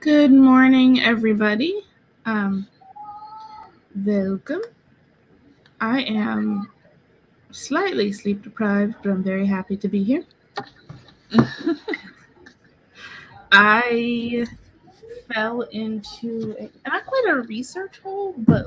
Good morning, everybody. Um, Welcome. I am slightly sleep deprived, but I'm very happy to be here. I fell into not quite a research hole, but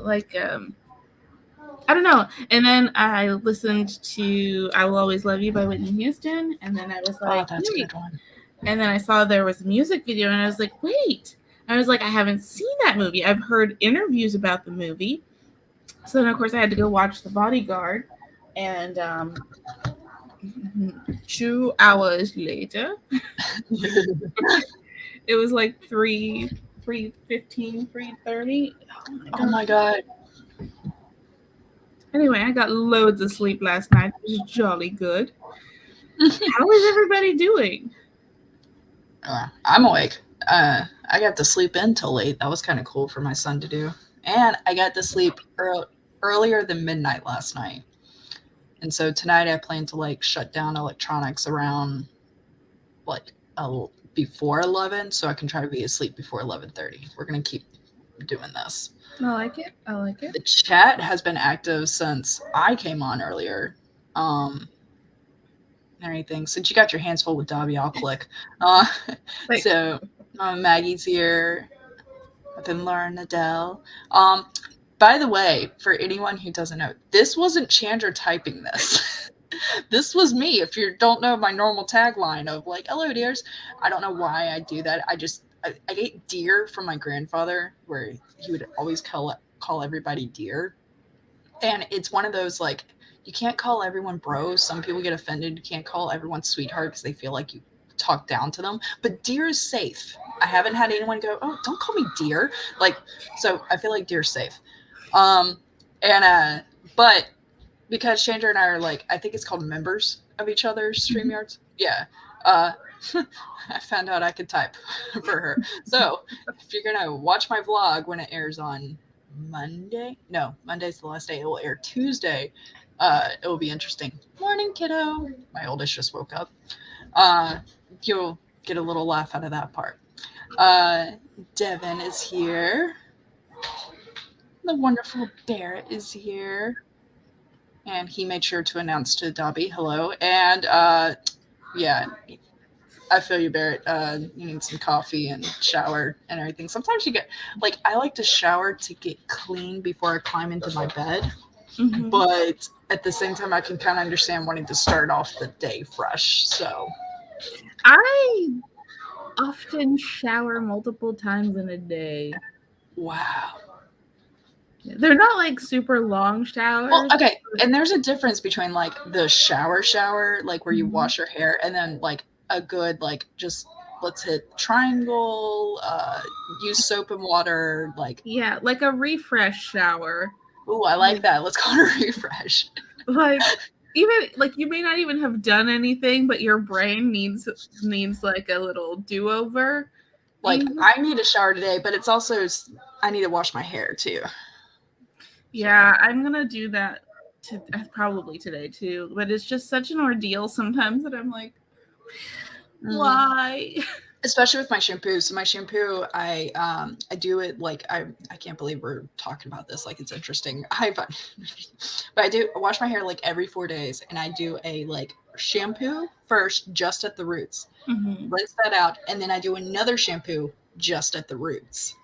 I don't know. And then I listened to "I Will Always Love You" by Whitney Houston, and then I was Oh, like, that's a wait. good one. And then I saw there was a music video, and I was like, wait. I was like, I haven't seen that movie. I've heard interviews about the movie. So then, of course, I had to go watch The Bodyguard, and 2 hours later, it was like 3:15, 3:30. Oh my Oh god! my god. Anyway, I got loads of sleep last night. It was jolly good. How is everybody doing? I'm awake. I got to sleep in till late. That was kind of cool for my son to do. And I got to sleep earlier than midnight last night. And so tonight I plan to shut down electronics around like before 11 so I can try to be asleep before 11:30. We're going to keep doing this. I like it. I like it. The chat has been active since I came on earlier. Anything. Since you got your hands full with Dobby, I'll click. Uh, Like, so Maggie's here. Then Lauren Adele. By the way, for anyone who doesn't know, this wasn't Chandra typing this. This was me. If you don't know my normal tagline of "Hello, dears," I don't know why I do that. I get dear from my grandfather, where he would always call everybody dear, and it's one of those you can't call everyone bros. Some people get offended. You can't call everyone sweetheart because they feel like you talk down to them. But dear is safe. I haven't had anyone go, "Oh, don't call me dear." So I feel like dear's safe. Um, and but because Chandra and I are I think it's called members of each other's StreamYards. Yeah. Uh, I found out I could type for her. So if you're gonna watch my vlog when it airs on Monday, no, Monday's the last day. It will air Tuesday. It will be interesting. Morning, kiddo. My oldest just woke up. Uh, you'll get a little laugh out of that part. Uh, Devin is here. The wonderful Barrett is here. And he made sure to announce to Dobby hello. And yeah, I feel you, Barrett. You need some coffee and shower and everything. Sometimes you get I like to shower to get clean before I climb into my bed. mhm. But at the same time, I can kind of understand wanting to start off the day fresh. So I often shower multiple times in a day. wow. They're not like super long Well, showers. okay, and there's a difference between the shower, where you Mhm. wash your hair, and then a good just let's hit triangle, use soap and water, Yeah, like a refresh shower. ooh, I like that. Let's call it a refresh. Like even like you may not even have done anything, but your brain needs like a little do-over. I need a shower today, but it's also I need to wash my hair too. Yeah, I'm gonna do that probably today too. But it's just such an ordeal sometimes that I'm like, Mm. why? Especially with my shampoo. So my shampoo, I do it I can't believe we're talking about this like it's interesting. But I wash my hair every 4 days, and I do a shampoo first just at the roots, Mhm. rinse that out, and then I do another shampoo just at the roots,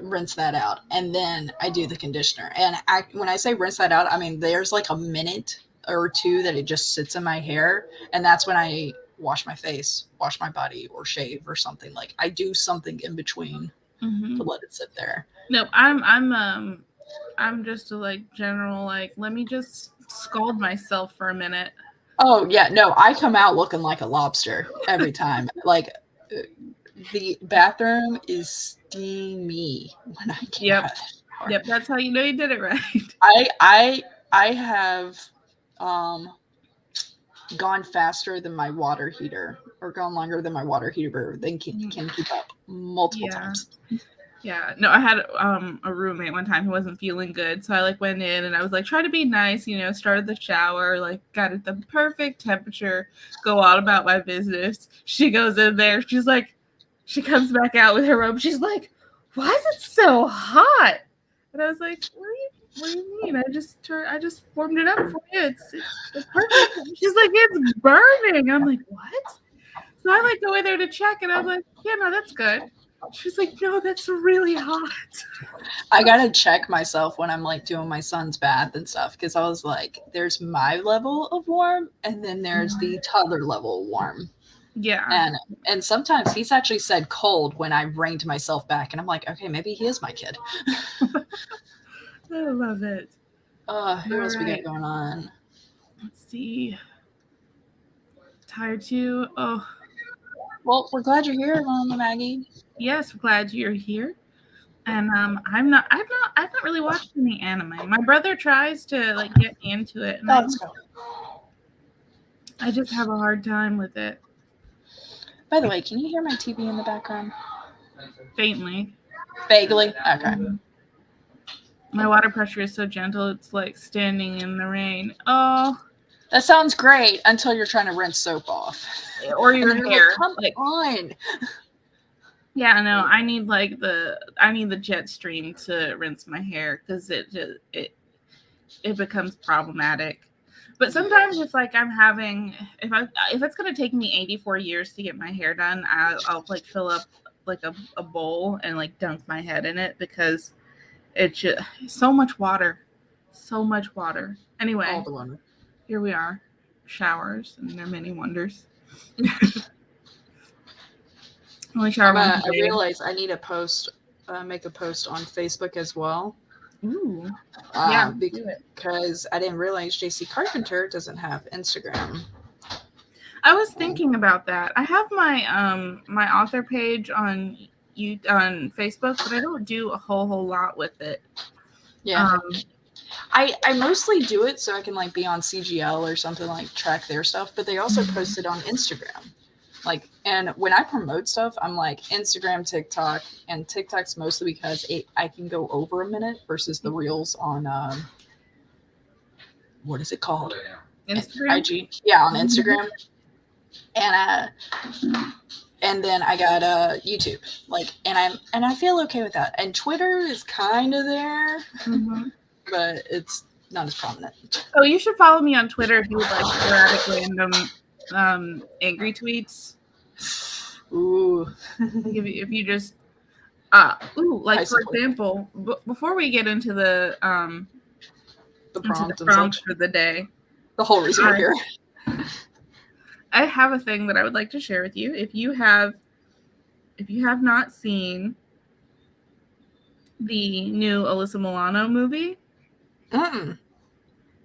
rinse that out, and then I do the conditioner. And when I say rinse that out, I mean there's a minute or two that it just sits in my hair, and that's when I wash my face, wash my body, or shave or something. I do something in between to Mhm. let it sit there. No, I'm just a general let me just scald myself for a minute. Oh yeah, no, I come out looking like a lobster every time. The bathroom is steamy when I get Yep. out of the shower. Yep, that's how you know you did it right. I I I have um gone faster than my water heater, or gone longer than my water heater than can keep up multiple Yeah. times. Yeah. No, I had a roommate one time who wasn't feeling good. So I went in and I was try to be nice, started the shower, got it the perfect temperature, go on about my business. She goes in there, she's She comes back out with her robe. She's like, "Why is it so hot?" And I was like, "What do you mean? I just warmed it up for you. It's perfect." She's like, "It's burning." I'm like, "What?" So I like go in there to check, and I'm like, "Yeah, no, that's good." She's like, "No, that's really hot." I gotta check myself when I'm like doing my son's bath and stuff, because I was like, there's my level of warm, and then there's the toddler level warm. Yeah. And sometimes he's actually said cold when I reined myself back, and I'm like, okay, maybe he is my kid. I love it. Who else we got Alright. going on? Let's see. Tired too. Oh, Well, we're glad you're here, Mama Maggie. yes, glad you're here. And I've not really watched any anime. My brother tries to like get me into it, and Let's go. I just have a hard time with it. By the way, can you hear my TV in the background? Faintly. Vaguely. Okay. My water pressure is so gentle, it's like standing in the rain. Oh. That sounds great until you're trying to rinse soap off. Or your hair. hair. Like, come on. Yeah, no, I need the jet stream to rinse my hair because it becomes problematic. But sometimes if like if it's gonna take me 84 years to get my hair done, I'll like fill up like a bowl and like dunk my head in it because it's just so much water. Anyway, All the water. Here we are. Showers and their many wonders. Only shower once a I day. realize I need to make a post on Facebook as well. Ooh. Yeah, do it. Because I didn't realize JC Carpenter doesn't have Instagram. I was thinking about that. I have my my author page on Facebook, but I don't do a whole lot with it. Yeah. I mostly do it so I can like be on CGL or something, like track their stuff, but they also post it on Instagram. Like, and when I promote stuff, I'm like Instagram, TikTok, and TikTok's mostly because I can go over a minute versus the reels on what is it called? Instagram. IG. Yeah, on Instagram. And then I got YouTube. Like, and I feel okay with that. And Twitter is kind of there, but it's not as prominent. Oh, you should follow me on Twitter if you would like sporadic random angry tweets. Ooh. if you just like for example, before we get into the prompt for the day, the whole reason we're here, I have a thing that I would like to share with you. If you have not seen the new Alyssa Milano movie,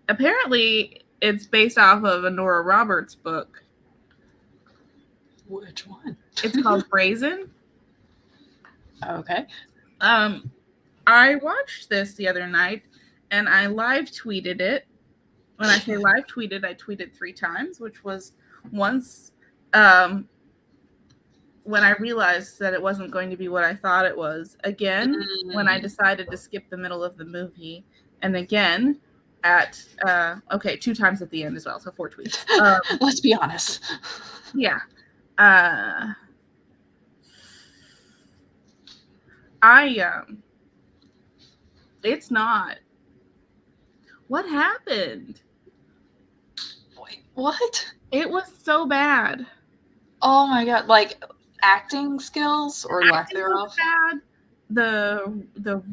apparently it's based off of a Nora Roberts book. Which one? It's called Brazen. Okay. I watched this the other night and I live tweeted it. When I say live tweeted, I tweeted 3 times, which was once when I realized that it wasn't going to be what I thought it was. Again, when I decided to skip the middle of the movie. And again at 2 times at the end as well. So 4 tweets. Let's be honest. Yeah. It's not. What happened? Wait, what? It was so bad. Oh my god! Like acting skills or lack thereof. Bad. The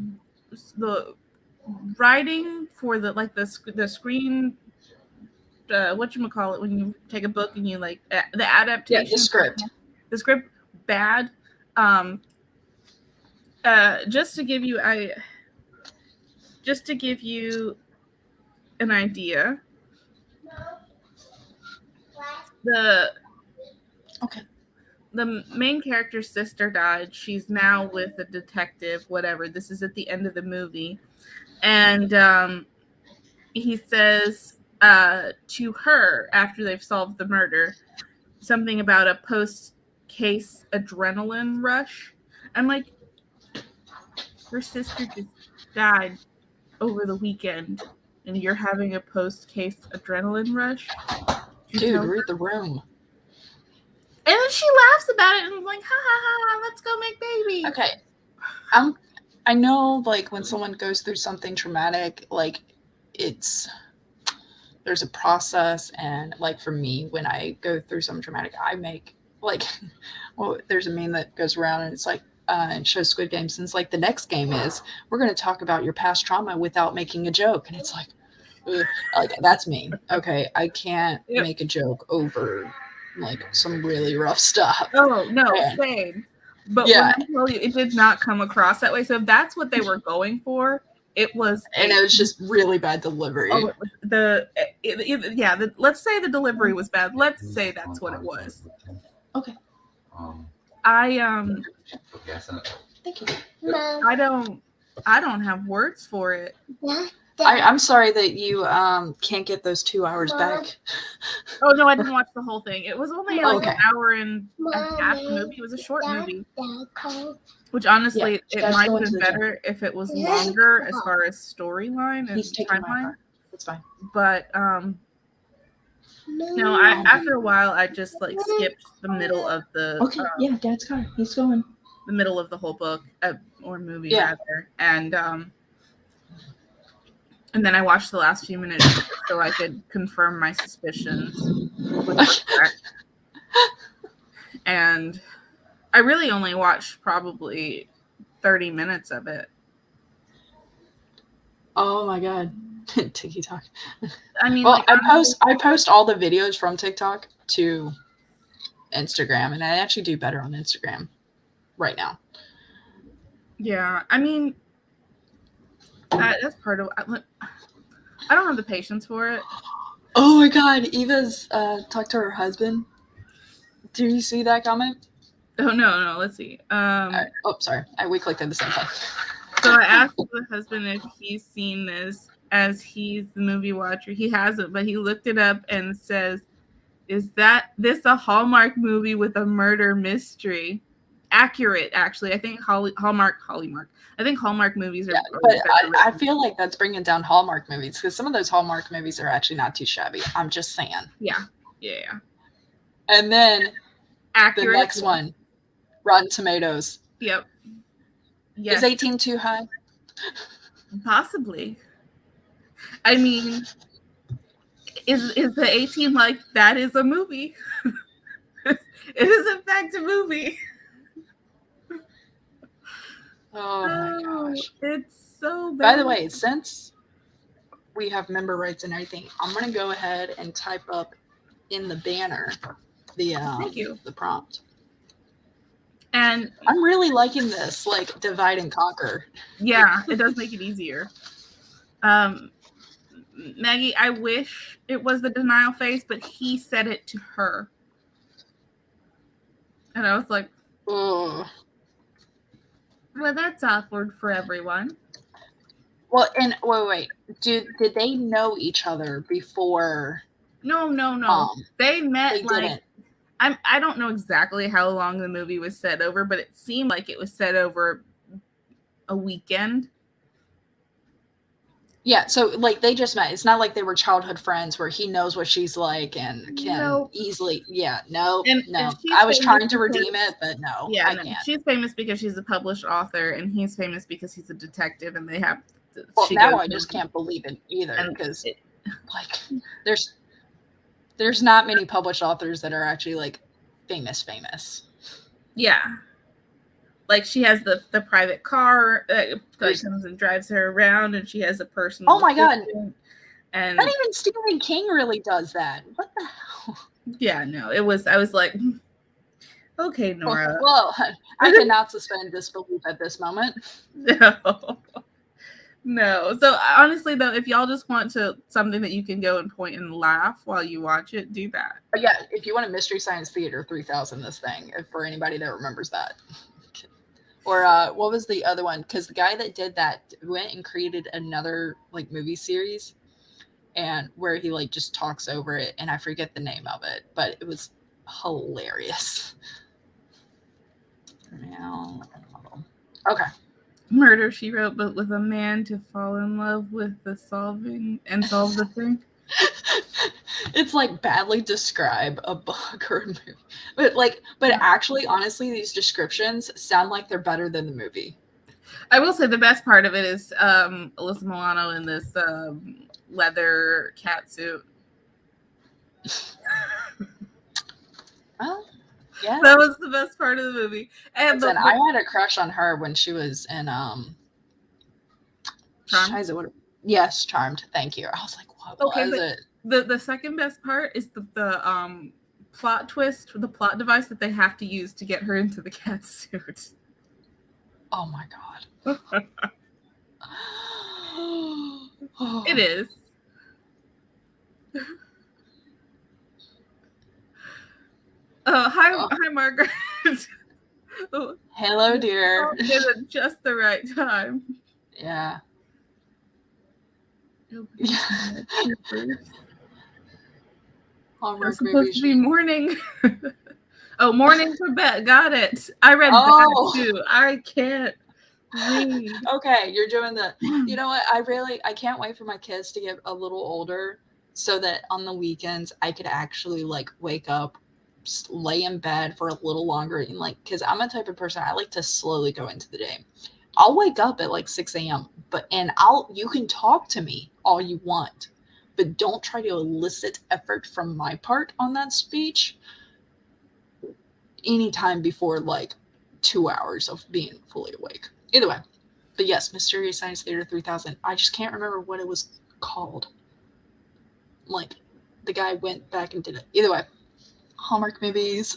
writing for the screen. Whatchamacallit, when you take a book and you like the adaptation. Yeah, the script. The script bad. Just to give you an idea, the main character's sister died. She's now with a detective, whatever. This is at the end of the movie. And he says to her, after they've solved the murder, something about a post-case adrenaline rush. I'm like, your sister just died over the weekend, and you're having a post-case adrenaline rush? Dude, read the room. And then she laughs about it and is like, ha ha ha, let's go make babies. Okay. I know, like, when someone goes through something traumatic, like, there's a process, and, like, for me, when I go through something traumatic, I make, like, well, there's a meme that goes around, and it's like, and shows Squid Games, and it's like, the next game is, we're going to talk about your past trauma without making a joke, and it's like, that's me. Okay, I can't make a joke over, like, some really rough stuff. Oh, no, And, same. But yeah. when I tell you, it did not come across that way. So if that's what they were going for, it was. And it was just really bad delivery. Oh, let's say the delivery was bad. Let's say that's what it was. Okay. Thank you. I don't have words for it. I'm sorry that you can't get those 2 hours back. Oh no, I didn't watch the whole thing. It was only like an hour and a half movie. It was a short movie. Which honestly, it might have been better if it was longer as far as storyline and timeline. That's fine. But no, after a while I just like skipped the middle of the Dad's car. He's going. The middle of the whole book or movie rather. And then I watched the last few minutes so I could confirm my suspicions. And I really only watched probably 30 minutes of it. Oh my god. TikTok. I mean, well, I post all the videos from TikTok to Instagram, and I actually do better on Instagram right now. Yeah, I mean, that's part of. I don't have the patience for it. Oh my god, Eva's talked to her husband. Do you see that comment? Oh no, let's see. Sorry, we clicked at the same time. So I asked the husband if he's seen this, as he's the movie watcher. He hasn't, but he looked it up and says, "Is this a Hallmark movie with a murder mystery?" Accurate, actually. I think Hallmark. I think Hallmark movies are. Yeah, but I feel like that's bringing down Hallmark movies, because some of those Hallmark movies are actually not too shabby. I'm just saying. Yeah. And then accurate. The next one, Rotten Tomatoes. Yep. Yes. Is 18 too high? Possibly. I mean, is the 18 like that is a movie? It is in fact a movie. Oh my gosh. It's so bad. By the way, since we have member rights and everything, I'm going to go ahead and type up in the banner the prompt. And I'm really liking this, like, divide and conquer. Yeah, it does make it easier. Maggie, I wish it was the denial face, but he said it to her. And I was like, ugh. Well, that's awkward for everyone. Well, and wait. Did they know each other before? No. They met I don't know exactly how long the movie was set over, but it seemed like it was set over a weekend. Yeah, so like they just met. It's not like they were childhood friends where he knows what she's like and can easily. Yeah, no. I was trying to redeem it, but no. Yeah, I can't. She's famous because she's a published author, and he's famous because he's a detective, and they have. Well, now I just can't believe it either, because like there's not many published authors that are actually like famous. Yeah. Like she has the private car that comes and drives her around, and she has a personal. Oh my god! And not even Stephen King really does that. What the hell? Yeah, no. I was like, okay, Nora. Well, I cannot suspend disbelief at this moment. No. So honestly, though, if y'all just want something that you can go and point and laugh while you watch it, do that. But yeah, if you want a Mystery Science Theater 3000, this thing, for anybody that remembers that. Or what was the other one? Because the guy that did that went and created another like movie series, and where he like just talks over it, and I forget the name of it, but it was hilarious. Now, okay. Murder, She Wrote, but with a man to fall in love with solve the thing. It's like badly describe a book or a movie. But actually, honestly, these descriptions sound like they're better than the movie. I will say the best part of it is Alyssa Milano in this leather cat suit. Oh, yeah. That was the best part of the movie. And Listen, I had a crush on her when she was in Charmed. Yes, Charmed. Thank you. I was like, what was it? The second best part is the plot twist, the plot device that they have to use to get her into the cat suit. Oh my god. It is. Hi, Margaret. Hello, dear. Did it at just the right time. Yeah. It's supposed to be morning. Oh, morning for bed. Got it. I read that too. I can't read. Okay, you're doing the. You know what? I can't wait for my kids to get a little older, so that on the weekends I could actually like wake up, lay in bed for a little longer, and like, because I'm a type of person, I like to slowly go into the day. I'll wake up at like 6 a.m. You can talk to me all you want, but don't try to elicit effort from my part on that speech anytime before like 2 hours of being fully awake. Either way. But yes, Mysterious Science Theater 3000. I just can't remember what it was called. Like, the guy went back and did it. Either way. Hallmark movies.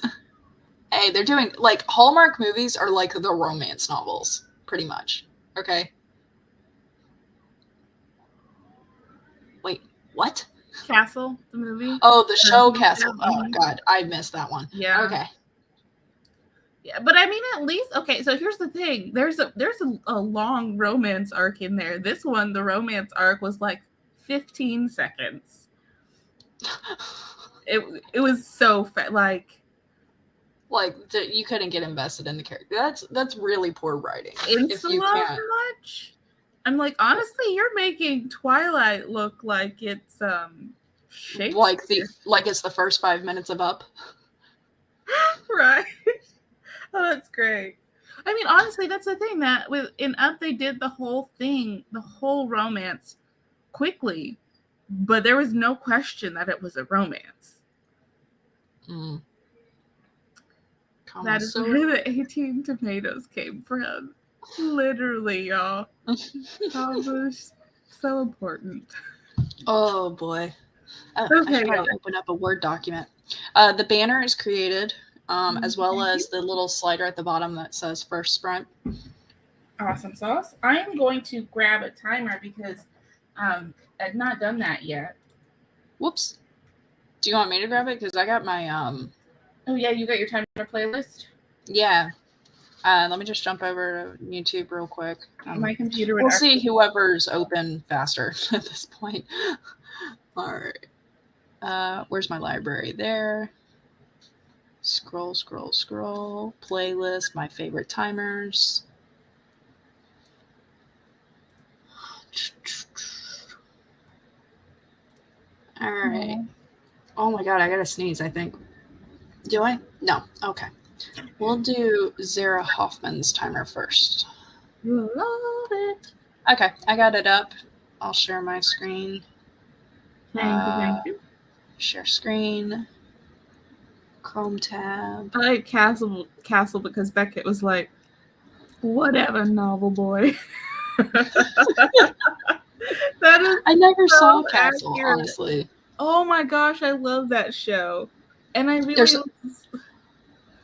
Hey, they're doing, like, Hallmark movies are like the romance novels, pretty much. Okay? Wait, what? Castle, the movie. Oh, the show Castle. Oh, God, I missed that one. Yeah. Okay. Yeah, but I mean, at least, okay, so here's the thing. There's a long romance arc in there. This one, the romance arc was like 15 seconds. It was so like you couldn't get invested in the character. That's really poor writing. If you can't. Much. I'm like, honestly, you're making Twilight look like it's Shakespeare. Like it's the first 5 minutes of Up. Right. Oh, that's great. I mean, honestly, that's the thing, that in Up they did the whole thing, the whole romance quickly, but there was no question that it was a romance. Mm. That is where the 18 tomatoes came from. Literally, y'all. That was so important. Oh boy. Okay. I should probably open up a Word document. The banner is created, as well as the little slider at the bottom that says first sprint. Awesome sauce. I am going to grab a timer because I've not done that yet. Whoops. Do you want me to grab it? Because I got my Oh yeah, you got your timer playlist? Yeah. Let me just jump over to YouTube real quick. My computer We'll see whoever's open faster at this point. All right. Where's my library? There. Scroll. Playlist, my favorite timers. All right. Oh my god, I gotta sneeze, I think. Do I? No. Okay. We'll do Zara Hoffman's timer first. Love it. Okay, I got it up. I'll share my screen. Thank you. Share screen. Chrome tab. I like Castle because Beckett was like, whatever, novel boy. That is I never saw Castle, honestly. Oh my gosh, I love that show. And I really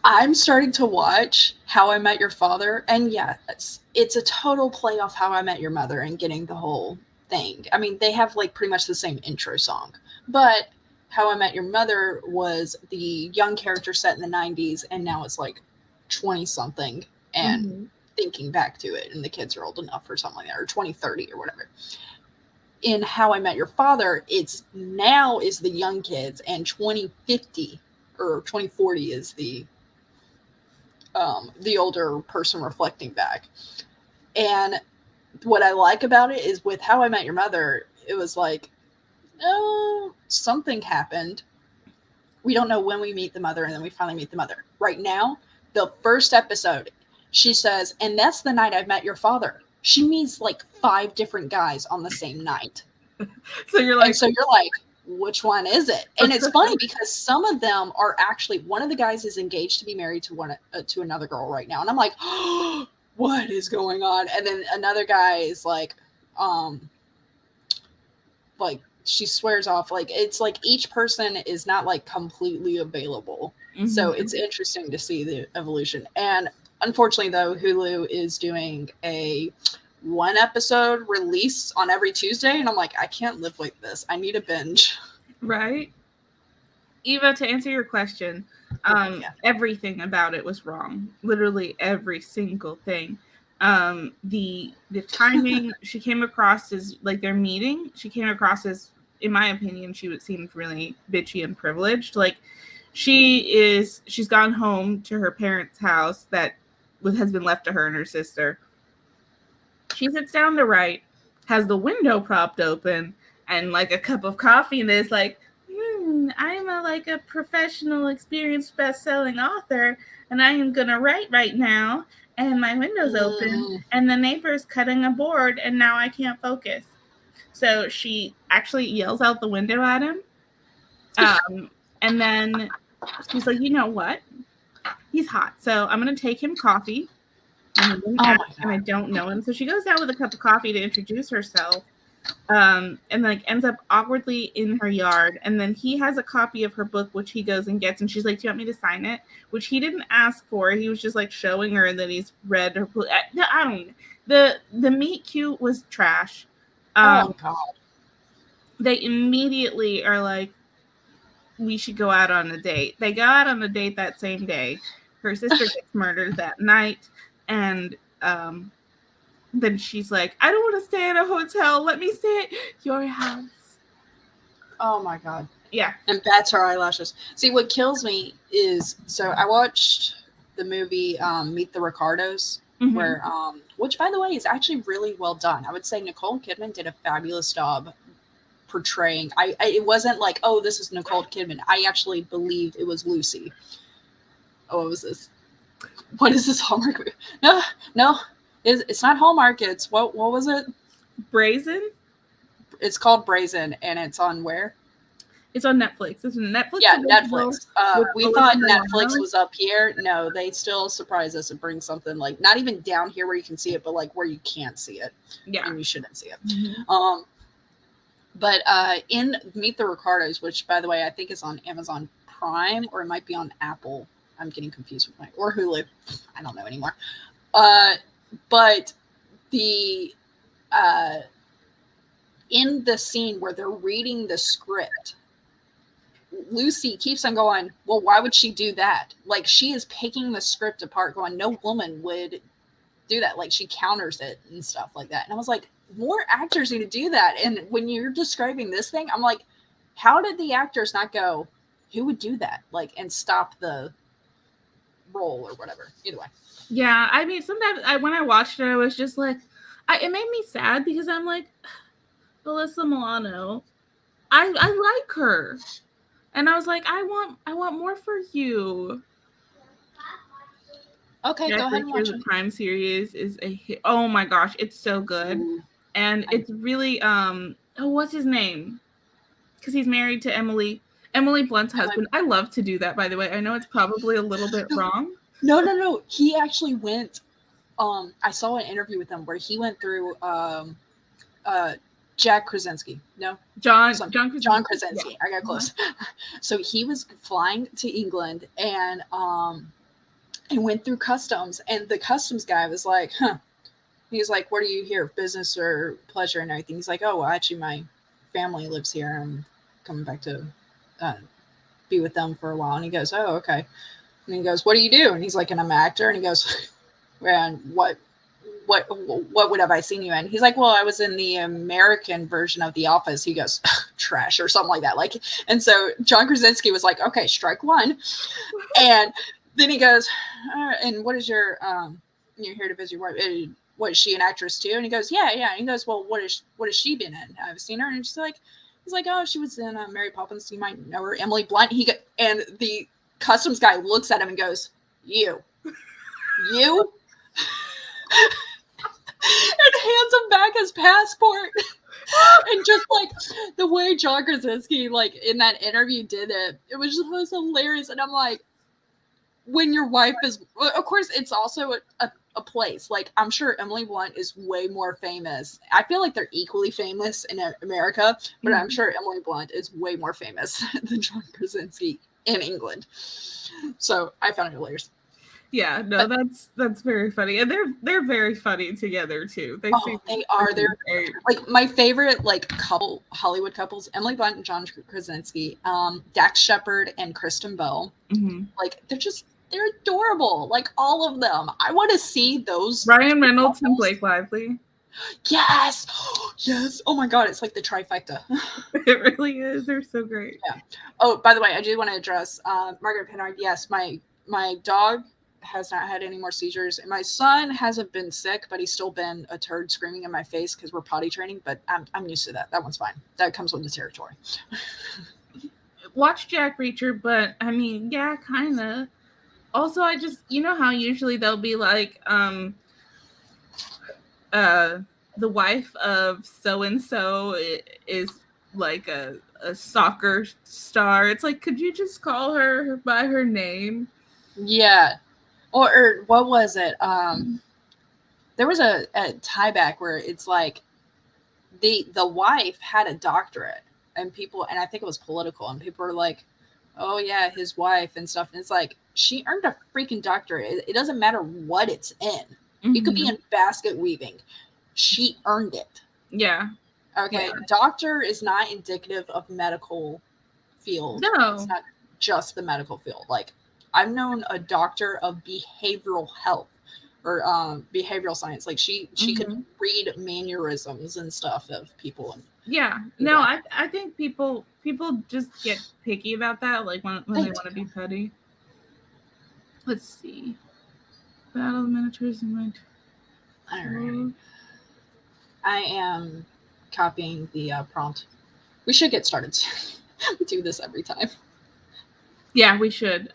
I'm starting to watch How I Met Your Father, and yeah, it's a total play off How I Met Your Mother and getting the whole thing. I mean, they have like pretty much the same intro song, but How I Met Your Mother was the young character set in the 90s, and now it's like 20-something and thinking back to it, and the kids are old enough or something like that, or 2030 or whatever. In How I Met Your Father, it's now is the young kids, and 2050 or 2040 is the older person reflecting back. And what I like about it is with How I Met Your Mother, it was like, something happened. We don't know when we meet the mother, and then we finally meet the mother. Right now, the first episode, she says, and that's the night I met your father. She meets like 5 different guys on the same night. So you're And like, so you're like, which one is it? And it's funny because some of them are actually, one of the guys is engaged to be married to another girl right now. And I'm like, oh, what is going on? And then another guy is like she swears off, like it's like each person is not like completely available. So it's interesting to see the evolution. And unfortunately though, Hulu is doing a 1 episode release on every Tuesday, and I'm like, I can't live like this. I need a binge. right? Eva, to answer your question, everything about it was wrong. Literally every single thing. The timing she came across as like their meeting. She came across as, in my opinion, seemed really bitchy and privileged. Like she's gone home to her parents' house that has been left to her and her sister. She sits down to write, has the window propped open, and like a cup of coffee, and is like, I'm a professional, experienced, best-selling author, and I am gonna write right now, and my window's open, and the neighbor's cutting a board, and now I can't focus. So she actually yells out the window at him, and then she's like, you know what? He's hot, so I'm gonna take him coffee. And he didn't ask, and I don't know him. So she goes down with a cup of coffee to introduce herself, and like ends up awkwardly in her yard. And then he has a copy of her book, which he goes and gets, and she's like, do you want me to sign it? Which he didn't ask for. He was just like showing her that he's read her book. I don't know. The meet cute was trash. Oh God. They immediately are like, we should go out on a date. They go out on a date that same day. Her sister gets murdered that night. And then she's like, I don't want to stay in a hotel. Let me stay at your house. Oh my God. Yeah. And bats her eyelashes. See, what kills me is, so I watched the movie Meet the Ricardos, where which by the way is actually really well done. I would say Nicole Kidman did a fabulous job portraying. It wasn't like, oh, this is Nicole Kidman. I actually believed it was Lucy. Oh, what was this? What is this Hallmark movie? No, it's not Hallmark. It's what was it? Brazen. It's called Brazen, and it's on where? It's on Netflix. It's on Netflix. Yeah, Netflix. We thought Netflix was up here. No, they still surprise us and bring something like not even down here where you can see it, but like where you can't see it. Yeah, and you shouldn't see it. But in Meet the Ricardos, which by the way I think is on Amazon Prime or it might be on Apple. I'm getting confused with or Hulu. I don't know anymore. But the in the scene where they're reading the script, Lucy keeps on going, well, why would she do that? Like she is picking the script apart going, no woman would do that. Like she counters it and stuff like that. And I was like, more actors need to do that. And when you're describing this thing, I'm like, how did the actors not go, who would do that? Like, and stop the role or whatever. Either way. Yeah, I mean, sometimes when I watched it, I was just like, it made me sad because I'm like, Alyssa Milano, I like her, and I was like, I want more for you. Okay, go ahead and watch the Crime series is a hit. Oh my gosh, it's so good. And it's really what's his name? Because he's married to Emily Blunt's husband. I love to do that, by the way. I know it's probably a little bit wrong. No. He actually went. I saw an interview with him where he went through Jack Krasinski. No, John Krasinski. John Krasinski. Yeah. I got close. So he was flying to England and went through customs, and the customs guy was like, "Huh." He's like, "What are you here? Business or pleasure and everything?" He's like, "Oh, well, actually, my family lives here. I'm coming back to be with them for a while." And he goes, "Oh, okay." And he goes, "What do you do?" And he's like, "And I'm an actor." And he goes, "And what would have I seen you in?" He's like, "Well, I was in the American version of The Office." He goes, "Trash," or something like that. Like, and so John Krasinski was like, "Okay, strike one." And then he goes, "And what is your you're here to visit your wife? What, is she an actress too?" And he goes, "Yeah." And he goes, "Well, what has she been in? I've seen her." And she's like, He's like, oh, she was in Mary Poppins. You might know her, Emily Blunt. And the customs guy looks at him and goes, you, and hands him back his passport. And just like the way John Krasinski, like in that interview, did it, it was just hilarious. And I'm like, when your wife is, of course, it's also a place. Like, I'm sure Emily Blunt is way more famous. I feel like they're equally famous in America, but I'm sure Emily Blunt is way more famous than John Krasinski in England. So I found it hilarious. Yeah, no, that's very funny, and they're very funny together too. They are. They're like my favorite like couple, Hollywood couples: Emily Blunt and John Krasinski, Dax Shepard and Kristen Bell. Mm-hmm. Like they're adorable. Like all of them. I want to see those. Ryan Reynolds and Blake Lively. Yes, yes. Oh my god, it's like the trifecta. It really is. They're so great. Yeah. Oh, by the way, I do want to address Margaret Pinard. Yes, my dog has not had any more seizures, and my son hasn't been sick, but he's still been a turd screaming in my face because we're potty training. But I'm used to that. That one's fine. That comes with the territory. Watch Jack Reacher, but I mean, yeah, kind of. Also, I just, you know how usually they'll be like, the wife of so and so is like a soccer star. It's like, could you just call her by her name? Yeah. Or what was it? There was a tie back where it's like the wife had a doctorate, and I think it was political, and people were like, oh yeah, his wife and stuff. And it's like, she earned a freaking doctorate. It doesn't matter what it's in. Mm-hmm. It could be in basket weaving. She earned it. Yeah. Okay. Yeah. Doctor is not indicative of medical field. No. It's not just the medical field. Like, I've known a doctor of behavioral health or behavioral science. Like she could read mannerisms and stuff of people. And yeah. No, I think people just get picky about that. Like when they want to be petty. Let's see. Battle of Minotaurs and Mind. All right. I am copying the prompt. We should get started. We do this every time. Yeah, we should.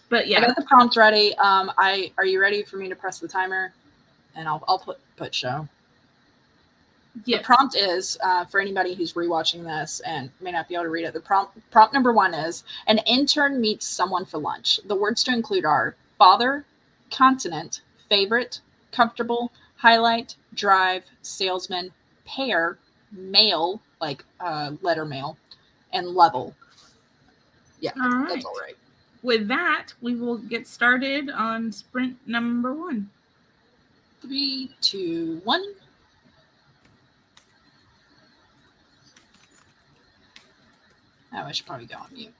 But yeah, I got the prompt ready. Are you ready for me to press the timer? And I'll put show. Yes. The prompt is for anybody who's rewatching this and may not be able to read it. The prompt number 1 is: an intern meets someone for lunch. The words to include are father, continent, favorite, comfortable, highlight, drive, salesman, pair, mail, like letter mail, and level. Yeah, all right. That's all right. With that, we will get started on sprint number 1. 3, 2, 1. Oh, I should probably go on mute.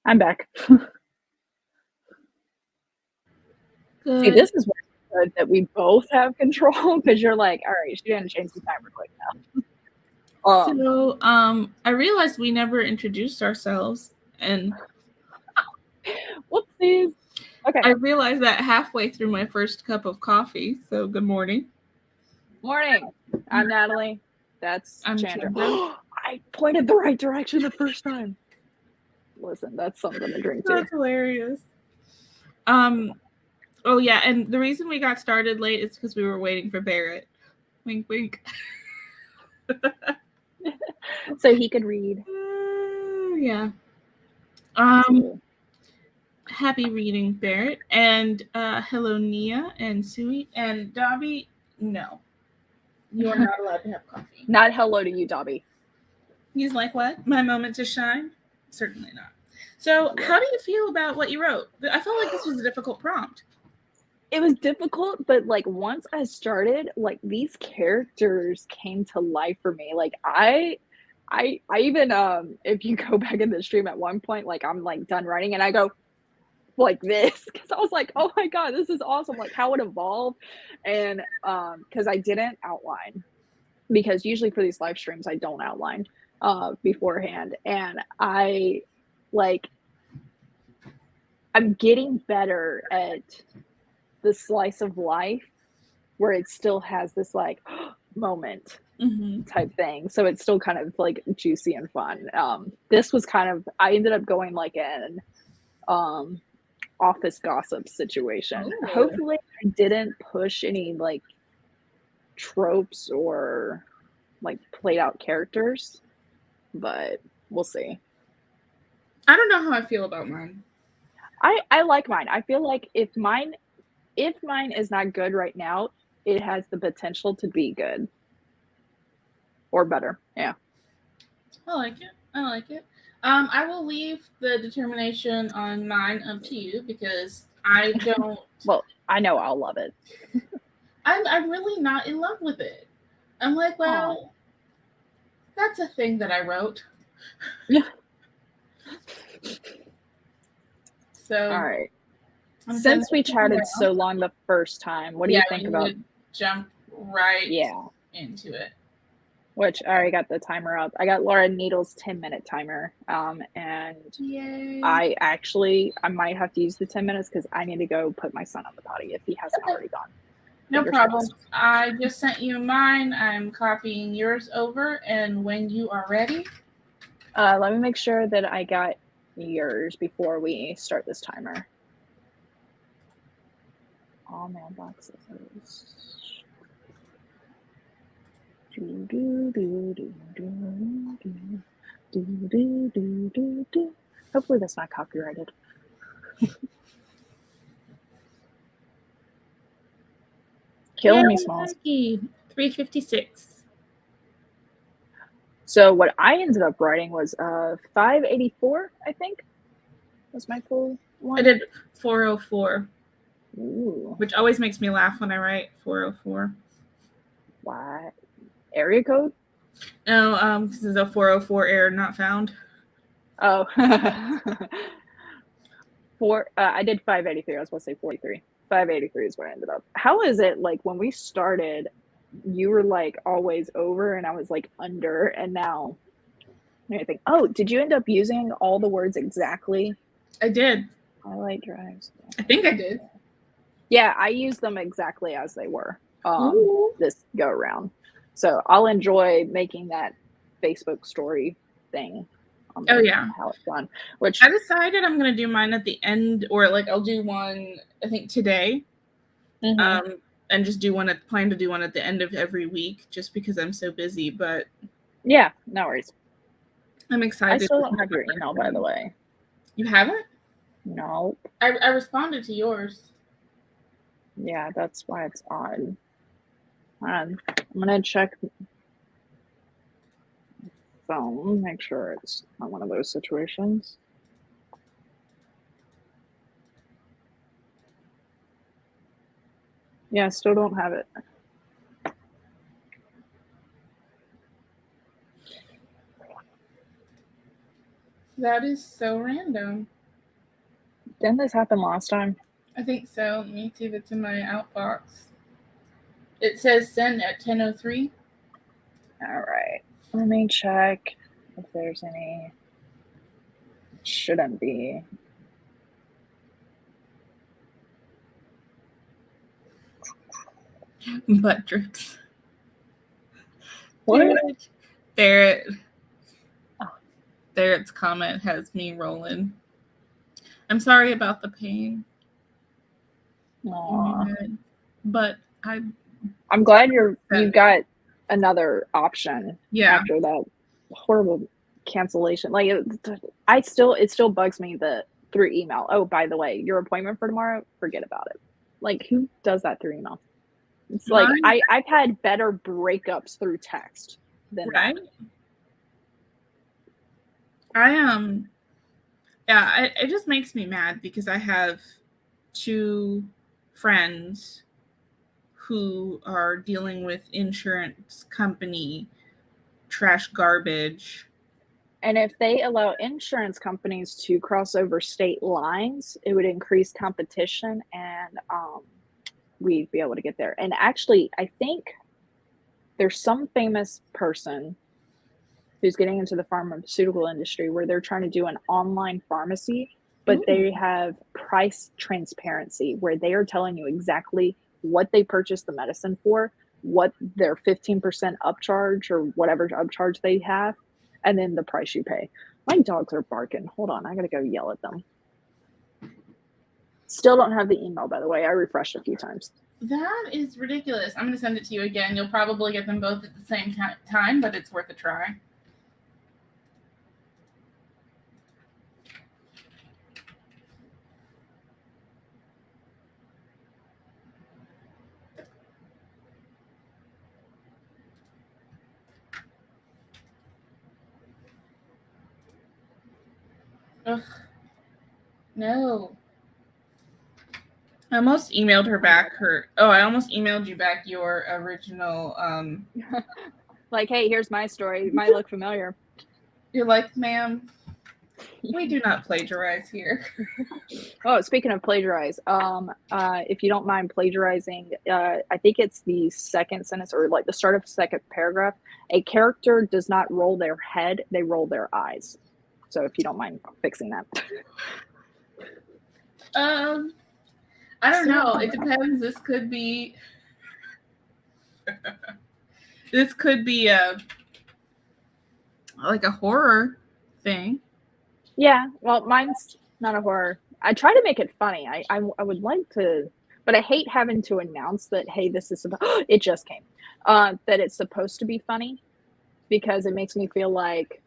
I'm back. See, Good. this is where it's good that we both have control because you're like, all right, she didn't change the timer quick enough. So, I realized we never introduced ourselves, and Whoopsies. Okay. I realized that halfway through my first cup of coffee. So, good morning. Morning. I'm Natalie. That's I'm Chandra. Chandra. I pointed the right direction the first time. Listen, that's something to drink to. That's hilarious. Oh yeah, and the reason we got started late is because we were waiting for Barrett. Wink, wink. So he could read. Yeah. Absolutely. Happy reading, Barrett, and hello, Nia and Sui and Dobby. No, you are not allowed to have coffee. Not hello to you, Dobby. He's like, what? My moment to shine? Certainly not. So, how do you feel about what you wrote? I felt like this was a difficult prompt. It was difficult, but like once I started, like these characters came to life for me. Like I even if you go back in the stream at one point, like I'm like done writing and I go like this because I was like, oh my god, this is awesome. Like how it evolved. And because I didn't outline because usually for these live streams I don't outline beforehand. And I'm getting better at the slice of life where it still has this like moment type thing. So it's still kind of like juicy and fun. This was kind of, I ended up going like an office gossip situation. Ooh. Hopefully I didn't push any like tropes or like played out characters, but we'll see. I don't know how I feel about mine. I like mine. I feel like if mine is not good right now, it has the potential to be good or better. Yeah. I like it. I like it. I will leave the determination on mine up to you because I don't. Well, I know I'll love it. I'm really not in love with it. I'm like, well, that's a thing that I wrote. Yeah. So, all right. Since we chatted so long the first time, what do you think about? Jump right into it. Which I already got the timer up. I got Laura Needle's 10-minute timer. And yay. I might have to use the 10 minutes because I need to go put my son on the potty if he hasn't already gone. No problem. I just sent you mine. I'm copying yours over. And when you are ready. Let me make sure that I got yours before we start this timer. All mailboxes. Hopefully that's not copyrighted. Killing me, Smalls. 356. So what I ended up writing was 584, I think. Was my full one. I did 404. Ooh. Which always makes me laugh when I write 404. What? Area code? No, this is a 404 error not found. Oh. I did 583. I was supposed to say 43. 583 is where I ended up. How is it like when we started, you were like always over and I was like under, and now I think, oh, did you end up using all the words exactly? I did. Highlight drives. I think I did. Yeah, I used them exactly as they were this go around. So I'll enjoy making that Facebook story thing. Oh yeah, how it's done. Which I decided I'm gonna do mine at the end, or like I'll do one I think today, and just plan to do one at the end of every week, just because I'm so busy. But yeah, no worries. I'm excited. I still don't have your email, by the way. You haven't? No. I responded to yours. Yeah, that's why it's odd. I'm gonna check phone, make sure it's not one of those situations. Yeah, still don't have it. That is so random. Didn't this happen last time? I think so. Let me see if it's in my outbox. It says send at 10:03. All right. Let me check if there's any. Shouldn't be. Butt drips. What? Barrett's comment has me rolling. I'm sorry about the pain. Aw. But I'm glad you've got another option after that horrible cancellation. Like it still bugs me through email. Oh, by the way, your appointment for tomorrow, forget about it. Like, who does that through email? It's like I've had better breakups through text than that. It just makes me mad because I have 2 friends who are dealing with insurance company trash garbage. And if they allow insurance companies to cross over state lines, it would increase competition, and we'd be able to get there. And actually, I think there's some famous person who's getting into the pharmaceutical industry where they're trying to do an online pharmacy, but they have price transparency where they are telling you exactly what they purchased the medicine for, what their 15% upcharge or whatever upcharge they have, and then the price you pay. My dogs are barking. Hold on, I gotta go yell at them. Still don't have the email, by the way. I refreshed a few times. That is ridiculous. I'm going to send it to you again. You'll probably get them both at the same time, but it's worth a try. Ugh. No. I almost emailed her back I almost emailed you back your original like, hey, here's my story. It might look familiar. You're like, ma'am, we do not plagiarize here. Oh, speaking of plagiarize, if you don't mind plagiarizing, I think it's the second sentence or like the start of the second paragraph. A character does not roll their head, they roll their eyes. So if you don't mind fixing that. I don't know. It depends. This could be like a horror thing. Yeah, well, mine's not a horror. I try to make it funny. I would like to, but I hate having to announce that, hey, this is it just came. That it's supposed to be funny because it makes me feel like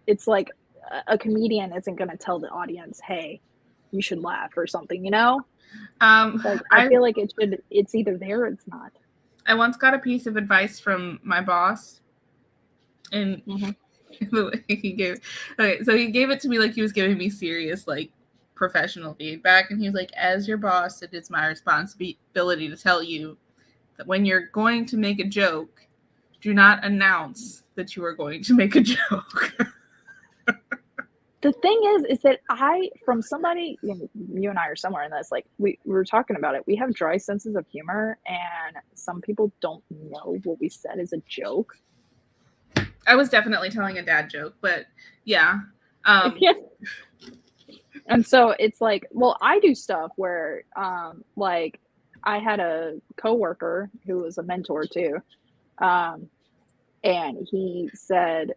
it's like a comedian isn't going to tell the audience, hey, you should laugh or something, you know? Like, I feel like it's either there or it's not. I once got a piece of advice from my boss, and the way he gave it to me like he was giving me serious, like, professional feedback, and he was like, as your boss, it is my responsibility to tell you that when you're going to make a joke, do not announce that you are going to make a joke. The thing is that from somebody, you and I are somewhere in this, like we were talking about it. We have dry senses of humor, and some people don't know what we said is a joke. I was definitely telling a dad joke, but yeah. Yeah. And so it's like, well, I do stuff where, like, I had a coworker who was a mentor too, and he said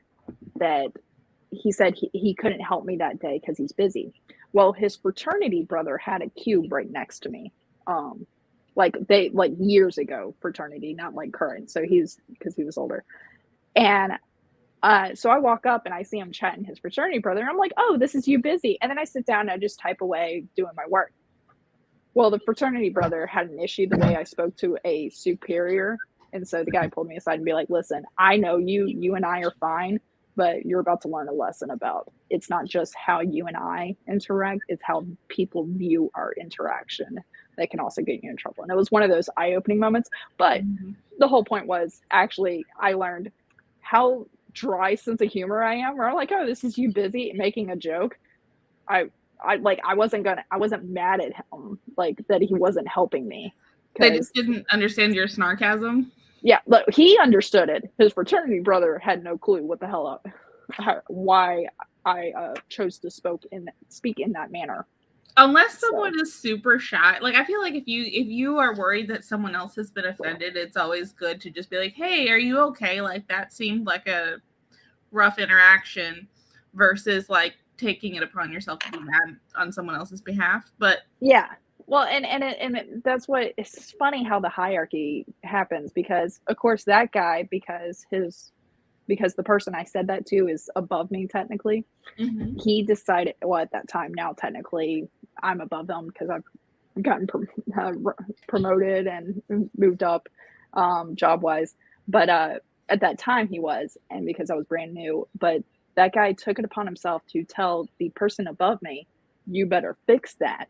he couldn't help me that day because he's busy. Well, his fraternity brother had a cube right next to me. Like years ago fraternity, not like current. So because he was older. And so I walk up and I see him chatting his fraternity brother. And I'm like, oh, this is you busy. And then I sit down and I just type away doing my work. Well, the fraternity brother had an issue the way I spoke to a superior. And so the guy pulled me aside and be like, listen, I know you and I are fine, but you're about to learn a lesson about it's not just how you and I interact, it's how people view our interaction that can also get you in trouble. And it was one of those eye-opening moments. But the whole point was actually I learned how dry sense of humor I am, where I'm like, oh, this is you busy making a joke. I wasn't mad at him, like, that he wasn't helping me. They just didn't understand your snarkasm. Yeah, but he understood it. His fraternity brother had no clue what the hell why I chose to speak in that manner. Unless someone is super shy. Like, I feel like if you are worried that someone else has been offended, it's always good to just be like, hey, are you okay? Like, that seemed like a rough interaction, versus like taking it upon yourself to be mad on someone else's behalf. But yeah, well, and that's what, it's funny how the hierarchy happens, because of course that guy, because the person I said that to is above me technically, he decided, well, at that time, now technically I'm above them because I've gotten promoted and moved up job wise, but at that time he was, and because I was brand new, but that guy took it upon himself to tell the person above me, you better fix that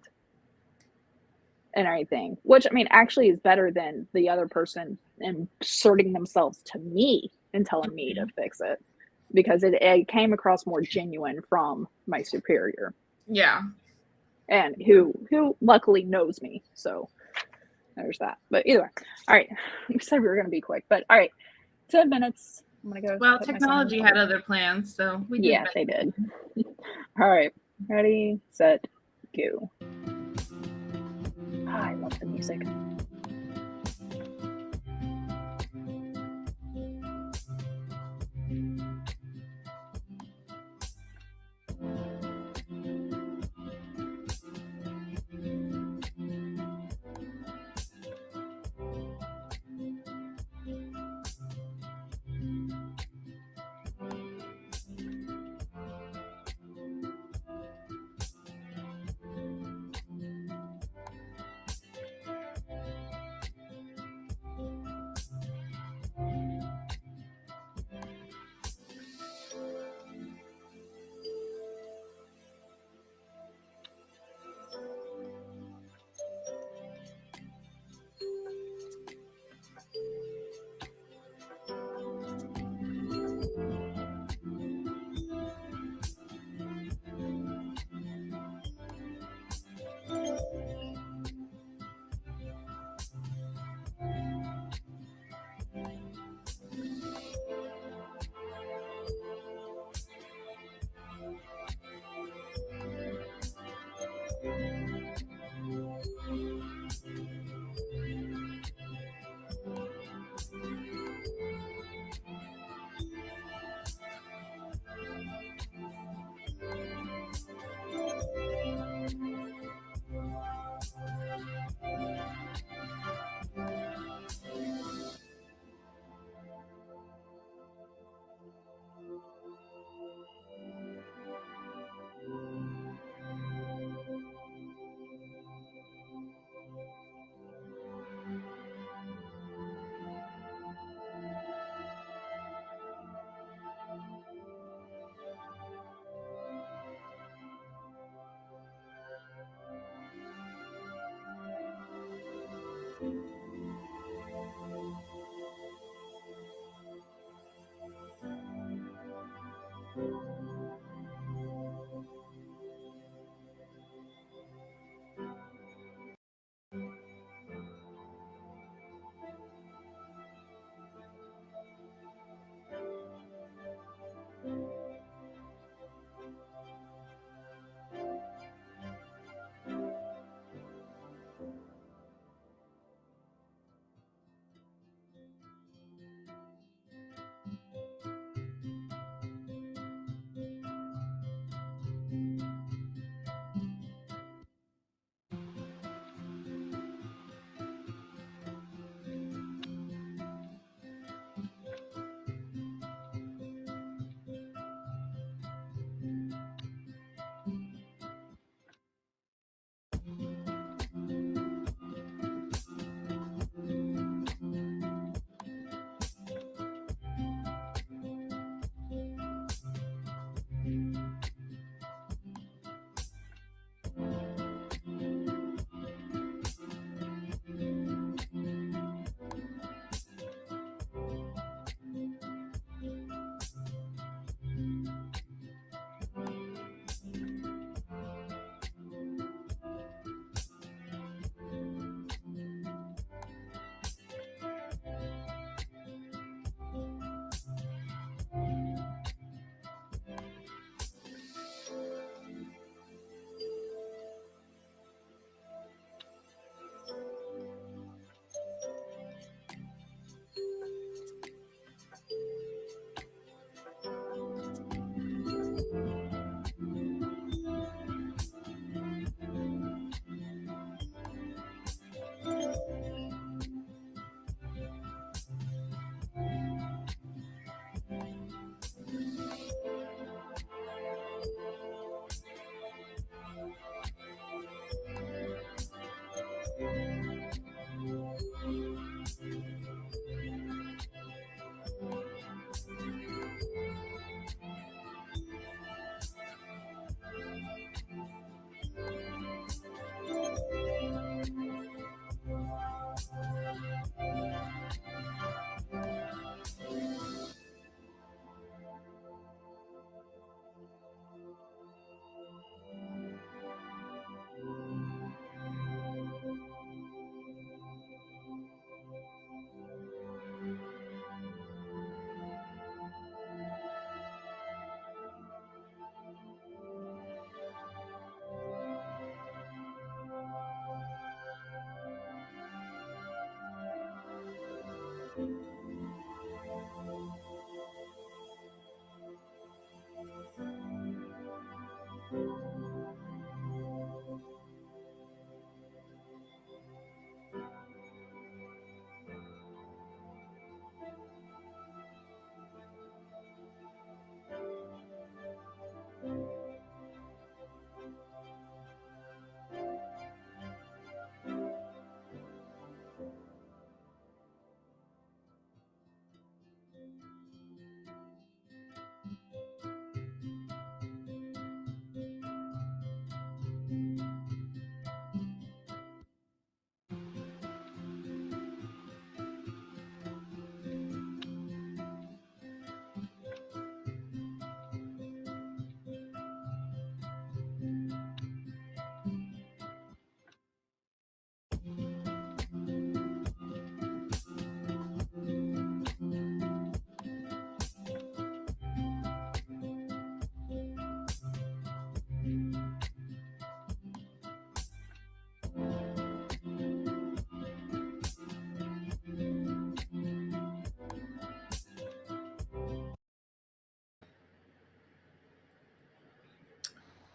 and everything, which, I mean, actually is better than the other person inserting themselves to me and telling me to fix it, because it came across more genuine from my superior. Yeah. And who luckily knows me, so there's that. But either way, all right, we said we were going to be quick, but all right, 10 minutes. I'm going to go. Well, technology had other plans, so we did. Yeah, they did. All right, ready, set, go. I love the music.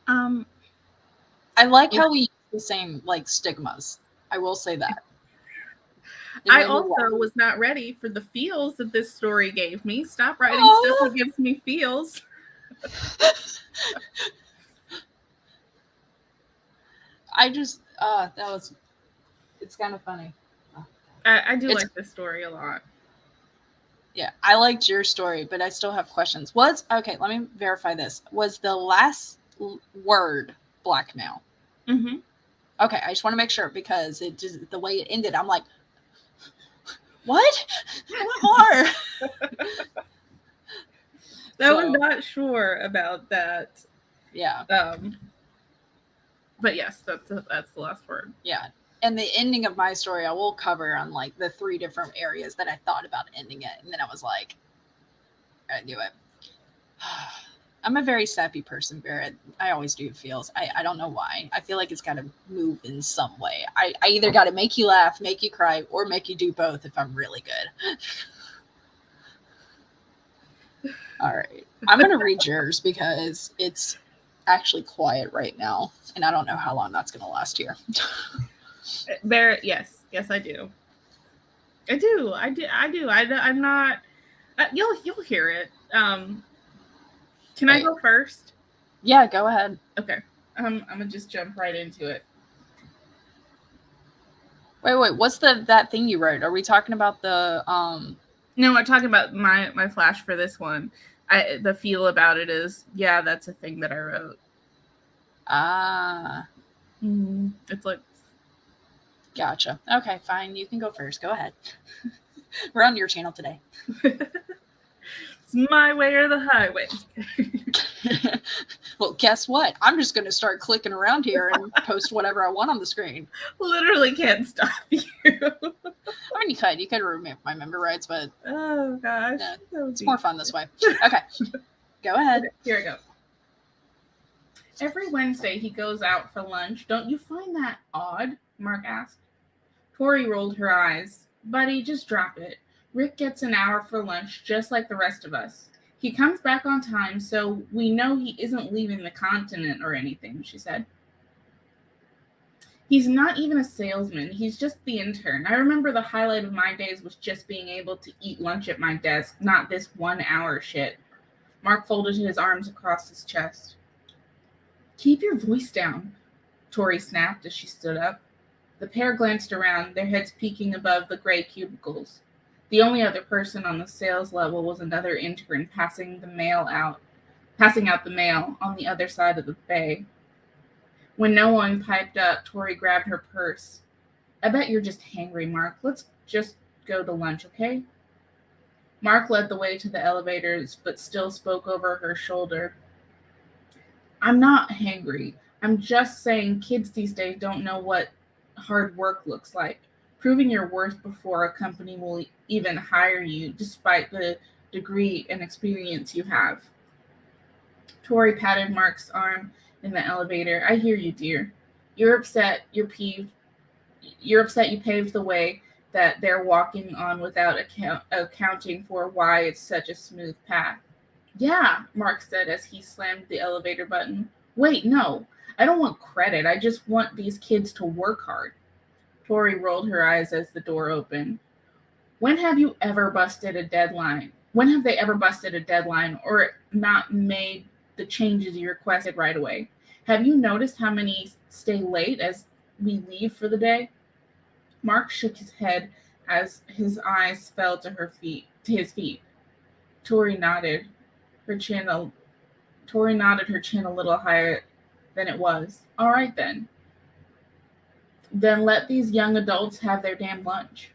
I like how we use the same like stigmas. I will say that. It I made me also laugh. was not ready for the feels that this story gave me. Stop writing stuff Aw. that gives me feels. I just it's kind of funny. I do It's like this story a lot. Yeah, I liked your story, but I still have questions. Okay? Let me verify this. Was the last word blackmail? Mm-hmm. Okay, I just want to make sure because it just the way it ended, I'm like, what? I want more. I was not sure about that. Yeah. But yes, that's the last word. Yeah. And the ending of my story, I will cover on like the 3 different areas that I thought about ending it, and then I was like, I do it. I'm a very sappy person, Barrett. I always do feels. I don't know why. I feel like it's got to move in some way. I either got to make you laugh, make you cry, or make you do both if I'm really good. All right. I'm going to read yours because it's actually quiet right now, and I don't know how long that's going to last here. Barrett, yes, I do. I'm not. You'll hear it. Can I go first? Yeah, go ahead. Okay. I'm gonna just jump right into it. Wait. What's that thing you wrote? Are we talking about the No, I'm talking about my flash for this one. The feel about it is, yeah, that's a thing that I wrote. It's like, gotcha. Okay, fine. You can go first. Go ahead. We're on your channel today. it's my way or the highway. Well, guess what? I'm just going to start clicking around here and post whatever I want on the screen. Literally can't stop you. I mean, you could remove my member rights, but oh gosh, it's more fun this way. Okay, go ahead. Okay, here I go. Every Wednesday he goes out for lunch. Don't you find that odd? Mark asked. Tori rolled her eyes. Buddy, just drop it. Rick gets an hour for lunch just like the rest of us. He comes back on time, so we know he isn't leaving the continent or anything, she said. He's not even a salesman. He's just the intern. I remember the highlight of my days was just being able to eat lunch at my desk, not this 1 hour shit. Mark folded his arms across his chest. Keep your voice down, Tori snapped as she stood up. The pair glanced around, their heads peeking above the gray cubicles. The only other person on the sales level was another intern passing out the mail on the other side of the bay. When no one piped up, Tori grabbed her purse. I bet you're just hangry, Mark. Let's just go to lunch, okay? Mark led the way to the elevators, but still spoke over her shoulder. I'm not hangry. I'm just saying kids these days don't know what hard work looks like. Proving your worth before a company will even hire you, despite the degree and experience you have. Tori patted Mark's arm in the elevator. I hear you, dear. You're upset. You're peeved. You're upset you paved the way that they're walking on without accounting for why it's such a smooth path. Yeah, Mark said as he slammed the elevator button. Wait, no. I don't want credit. I just want these kids to work hard. Tori rolled her eyes as the door opened. When have you ever busted a deadline? When have they ever busted a deadline or not made the changes you requested right away? Have you noticed how many stay late as we leave for the day? Mark shook his head as his eyes fell to his feet. Tori nodded her chin a little higher than it was. All right then. Then let these young adults have their damn lunch.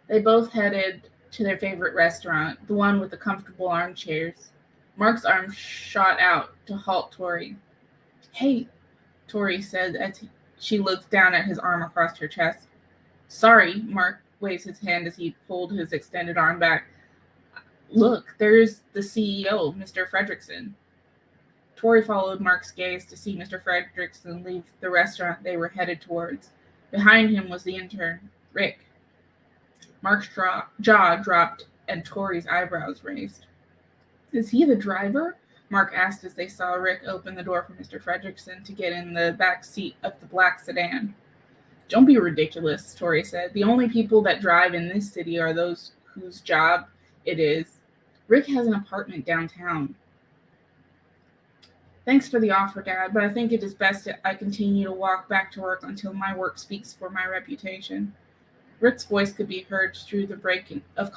They both headed to their favorite restaurant, the one with the comfortable armchairs. Mark's arm shot out to halt Tori. Hey, Tori said as she looked down at his arm across her chest. Sorry, Mark waved his hand as he pulled his extended arm back. Look, there's the CEO, Mr. Fredrickson. Tori followed Mark's gaze to see Mr. Fredrickson leave the restaurant they were headed towards. Behind him was the intern, Rick. Mark's jaw dropped and Tori's eyebrows raised. Is he the driver? Mark asked as they saw Rick open the door for Mr. Fredrickson to get in the back seat of the black sedan. Don't be ridiculous, Tori said. The only people that drive in this city are those whose job it is. Rick has an apartment downtown. Thanks for the offer, Dad, but I think it is best that I continue to walk back to work until my work speaks for my reputation. Rick's voice could be heard through the break of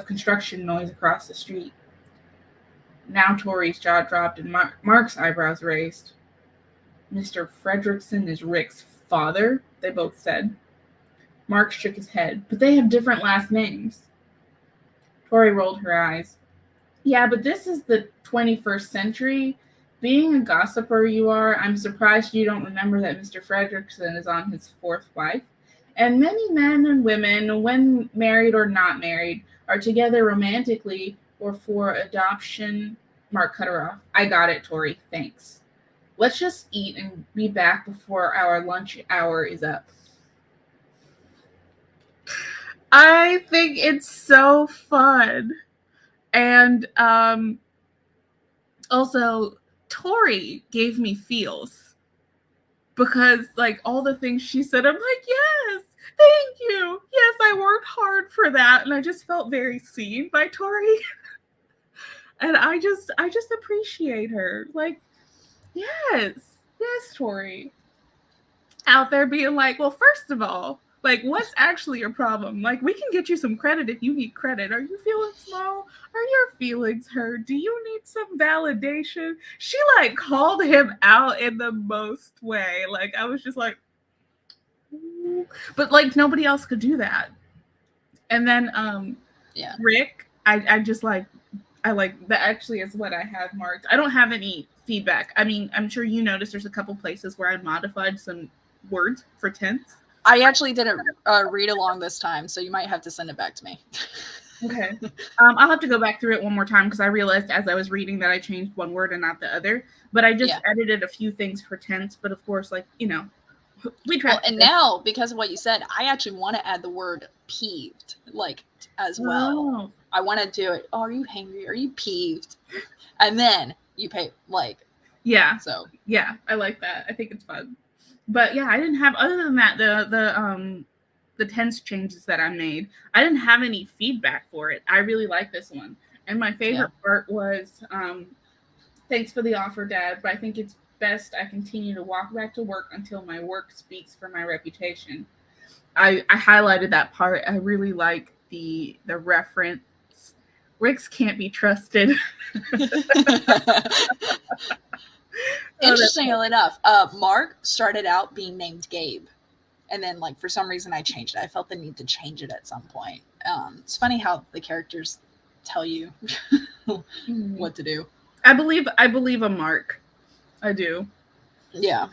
construction noise across the street. Now Tori's jaw dropped and Mark's eyebrows raised. Mr. Fredrickson is Rick's father, they both said. Mark shook his head. But they have different last names. Tori rolled her eyes. Yeah, but this is the 21st century. Being a gossiper you are, I'm surprised you don't remember that Mr. Fredrickson is on his fourth wife. And many men and women, when married or not married, are together romantically or for adoption. Mark cut her off. I got it, Tori. Thanks. Let's just eat and be back before our lunch hour is up. I think it's so fun. And also, Tori gave me feels. Because, like, all the things she said, I'm like, yes, thank you. Yes, I worked hard for that. And I just felt very seen by Tori. And I just appreciate her. Like, yes, Tori. Out there being like, well, first of all, like, what's actually your problem? Like, we can get you some credit if you need credit. Are you feeling small? Are your feelings hurt? Do you need some validation? She, like, called him out in the most way. Like, I was just like, ooh. But, like, nobody else could do that. And then Rick, I just, like, I like that actually is what I have marked. I don't have any feedback. I mean, I'm sure you noticed there's a couple places where I modified some words for tense. I actually didn't read along this time, so you might have to send it back to me. Okay. I'll have to go back through it one more time because I realized as I was reading that I changed one word and not the other. But I just edited a few things for tense. But of course, like, you know, we try. Well, and now, because of what you said, I actually want to add the word peeved, like, as well. Oh. I want to do it. Oh, are you hangry? Are you peeved? And then you pay, like. Yeah. So. Yeah, I like that. I think it's fun. But yeah, I didn't have, other than that, the tense changes that I made, I didn't have any feedback for it. I really like this one. And my favorite part was, thanks for the offer, Dad, but I think it's best I continue to walk back to work until my work speaks for my reputation. I highlighted that part. I really like the reference. Rick's can't be trusted. Interestingly enough, Mark started out being named Gabe. And then, like, for some reason I changed it. I felt the need to change it at some point. It's funny how the characters tell you what to do. I believe a Mark. I do. Yeah.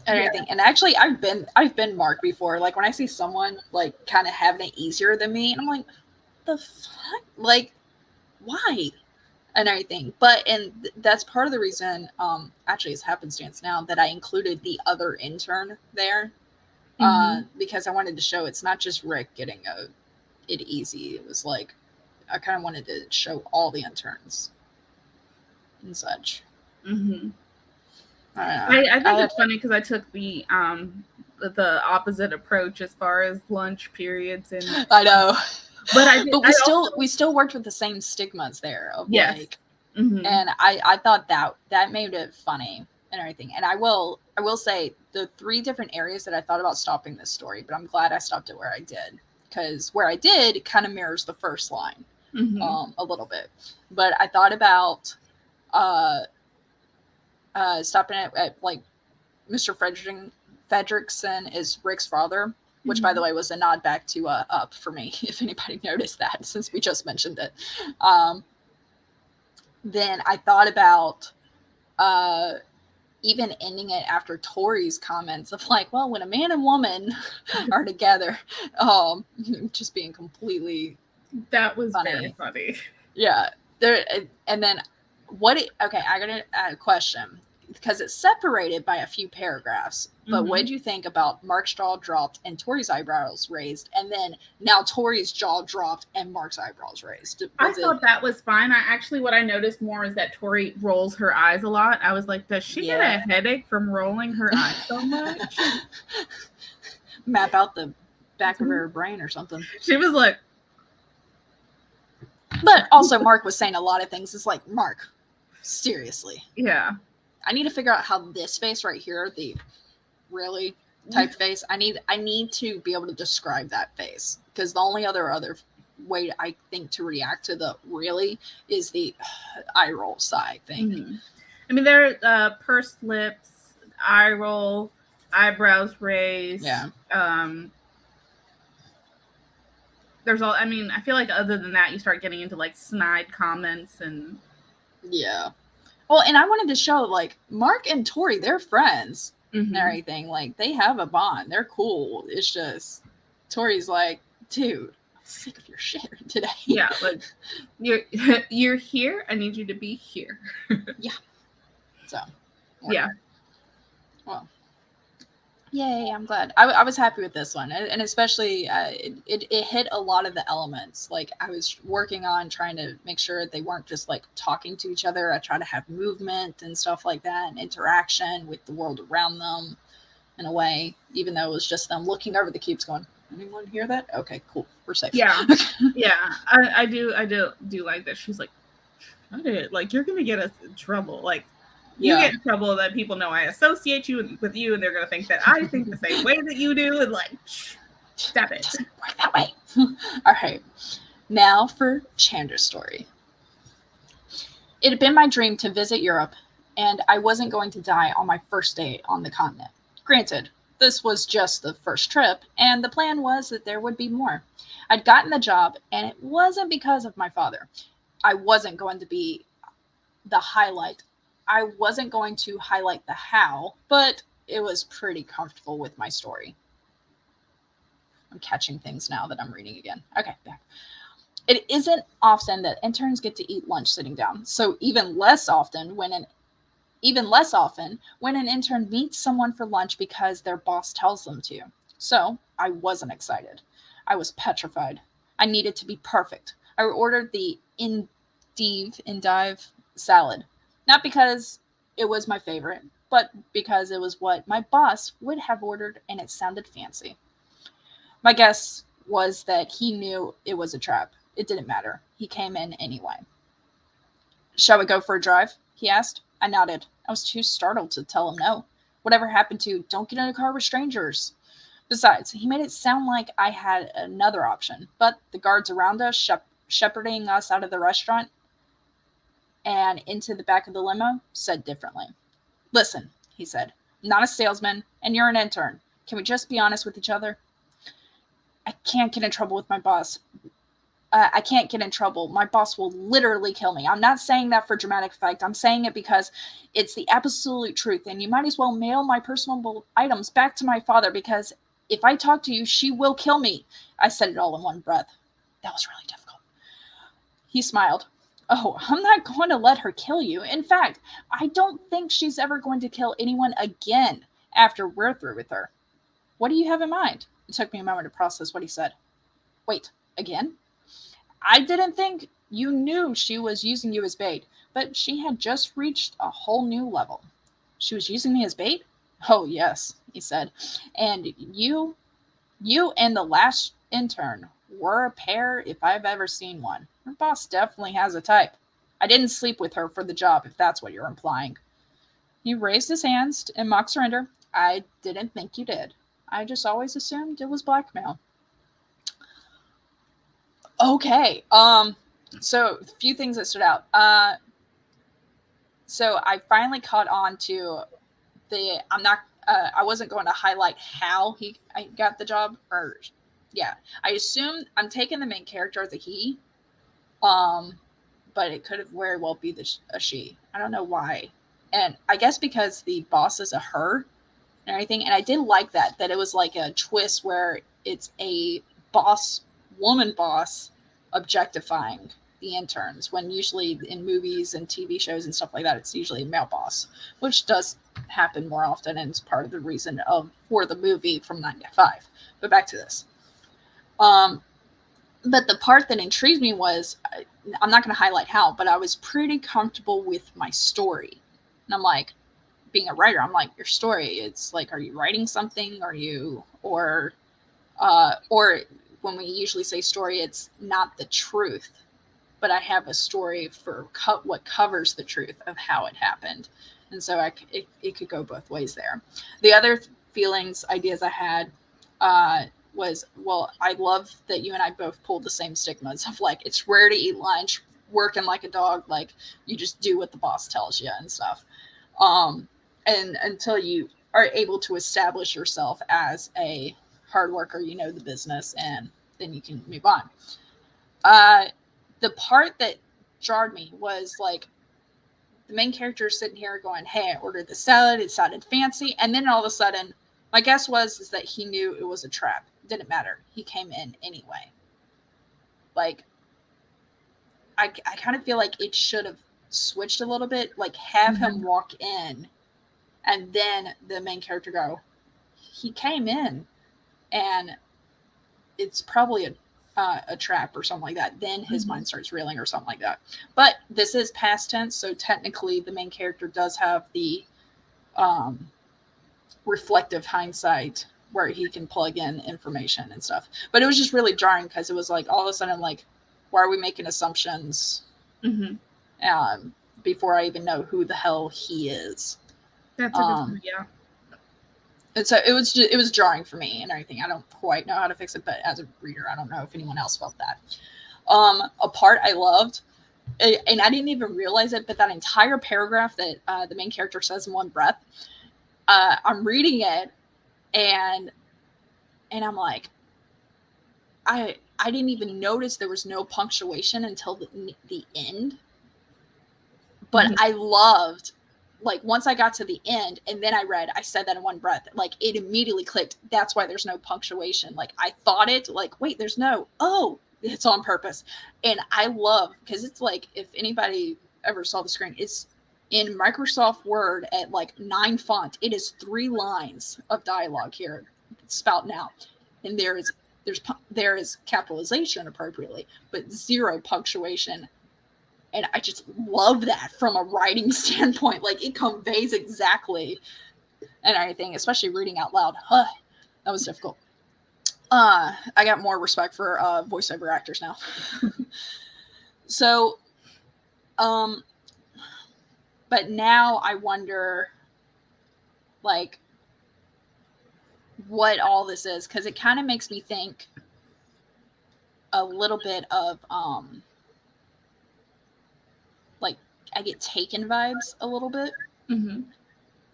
And everything. And actually I've been Mark before. Like, when I see someone like kind of having it easier than me, and I'm like, the fuck? Like, why? And everything. But that's part of the reason, actually it's happenstance now, that I included the other intern there. Because I wanted to show it's not just Rick getting it easy. It was like, I kind of wanted to show all the interns and such. Mm-hmm. I think it's funny because I took the opposite approach as far as lunch periods, and I know. But we still worked with the same stigmas there of like, mm-hmm. And I thought that made it funny and everything. And I will say the 3 different areas that I thought about stopping this story, but I'm glad I stopped it where I did, because where I did kind of mirrors the first line a little bit. But I thought about stopping it at like Mr. Fredrickson is Rick's father. Which, by the way, was a nod back to Up for me, if anybody noticed that, since we just mentioned it. Then I thought about even ending it after Tori's comments of like, well, when a man and woman are together, just being completely that was funny. Very funny. Yeah. And then okay, I got a question. because it's separated by a few paragraphs. But what did you think about Mark's jaw dropped and Tori's eyebrows raised, and then now Tori's jaw dropped and Mark's eyebrows raised? I thought that was fine. What I noticed more is that Tori rolls her eyes a lot. I was like, does she get a headache from rolling her eyes so much? Map out the back of her brain or something. She was like... But also Mark was saying a lot of things. It's like, Mark, seriously. Yeah. I need to figure out how this face right here, the really type face, I need to be able to describe that face. Because the only other way I think to react to the really is the eye roll side thing. Mm-hmm. I mean, there pursed lips, eye roll, eyebrows raised. Yeah. There's all, I mean, I feel like other than that, you start getting into like snide comments and... Yeah. Well, and I wanted to show, like, Mark and Tori, they're friends and everything. Like, they have a bond. They're cool. It's just, Tori's like, dude, I'm sick of your shit today. Yeah, like, you're here. I need you to be here. Yeah. So. Yeah. Well. Yay, I'm glad. I was happy with this one. And especially, it hit a lot of the elements. Like, I was working on trying to make sure they weren't just, like, talking to each other. I try to have movement and stuff like that, and interaction with the world around them in a way, even though it was just them looking over the cubes going, anyone hear that? Okay, cool. We're safe. Yeah. Yeah. I do like that. She's like, shut it. Like, you're going to get us in trouble. Like, you get in trouble that people know I associate you with you, and they're going to think that I think the same way that you do, and like, stop it. Doesn't work that way. All right. Now for Chandra's story. It had been my dream to visit Europe, and I wasn't going to die on my first day on the continent. Granted, this was just the first trip, and the plan was that there would be more. I'd gotten the job, and it wasn't because of my father. I wasn't going to be the highlight. I wasn't going to highlight the how, but it was pretty comfortable with my story. I'm catching things now that I'm reading again. Okay, back. It isn't often that interns get to eat lunch sitting down, so even less often when an intern meets someone for lunch because their boss tells them to. So I wasn't excited. I was petrified. I needed to be perfect. I ordered the endive salad. Not because it was my favorite, but because it was what my boss would have ordered and it sounded fancy. My guess was that he knew it was a trap. It didn't matter. He came in anyway. Shall we go for a drive? He asked. I nodded. I was too startled to tell him no. Whatever happened to don't get in a car with strangers? Besides, he made it sound like I had another option, but the guards around us shepherding us out of the restaurant and into the back of the limo said differently. Listen, he said, I'm not a salesman, and you're an intern. Can we just be honest with each other? I can't get in trouble with my boss. I can't get in trouble. My boss will literally kill me. I'm not saying that for dramatic effect. I'm saying it because it's the absolute truth, and you might as well mail my personal items back to my father, because if I talk to you, she will kill me. I said it all in one breath. That was really difficult. He smiled. Oh, I'm not going to let her kill you. In fact, I don't think she's ever going to kill anyone again after we're through with her. What do you have in mind? It took me a moment to process what he said. Wait, again? I didn't think you knew she was using you as bait, but she had just reached a whole new level. She was using me as bait? Oh, yes, he said. And you and the last intern were a pair if I've ever seen one. Her boss definitely has a type. I didn't sleep with her for the job, if that's what you're implying. He raised his hands in mock surrender. I didn't think you did. I just always assumed it was blackmail. Okay. So a few things that stood out. So I finally caught on to I wasn't going to highlight how I got the job, I assume I'm taking the main character as a he, but it could have very well be a she. I don't know why. And I guess because the boss is a her and everything. And I did like that it was like a twist where it's a woman boss objectifying the interns, when usually in movies and TV shows and stuff like that, it's usually a male boss, which does happen more often and is part of the reason for the movie from 95. But back to this. But the part that intrigued me was, I'm not going to highlight how, but I was pretty comfortable with my story. And I'm like, being a writer, I'm like, your story, it's like, are you writing something? Or when we usually say story, it's not the truth, but I have a story for what covers the truth of how it happened. And so it could go both ways there. The other ideas I had, was, well, I love that you and I both pulled the same stigmas of like, it's rare to eat lunch, working like a dog, like you just do what the boss tells you and stuff. And until you are able to establish yourself as a hard worker, you know the business, and then you can move on. The part that jarred me was like, the main character is sitting here going, hey, I ordered the salad, it sounded fancy, and then all of a sudden, my guess is that he knew it was a trap. Didn't matter. He came in anyway. Like, I kind of feel like it should have switched a little bit. Like, have him walk in, and then the main character go, he came in, and it's probably a trap or something like that. Then his mind starts reeling or something like that. But this is past tense, so technically the main character does have the reflective hindsight where he can plug in information and stuff. But it was just really jarring because it was like, all of a sudden, like, why are we making assumptions before I even know who the hell he is? That's a good one, yeah. And so it was jarring for me and everything. I don't quite know how to fix it, but as a reader, I don't know if anyone else felt that. A part I loved, and I didn't even realize it, but that entire paragraph that the main character says in one breath, I'm reading it, and I'm like, I didn't even notice there was no punctuation until the end. But I loved, like, once I got to the end and then I said that in one breath, like, it immediately clicked. That's why there's no punctuation. Like, I thought it, like, wait, there's no, it's on purpose. And I love, because it's like, if anybody ever saw the screen, it's in Microsoft Word at like 9 font. It is 3 lines of dialogue here spouting out. And there is capitalization appropriately, but 0 punctuation. And I just love that from a writing standpoint. Like, it conveys exactly and everything, especially reading out loud. That was difficult. I got more respect for voiceover actors now. So, but now I wonder, like, what all this is, because it kind of makes me think a little bit of, like, I get Taken vibes a little bit,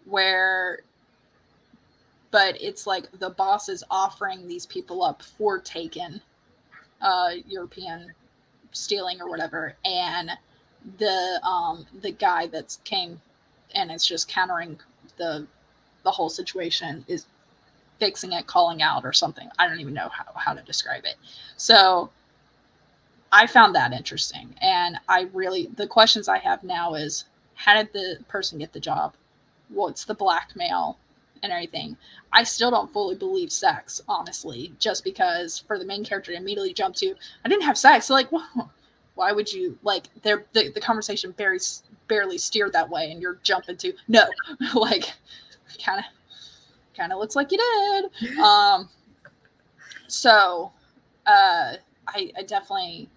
where, but it's like the boss is offering these people up for Taken, European stealing or whatever, and the guy that's came and it's just countering the whole situation is fixing it, calling out or something. I don't even know how to describe it. So I found that interesting. And the questions I have now is, how did the person get the job? What's the blackmail and everything? I still don't fully believe sex, honestly, just because for the main character to immediately jump to, I didn't have sex. So, like, why would you, like, the conversation barely steered that way, and you're jumping to, no, like, kind of looks like you did. So I definitely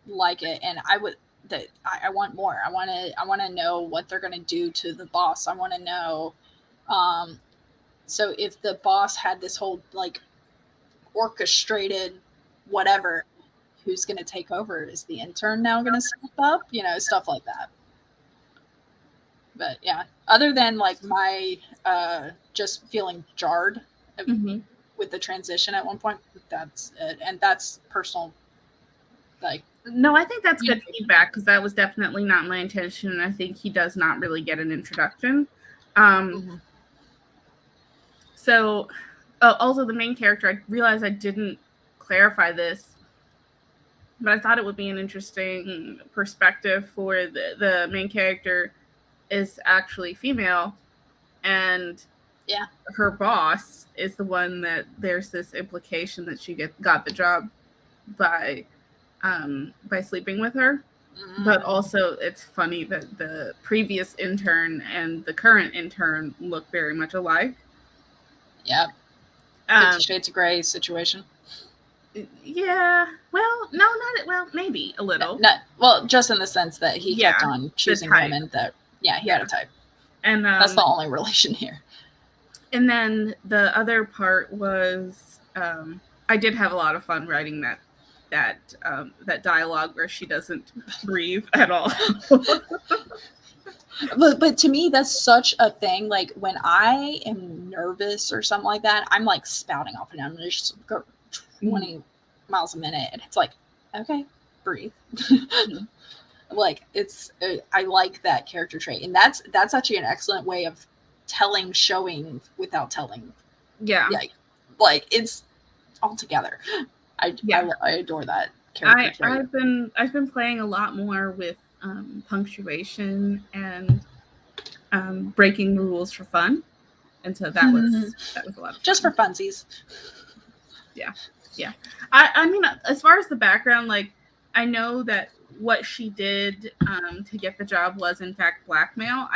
like it, and I want more. I want to know what they're going to do to the boss. I want to know, so if the boss had this whole, like, orchestrated whatever, who's going to take over? Is the intern now going to step up? Stuff like that. But yeah, other than, like, my just feeling jarred with the transition at one point, that's it. And that's personal. Like, no, I think that's good feedback, because that was definitely not my intention, and I think he does not really get an introduction. So, also the main character, I realized I didn't clarify this. but I thought it would be an interesting perspective for the main character is actually female, and Yeah. her boss is the one that there's this implication that she got the job by sleeping with her. But also, it's funny that the previous intern and the current intern look very much alike. Yep. 50 Shades of Grey situation. Yeah. Well, no, not well. Maybe a little. Well, just in the sense that he kept on choosing type. women that, he had a type. And that's the only relation here. And then the other part was, I did have a lot of fun writing that dialogue where she doesn't breathe at all. But to me, that's such a thing. Like when I am nervous or something like that, I'm like spouting off and I'm just go 20 miles a minute, and it's like, okay, breathe. Like I like that character trait, and that's actually an excellent way of showing without telling. Yeah, like it's all together. I adore that character trait. I've been playing a lot more with punctuation and breaking the rules for fun, and so that was a lot of fun. Just for funsies. Yeah. I mean, as far as the background, like I know that what she did to get the job was in fact blackmail.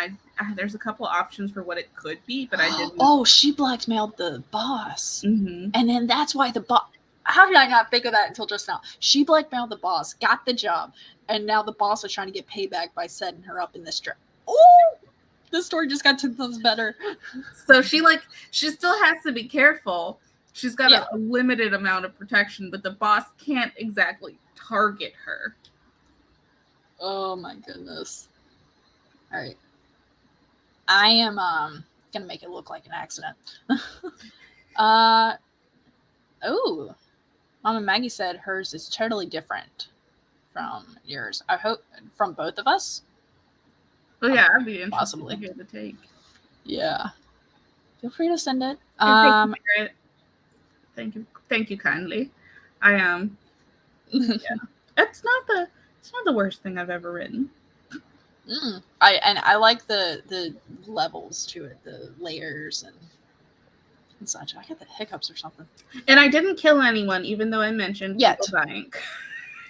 There's a couple options for what it could be, but I didn't. Oh, she blackmailed the boss, and then that's why the boss. How did I not think of that until just now? She blackmailed the boss, got the job, and now the boss was trying to get payback by setting her up in this trap. Oh, this story just got 10 times better. So she still has to be careful. She's got a limited amount of protection, but the boss can't exactly target her. Oh my goodness. All right. I am gonna make it look like an accident. Oh, Mama Maggie said hers is totally different from yours. I hope from both of us. Oh yeah, I'd be interested possibly to hear the take. Yeah. Feel free to send it. Thank you kindly. I am. Yeah. It's not the worst thing I've ever written. I like the levels to it, the layers and such. I got the hiccups or something. And I didn't kill anyone, even though I mentioned people dying.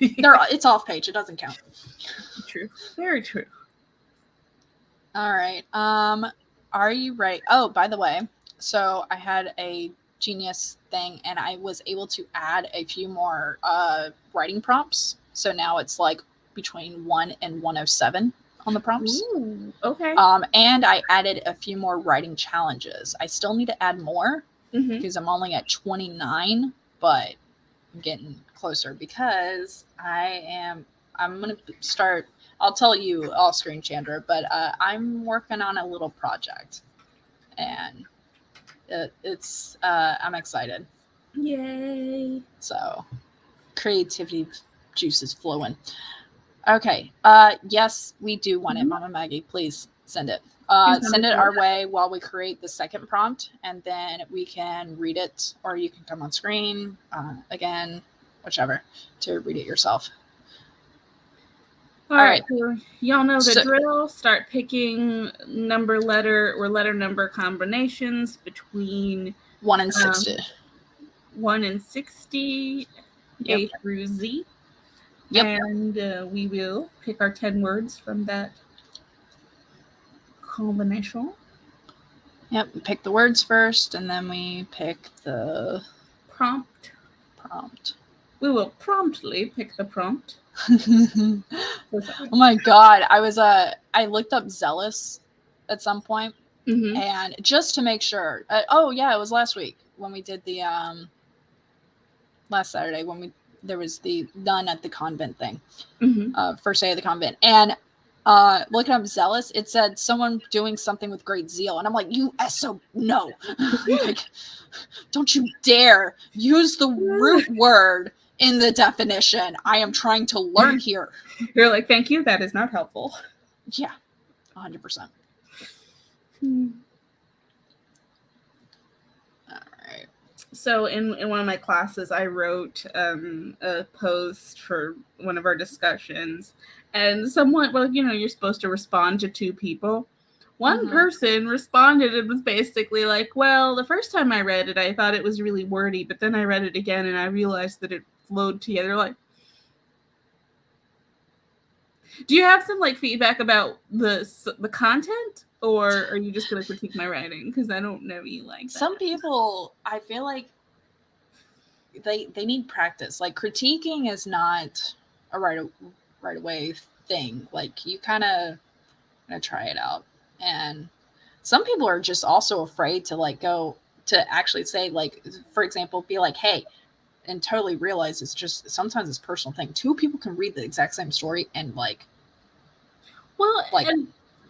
It's off page. It doesn't count. True. Very true. All right. Are you ready? Oh, by the way, so I had a genius thing, and I was able to add a few more writing prompts. So now it's like between 1 and 107 on the prompts. Ooh, okay. And I added a few more writing challenges. I still need to add more because I'm only at 29, but I'm getting closer because I'm going to start. I'll tell you off screen, Chandra, but I'm working on a little project, and it's I'm excited. Yay. So creativity juices flowing. Okay. Yes, we do want it, Mama Maggie. Please send it. Send it our way while we create the second prompt, and then we can read it, or you can come on screen again, whichever, to read it yourself. All right. So y'all know the drill. Start picking letter number combinations between 1 and 60. 1 and 60, A through Z. Yep. And we will pick our 10 words from that combination. Yep, we pick the words first, and then we pick the prompt. We will promptly pick the prompt. Oh my god, I looked up zealous at some point, and just to make sure. It was last week when we did the last Saturday when there was the nun at the convent thing, first day of the convent, and looking up zealous, it said someone doing something with great zeal, and I'm like, no. Like, don't you dare use the root word in the definition. I am trying to learn here. You're like, thank you, that is not helpful. Yeah, 100%. All right. So in one of my classes, I wrote a post for one of our discussions, and someone, well, you're supposed to respond to two people. One person responded and was basically like, well, the first time I read it, I thought it was really wordy, but then I read it again and I realized that it flowed together. Like, do you have some like feedback about the content, or are you just going to critique my writing? Because I don't know you like that. Some people, I feel like they need practice. Like, critiquing is not a right away thing. Like, you kind of gonna try it out. And some people are just also afraid to like go to actually say, like, for example, be like, hey, and totally realize it's just sometimes it's a personal thing. Two people can read the exact same story and like, well,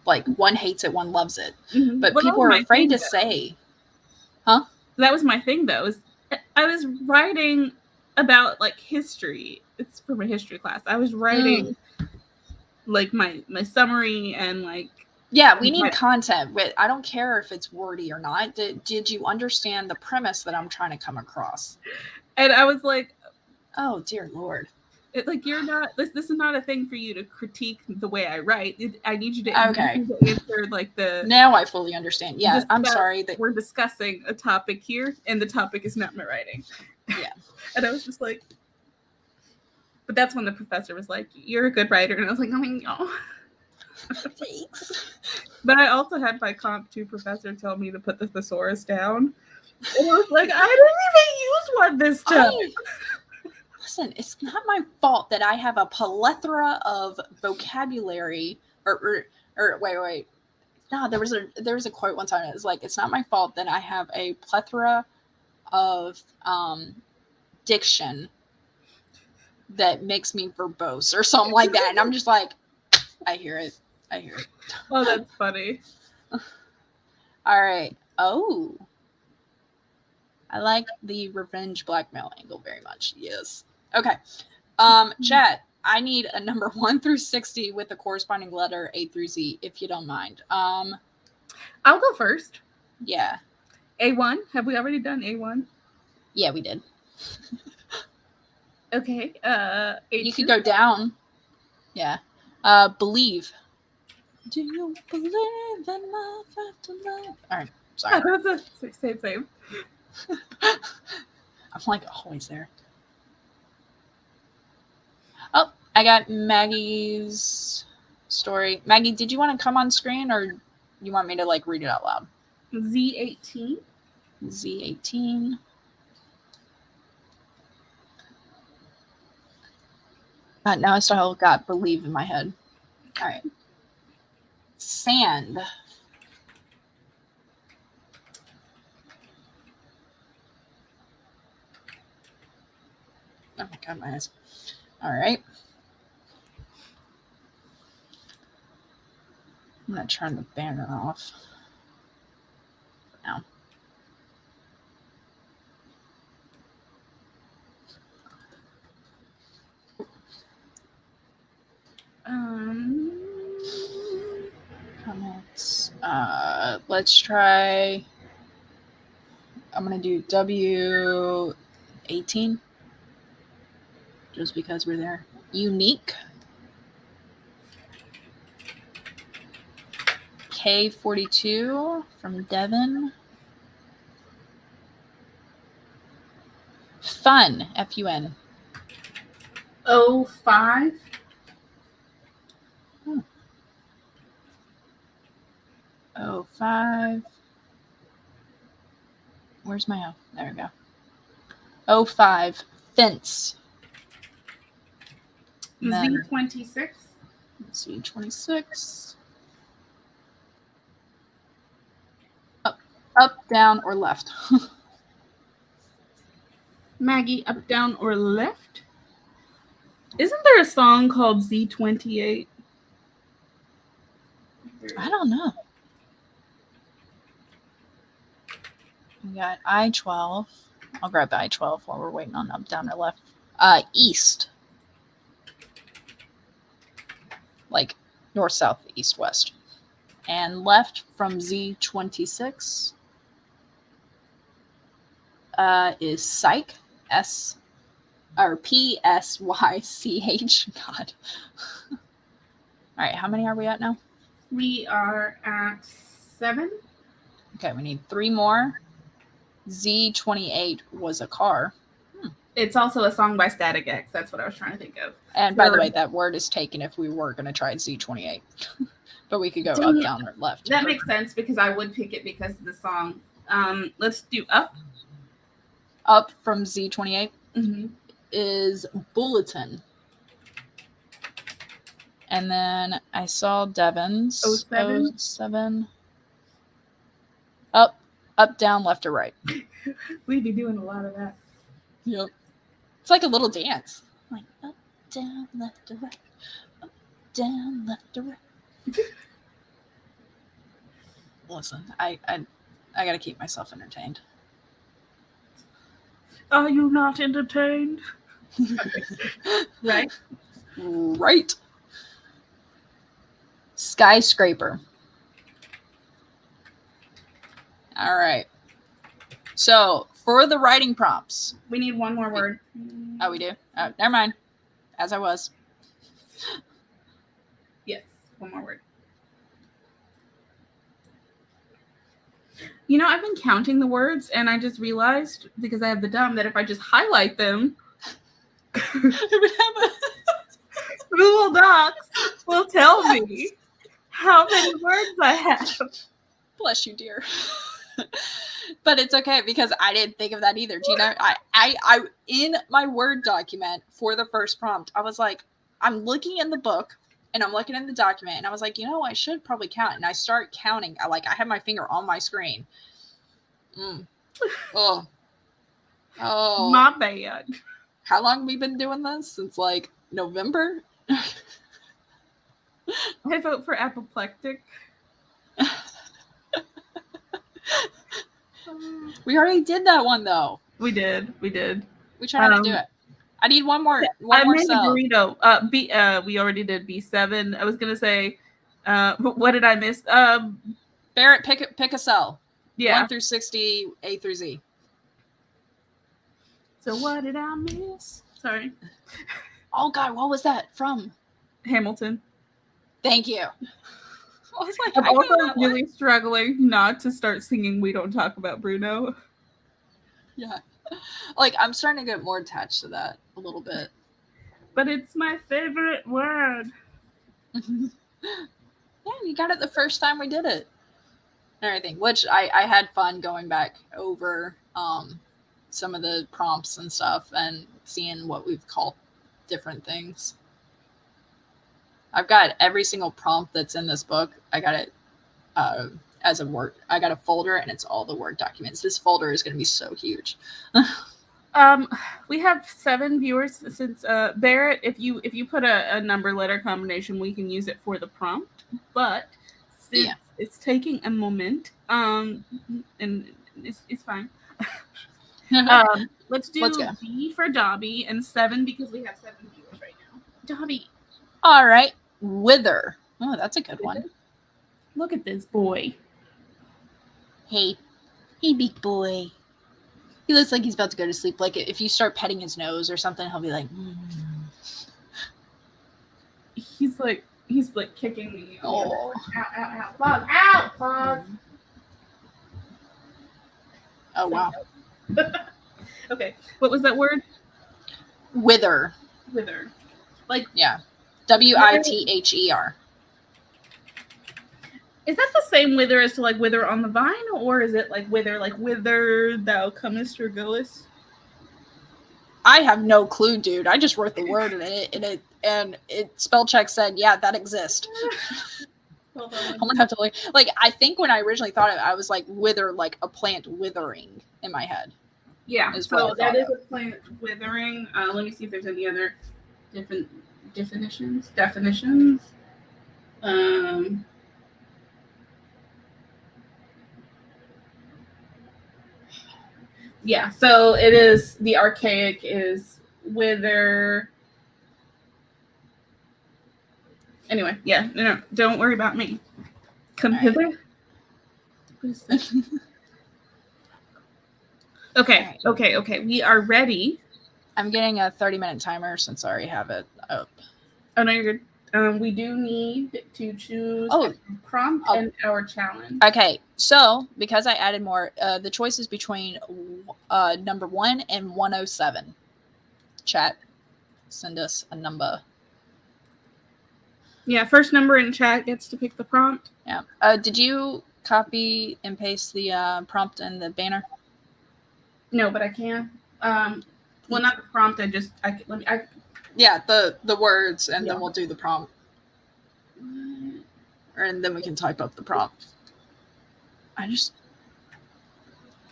like one hates it, one loves it. Mm-hmm. But people are afraid to say, huh? That was my thing though. I was writing about like history. It's from a history class. I was writing like my summary and like. Yeah, we need content. But I don't care if it's wordy or not. Did you understand the premise that I'm trying to come across? And I was like, oh dear Lord. You're not. This is not a thing for you to critique the way I write. I need you to okay. answer like the. Now I fully understand. Yeah, I'm sorry that we're discussing a topic here, and the topic is not my writing. Yeah, and I was just like, but that's when the professor was like, "You're a good writer," and I was like, "No." Thanks. But I also had my Comp 2 professor tell me to put the thesaurus down, and I was like, I didn't even use one this time. Listen, it's not my fault that I have a plethora of vocabulary or wait. No, there was a quote one time. It was like, it's not my fault that I have a plethora of diction that makes me verbose or something like that. And I'm just like, I hear it. Oh, that's funny. All right. Oh. I like the revenge blackmail angle very much. Yes. Okay. Chat, I need a number 1 through 60 with the corresponding letter A through Z, if you don't mind. I'll go first. Yeah. A1? Have we already done A1? Yeah, we did. Okay. A2? You could go down. Yeah. Believe. Do you believe in love after love? All right. Sorry. Same. I'm like always there. Oh, I got Maggie's story. Maggie, did you want to come on screen or you want me to like read it out loud? Z18. Z18. Now I still got believe in my head. All right. Sand. Oh my God, my eyes. All right. I'm going to turn the banner off. Now. Comments. Let's try. I'm going to do W18. Just because we're there. Unique. K42 from Devon. Fun. F-U-N. 05. Hmm. 05. Where's my O? There we go. 05. Fence. Z26. Z26. Up, down, or left. Maggie, up, down, or left? Isn't there a song called Z28? I don't know. We got I-12. I'll grab the I-12 while we're waiting on up, down, or left. East. Like north, south, east, west. And left from Z26. is Psych, Psych. God. All right, how many are we at now? We are at 7. Okay, we need 3 more. Z28 was a car. It's also a song by Static X. That's what I was trying to think of. And by the way, that word is taken if we were going to try Z28. But we could go up, down, or left. That makes sense because I would pick it because of the song. Let's do Up. Up from Z28 Mm-hmm. is Bulletin. And then I saw Devin's 07. Up, down, left, or right. We'd be doing a lot of that. Yep. It's like a little dance. Like up, down, left, or right. Up, down, left, or right. Listen, I gotta keep myself entertained. Are you not entertained? Right? Right. Skyscraper. All right. So for the writing prompts, we need one more word. Oh, we do? Oh, never mind. As I was. Yes, one more word. You know, I've been counting the words, and I just realized, because I have the dumb, that if I just highlight them, it would have a Google Docs will tell me how many words I have. Bless you, dear. But it's okay because I didn't think of that either. Do you know? I in my Word document for the first prompt, I was like, I'm looking in the book and I'm looking in the document, and I was like, you know, I should probably count. And I start counting. I had my finger on my screen. Oh, My bad. How long have we been doing this? Since like November? I vote for apoplectic. We already did that one though. We did. We tried not to do it. I need one more. I made a burrito. We already did B7. I was gonna say, what did I miss? Barrett, pick a cell. Yeah. 1 through 60, A through Z. So what did I miss? Sorry. Oh God, what was that from? Hamilton. Thank you. I was like, I'm also really struggling not to start singing "We Don't Talk About Bruno." Yeah. Like, I'm starting to get more attached to that a little bit. But it's my favorite word. Yeah, you got it the first time we did it. And everything, which I had fun going back over some of the prompts and stuff and seeing what we've called different things. I've got every single prompt that's in this book. I got it as a Word. I got a folder and it's all the Word documents. This folder is going to be so huge. We have 7 viewers. Since Barrett, if you put a number letter combination, we can use it for the prompt. But since it's taking a moment, and it's fine. Let's go. B for Dobby and 7 because we have 7 viewers right now. Dobby. All right. Wither. Oh, that's a good one. Look at this boy. Hey, big boy. He looks like he's about to go to sleep. Like if you start petting his nose or something, he'll be like. He's like kicking me. Oh. Ow! Pause! Ow! Pause. Oh wow. Okay. What was that word? Wither. Wither. Like yeah. Wither. Is that the same wither as to like wither on the vine, or is it like wither thou comest or goest? I have no clue, dude. I just wrote the word and it spell check said, yeah, that exists. Hold on. I'm gonna have to like I think when I originally thought of it, I was like wither, like a plant withering in my head. Yeah, so that is a plant withering. Let me see if there's any other different definitions. Yeah, so it is, the archaic is wither. Anyway, yeah, no, don't worry about me. Come hither. What is that? Okay, Alright. okay. We are ready. I'm getting a 30-minute timer since I already have it up. Oh no, you're good. We do need to choose Oh. a prompt Oh. and our challenge. Okay, so because I added more, the choice is between number 1 and 107. Chat, send us a number. Yeah, first number in chat gets to pick the prompt. Yeah. Did you copy and paste the prompt in the banner? No, but I can. Well, not the prompt. Yeah, the words, and Yeah. then we'll do the prompt, and then we can type up the prompt. I just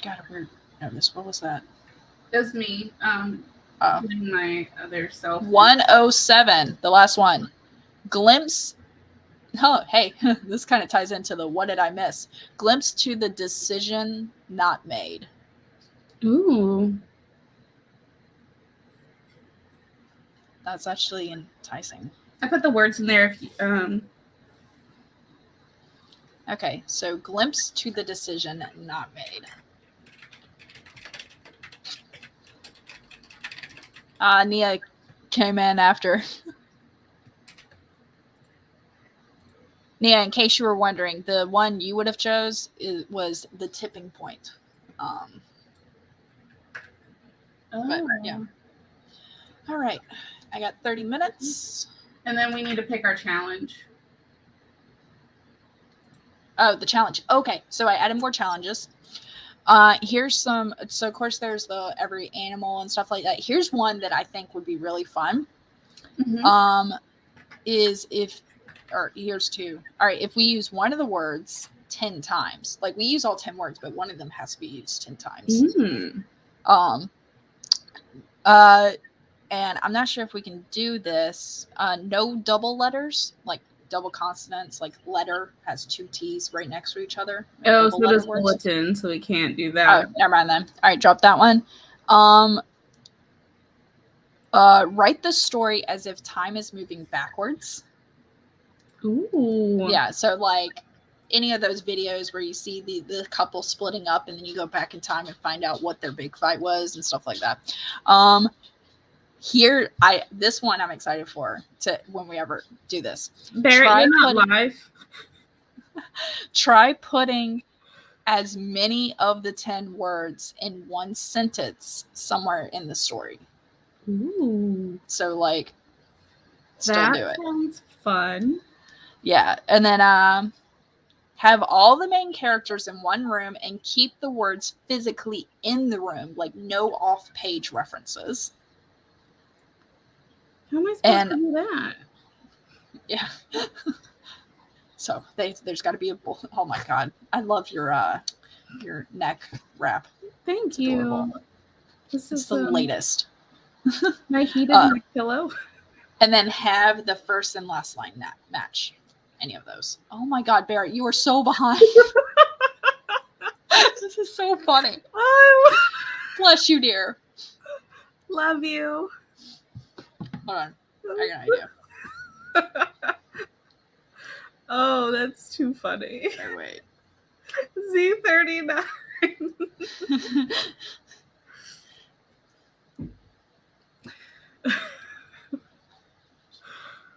got a weird notice. What was that? It was me. Oh. My other self. 107, the last one. Glimpse. Oh, hey, this kind of ties into the what did I miss? Glimpse to the decision not made. Ooh. That's actually enticing. I put the words in there. If you, Okay, so glimpse to the decision not made. Nia came in after. Nia, in case you were wondering, the one you would have chose was the tipping point. But yeah. All right, I got 30 minutes. And then we need to pick our challenge. Oh, the challenge. Okay, so I added more challenges. Here's some. So of course there's the every animal and stuff like that. Here's one that I think would be really fun. Mm-hmm. Here's two. All right, if we use one of the words 10 times, like we use all 10 words, but one of them has to be used 10 times. Mm. And I'm not sure if we can do this. No double letters, like double consonants, like letter has 2 T's right next to each other. Oh, so does bulletin, so we can't do that. Oh, never mind then. All right, drop that one. Write the story as if time is moving backwards. Ooh. Yeah, so like any of those videos where you see the couple splitting up and then you go back in time and find out what their big fight was and stuff like that. This one I'm excited for to when we ever do this. Barrett, you're not live. Try putting as many of the 10 words in one sentence somewhere in the story. Ooh. So like still that do it. Sounds fun. Yeah, and then have all the main characters in one room and keep the words physically in the room, like no off-page references. How am I supposed to do that? Yeah. So there's got to be oh my god, I love your neck wrap. Thank you. Adorable. This is the latest. My heated neck pillow. And then have the first and last line match any of those. Oh my god, Barrett, you are so behind. This is so funny. Bless you, dear. Love you. Hold on. I got an idea. Oh, that's too funny. Okay, wait. Z39.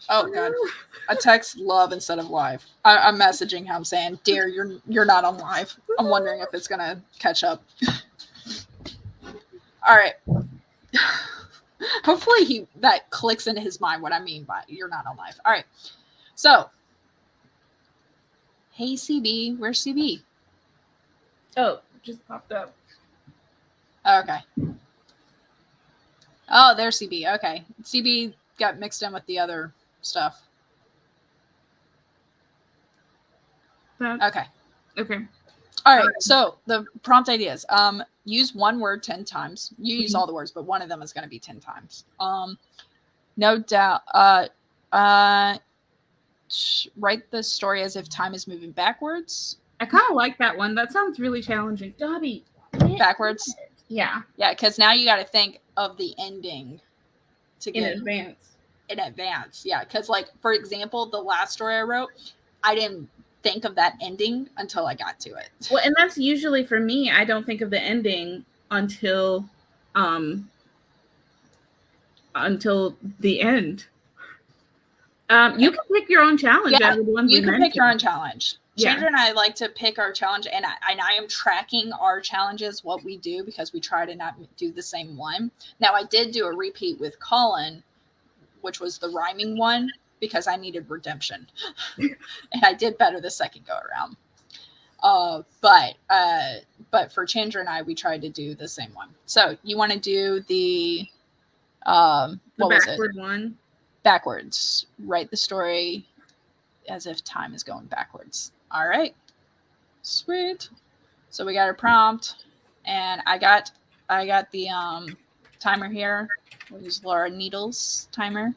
Oh god. I text love instead of live. I'm messaging him saying, "Dear, you're not on live." I'm wondering if it's gonna catch up. All right. Hopefully that clicks into his mind what I mean by you're not on live. All right. So, hey CB, where's CB? Oh, just popped up. Okay. Oh, there's CB. Okay. CB got mixed in with the other stuff. Okay. All right. So the prompt ideas. Use one word 10 times. You use all the words, but one of them is going to be 10 times. No doubt. Write the story as if time is moving backwards. I kind of like that one. That sounds really challenging. Dobby. Backwards. Yeah. Yeah, because now you got to think of the ending to get in advance. Yeah, because like for example, the last story I wrote, I didn't think of that ending until I got to it. Well, and that's usually for me. I don't think of the ending until um until the end. You can pick your own challenge Yeah, out of the ones you we can pick your own mentioned. challenge. Yeah. Chandra and I like to pick our challenge, and I am tracking our challenges, what we do, because we try to not do the same one. Now, I did do a repeat with Colin, which was the rhyming one, because I needed redemption. And I did better the second go around. But for Chandra and I, we tried to do the same one. So you want to do the The what was it? backward one. Backwards. Write the story as if time is going backwards. All right. Sweet. So we got a prompt, and I got the timer here. We'll use Laura Needles timer.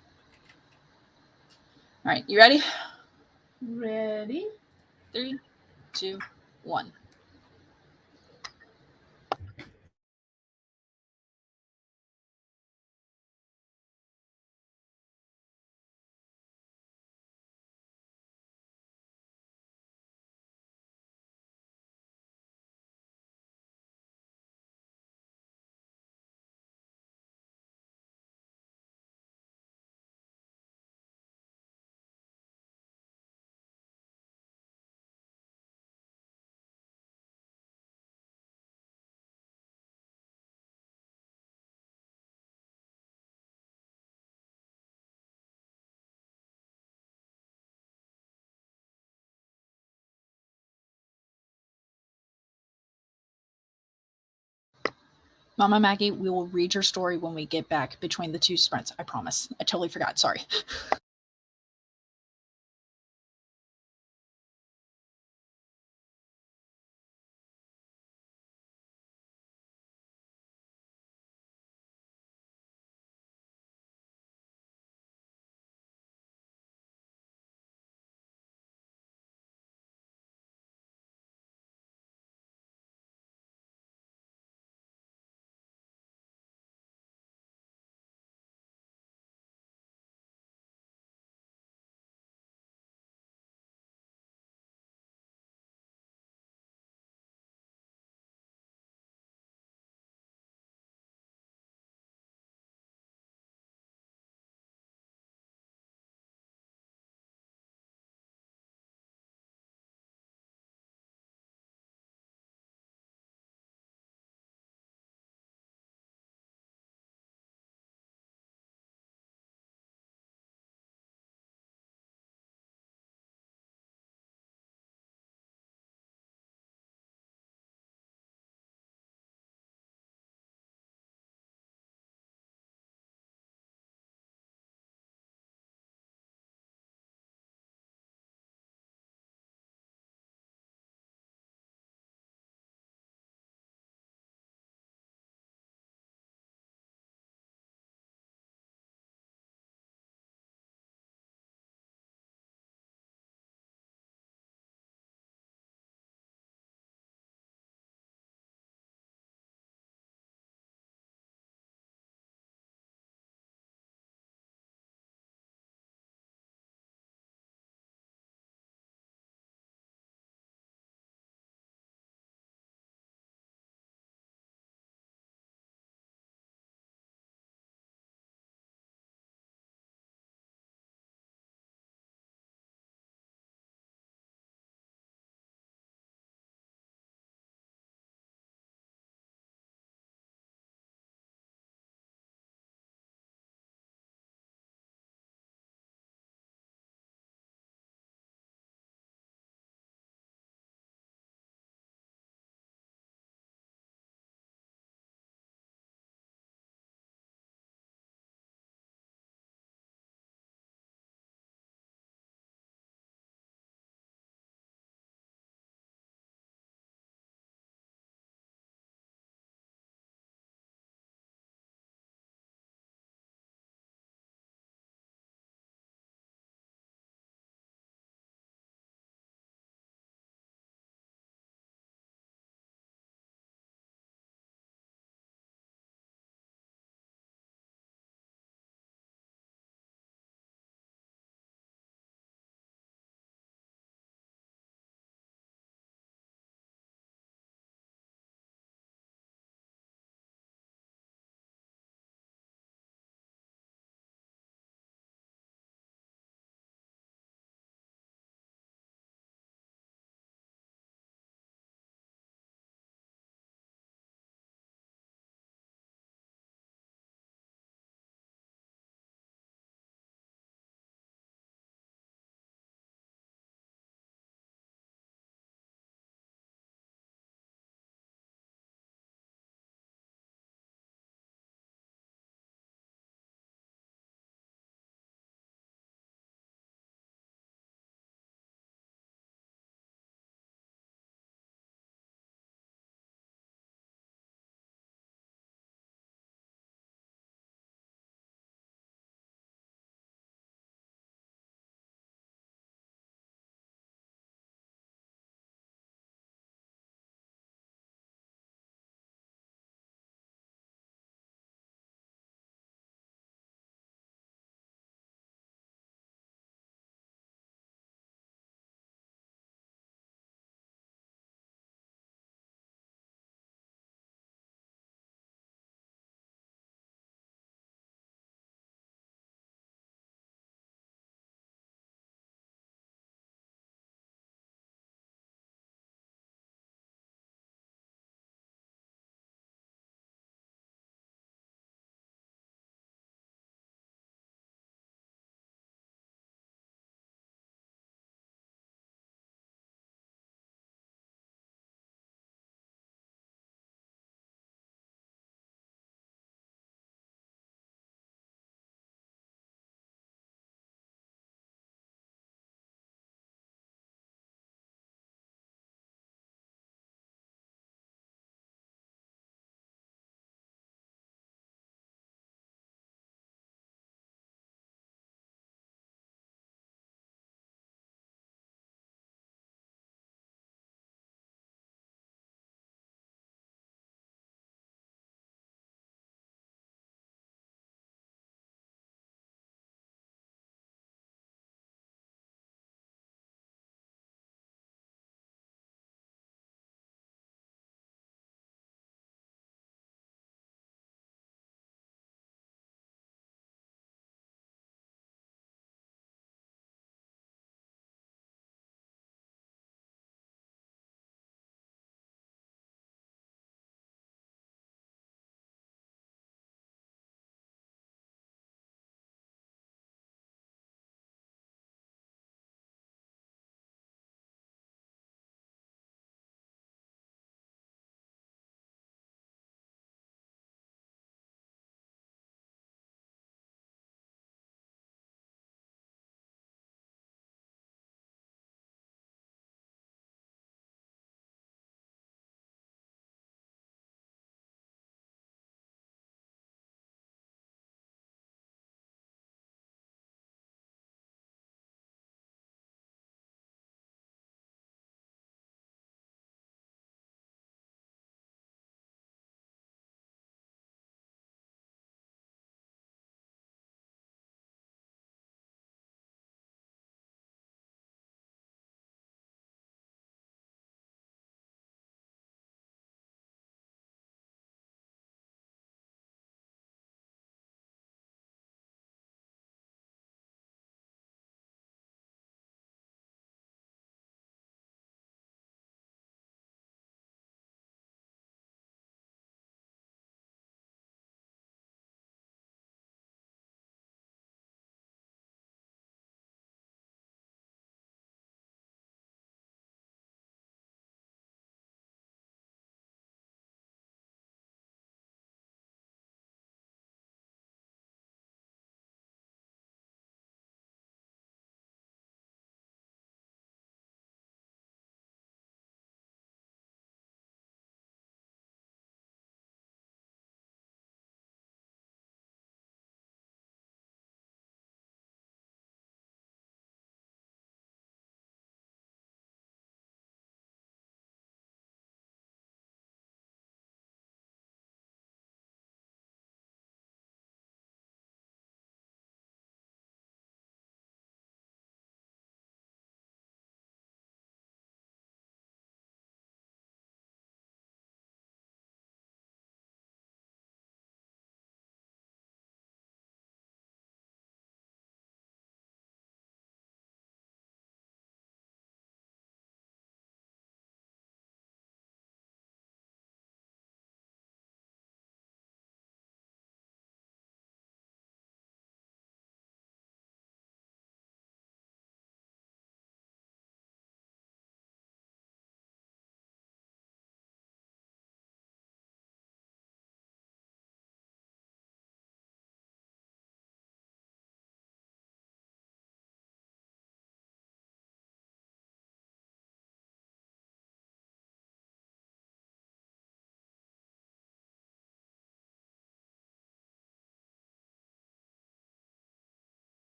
All right, you ready? Ready? 3, 2, 1. Mama Maggie, we will read your story when we get back between the two sprints. I promise. I totally forgot. Sorry.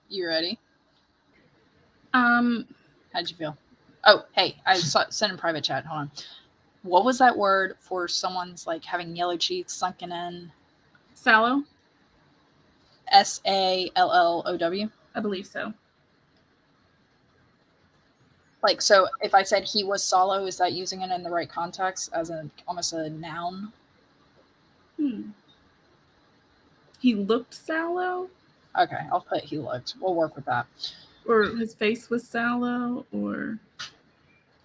You ready? Um, How'd you feel? Oh, hey, I sent in private chat. Hold on. What was that word for someone's like having yellow cheeks sunken in? sallow. SALLOW. I believe so. Like, so if I said he was sallow, is that using it in the right context as almost a noun? He looked sallow, Okay, I'll put he looked. We'll work with that. or his face was sallow, or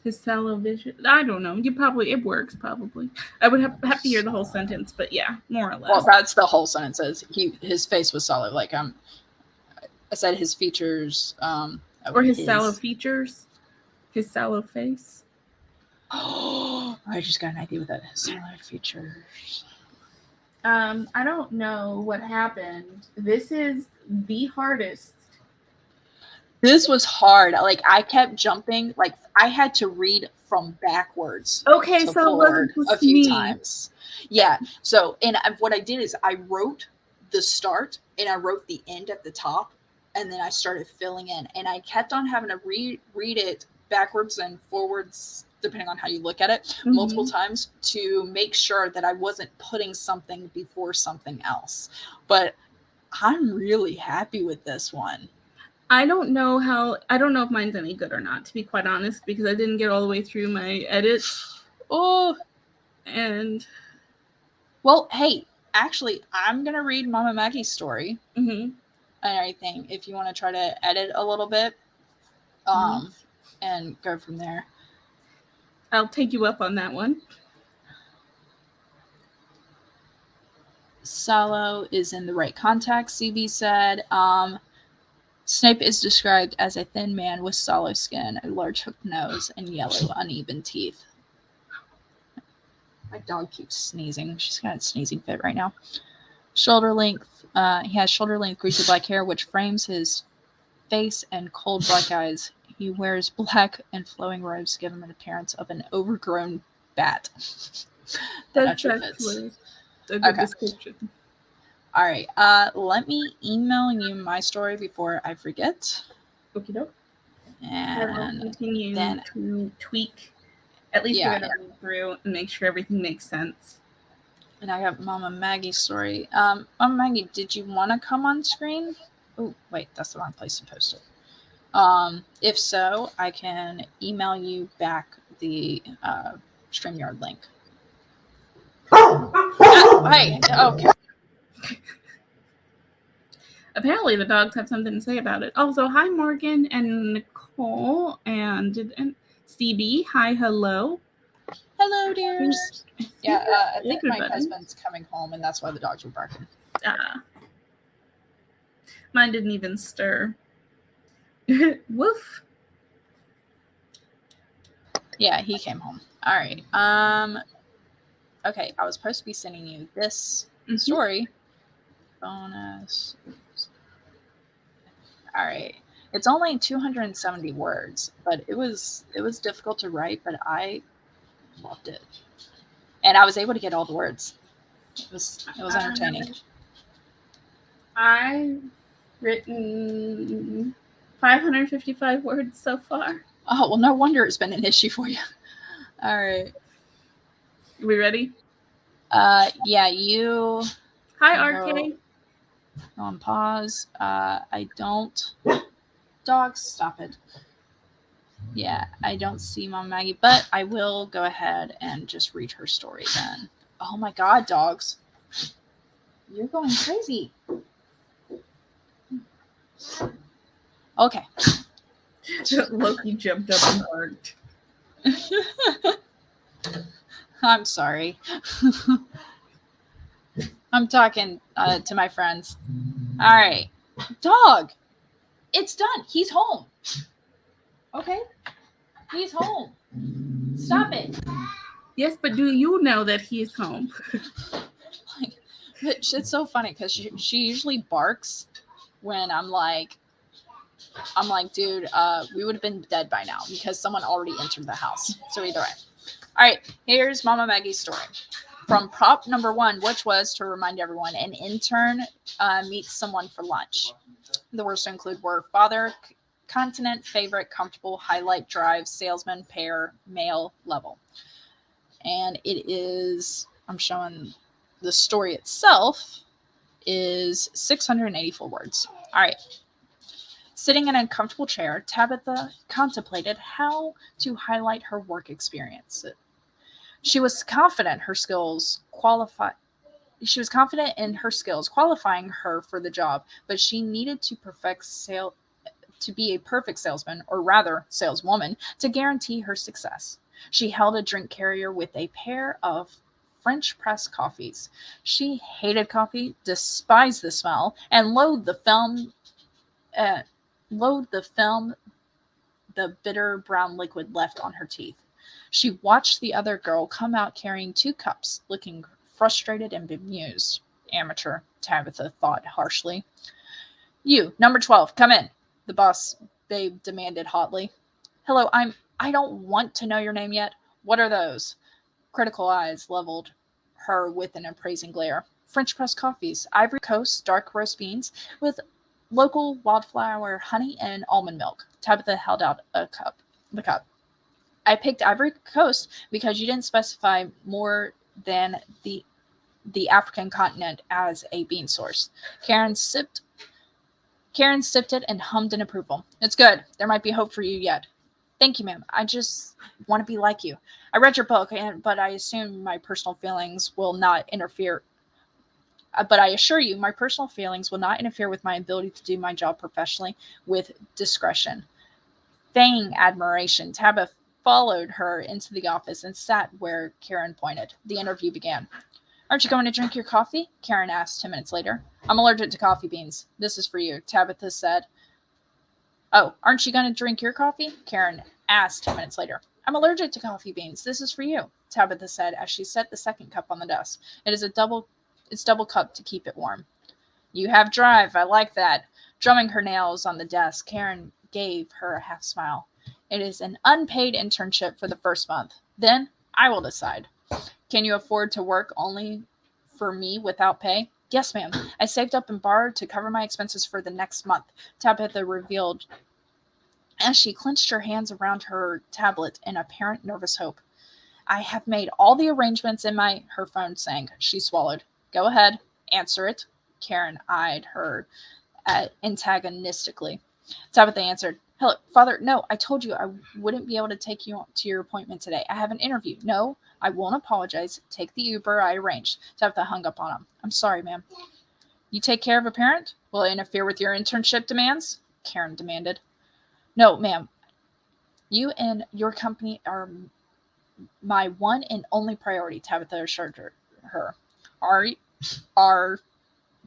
his sallow vision. I don't know. It works probably. I would have to hear the whole sentence, but yeah, more or less. Well, that's the whole sentence. His face was sallow. Like I said his features. Or his sallow features, his sallow face. Oh, I just got an idea with that. His sallow features. I don't know what happened. This is the hardest. This was hard. Like I kept jumping. Like I had to read from backwards. Okay, to so it forward wasn't a few me. times. Yeah. So and what I did is I wrote the start and I wrote the end at the top, and then I started filling in. And I kept on having to read it backwards and forwards, depending on how you look at it, multiple times to make sure that I wasn't putting something before something else. But I'm really happy with this one. I don't know if mine's any good or not, to be quite honest, because I didn't get all the way through my edits. Oh. And well, hey, actually, I'm going to read Mama Maggie's story and everything if you want to try to edit a little bit and go from there. I'll take you up on that one. Sallow is in the right context, CB said. Snape is described as a thin man with sallow skin, a large hooked nose, and yellow, uneven teeth. My dog keeps sneezing. She's got a sneezing fit right now. Shoulder length. He has shoulder length greasy black hair, which frames his face and cold black eyes. He wears black and flowing robes, give him an appearance of an overgrown bat. That's actually a good description. All right. Let me email you my story before I forget. Okie doke. And I will continue to tweak, at least get it through and make sure everything makes sense. And I got Mama Maggie's story. Mama Maggie, did you want to come on screen? Oh, wait, that's the wrong place to post it. If so, I can email you back the StreamYard link. Hey, okay. Apparently the dogs have something to say about it. Also, hi Morgan and Nicole and CB. Hi, hello. Hello, dears. Yeah, I think my husband's coming home, and that's why the dogs were barking. Mine didn't even stir. Woof. Yeah, he came home. All right. Okay, I was supposed to be sending you this story. Bonus. All right. It's only 270 words, but it was difficult to write, but I loved it. And I was able to get all the words. It was entertaining. I've written 555 words so far. Oh, well, no wonder it's been an issue for you. All right. Are we ready? Yeah, you... Hi, RK. Go on pause. I don't... Dogs, stop it. Yeah, I don't see Mom Maggie, but I will go ahead and just read her story then. Oh my god, dogs. You're going crazy. Okay. Loki jumped up and barked. I'm sorry. I'm talking to my friends. All right. Dog. It's done. He's home. Okay? He's home. Stop it. Yes, but do you know that he's home? It's so funny because she usually barks when I'm like, dude, we would have been dead by now because someone already entered the house. So either way. All right, here's Mama Maggie's story. From prop number 1, which was, to remind everyone, an intern meets someone for lunch. The words to include were father, continent, favorite, comfortable, highlight, drive, salesman, pair, male, level. And it is, I'm showing the story itself is 684 words. All right. Sitting in a comfortable chair, Tabitha contemplated how to highlight her work experience. She was confident her skills qualify. She was confident in her skills qualifying her for the job, but she needed to to be a perfect salesman, or rather saleswoman, to guarantee her success. She held a drink carrier with a pair of French press coffees. She hated coffee, despised the smell, and uh, loathed the bitter brown liquid left on her teeth. She watched the other girl come out carrying 2 cups, looking frustrated and bemused. Amateur, Tabitha thought harshly. You, number 12, come in, the boss babe demanded hotly. Hello, I don't want to know your name yet. What are those? Critical eyes leveled her with an appraising glare. French press coffees, Ivory Coast dark roast beans with local wildflower honey and almond milk. Tabitha held out the cup. I picked Ivory Coast because you didn't specify more than the African continent as a bean source. Karen sipped it and hummed in approval. It's good. There might be hope for you yet. Thank you, ma'am. I just want to be like you. I read your book, but I assume my personal feelings will not interfere. But I assure you, my personal feelings will not interfere with my ability to do my job professionally with discretion. Feigning admiration, Tabitha followed her into the office and sat where Karen pointed. The interview began. Aren't you going to drink your coffee? Karen asked 10 minutes later. I'm allergic to coffee beans. This is for you, Tabitha said. Oh, aren't you going to drink your coffee? Karen asked 10 minutes later. I'm allergic to coffee beans. This is for you, Tabitha said as she set the second cup on the desk. It's double cup to keep it warm. You have drive. I like that. Drumming her nails on the desk, Karen gave her a half smile. It is an unpaid internship for the first month. Then I will decide. Can you afford to work only for me without pay? Yes, ma'am. I saved up and borrowed to cover my expenses for the next month, Tabitha revealed as she clenched her hands around her tablet in apparent nervous hope. I have made all the arrangements her phone sang. She swallowed. Go ahead. Answer it. Karen eyed her antagonistically. Tabitha answered, Hello, Father, no, I told you I wouldn't be able to take you to your appointment today. I have an interview. No, I won't apologize. Take the Uber I arranged. Tabitha hung up on him. I'm sorry, ma'am. You take care of a parent? Will it interfere with your internship demands? Karen demanded. No, ma'am. You and your company are my one and only priority, Tabitha assured her.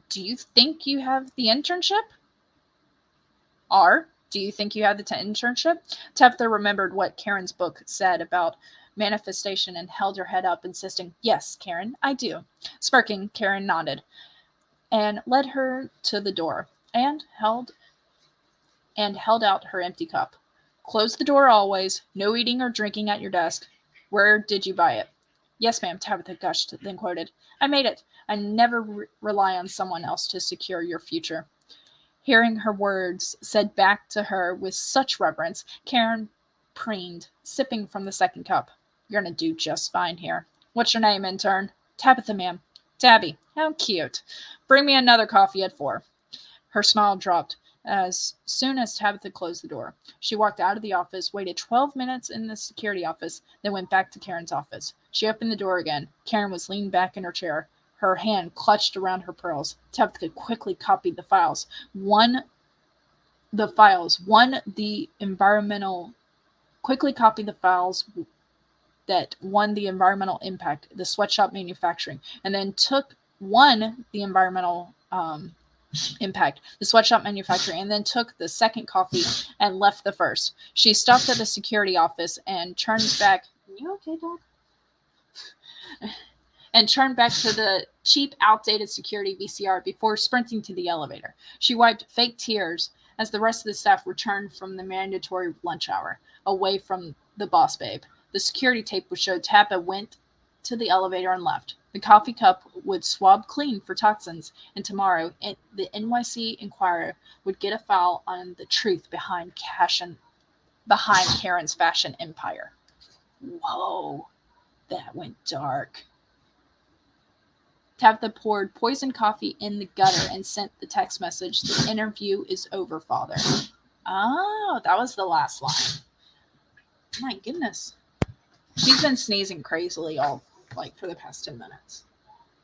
Do you think you have the internship? Do you think you have the internship? Tabitha remembered what Karen's book said about manifestation and held her head up, insisting, Yes, Karen, I do. Smirking, Karen nodded and led her to the door and held out her empty cup. Close the door always. No eating or drinking at your desk. Where did you buy it? Yes, ma'am, Tabitha gushed, then quoted, I made it. I never rely on someone else to secure your future. Hearing her words said back to her with such reverence, Karen preened, sipping from the second cup. You're going to do just fine here. What's your name, intern? Tabitha, ma'am. Tabby. How cute. Bring me another coffee at 4. Her smile dropped as soon as Tabitha closed the door. She walked out of the office, waited 12 minutes in the security office, then went back to Karen's office. She opened the door again. Karen was leaning back in her chair, her hand clutched around her pearls. Tabitha quickly copied the files. Quickly copied the files that won the environmental impact, the sweatshop manufacturing, and then took the environmental impact, the sweatshop manufacturing, and then took the second coffee and left the first. She stopped at the security office and turned back. You okay, dog? And turned back to the cheap, outdated security VCR before sprinting to the elevator. She wiped fake tears as the rest of the staff returned from the mandatory lunch hour, away from the boss babe. The security tape would show Tabitha to the elevator and left. The coffee cup would swab clean for toxins, and tomorrow the NYC Inquirer would get a file on the truth behind Karen's fashion empire. Whoa, that went dark. Tabitha poured poisoned coffee in the gutter and sent the text message, "The interview is over, Father." Oh, that was the last line. My goodness. She's been sneezing crazily all, for the past 10 minutes.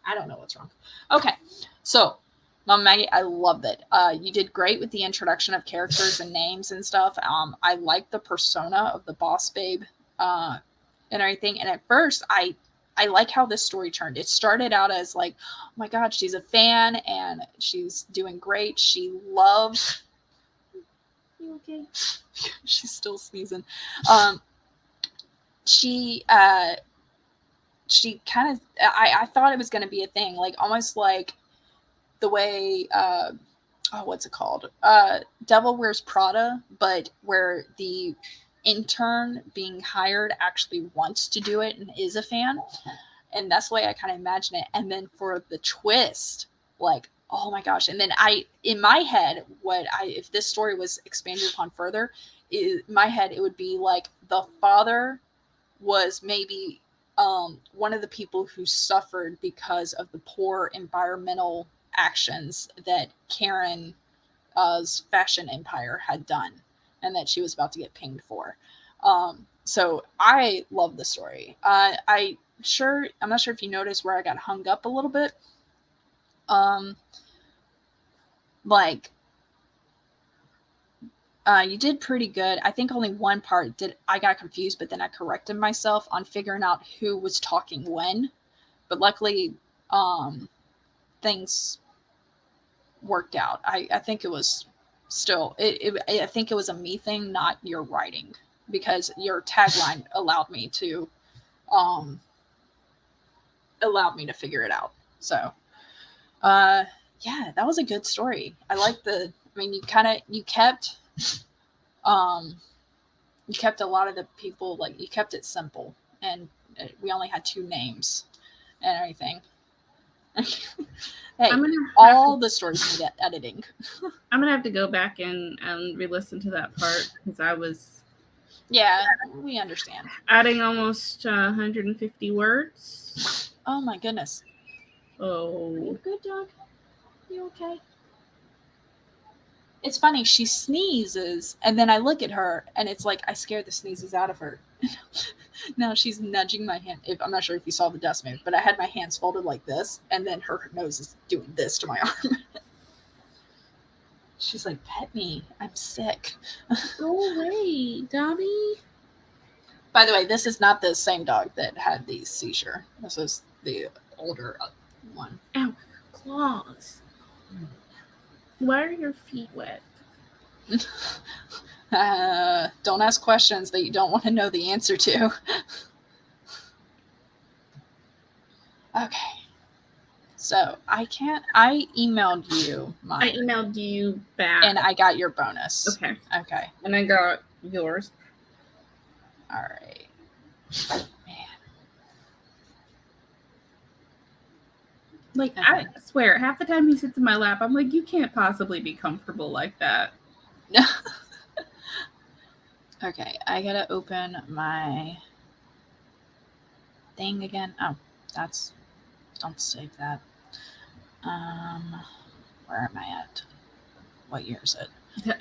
I don't know what's wrong. Okay, so, Mama Maggie, I loved it. You did great with the introduction of characters and names and stuff. I like the persona of the boss babe and everything. And at first, I like how this story turned. It started out as oh my God, she's a fan and she's doing great. She loves... You okay? She's still sneezing. She kind of... I thought it was going to be a thing. Almost like the way... what's it called? Devil Wears Prada, but where the intern being hired actually wants to do it and is a fan. And that's the way I kind of imagine it. And then for the twist, oh my gosh. And then in my head, if this story was expanded upon further, in my head, it would be the father was maybe one of the people who suffered because of the poor environmental actions that Karen's fashion empire had done and that she was about to get pinged for. So I love the story. I'm not sure if you noticed where I got hung up a little bit. You did pretty good. I think only one part I got confused, but then I corrected myself on figuring out who was talking when. But luckily, things worked out. I think it was still... I think it was a me thing, not your writing, because your tagline allowed me to figure it out. So, yeah, that was a good story. I like you kept a lot of the people, you kept it simple, and we only had 2 names and everything. Hey, all the stories need editing. I'm gonna have to go back and re-listen to that part because I was... Yeah, we understand. Adding almost 150 words. Oh my goodness. Oh. Are you good, dog? You okay? It's funny, she sneezes, and then I look at her, and it's like I scared the sneezes out of her. Now she's nudging my hand. I'm not sure if you saw the dust move, but I had my hands folded like this, and then her nose is doing this to my arm. She's like, "Pet me. I'm sick." Go away, Dobby. By the way, this is not the same dog that had the seizure. This is the older one. Ow, claws. Why are your feet wet? Don't ask questions that you don't want to know the answer to. Okay. So I emailed you mine. I emailed you back. And I got your bonus. Okay. Okay. And I got yours. All right. Man. I swear, half the time he sits in my lap, I'm like, you can't possibly be comfortable like that. No. Okay, I gotta open my thing again. Oh, don't save that. Where am I at? What year is it?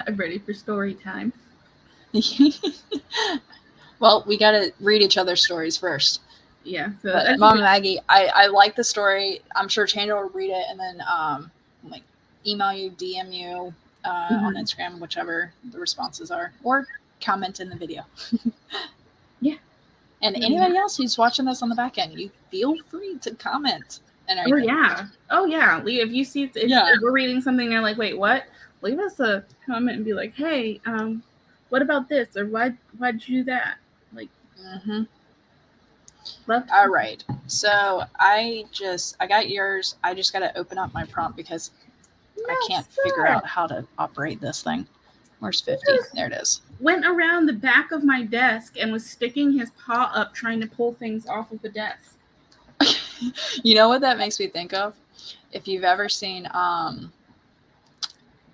I'm ready for story time. Well, we gotta read each other's stories first. Yeah. So but Mama Maggie, I like the story. I'm sure Chandra will read it and then email you, DM you on Instagram, whichever the responses are, or comment in the video. Yeah. And anybody else who's watching this on the back end, you feel free to comment and everything. Oh yeah. If you see if we're reading something and you're like, wait, what? Leave us a comment and be like, hey, what about this? Or why'd you do that? All right. So I got yours. I just got to open up my prompt because I can't figure out how to operate this thing. Where's 50? There it is. Went around the back of my desk and was sticking his paw up trying to pull things off of the desk. You know what that makes me think of? If you've ever seen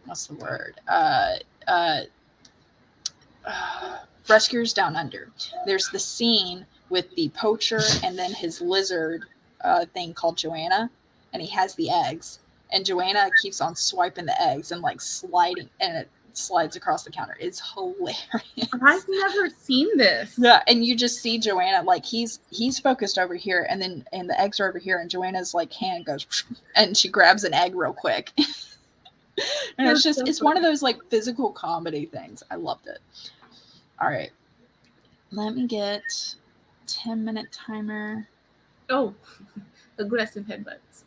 what's the word? Rescuers Down Under. There's the scene with the poacher and then his lizard thing called Joanna, and he has the eggs, and Joanna keeps on swiping the eggs and like sliding, and it slides across the counter. It's hilarious. I've never seen this. Yeah, and you just see Joanna, like he's focused over here, and the eggs are over here, and Joanna's like hand goes, and she grabs an egg real quick. And it's just, it's one of those like physical comedy things. I loved it. All right, let me get 10-minute timer. Oh, aggressive headbutts.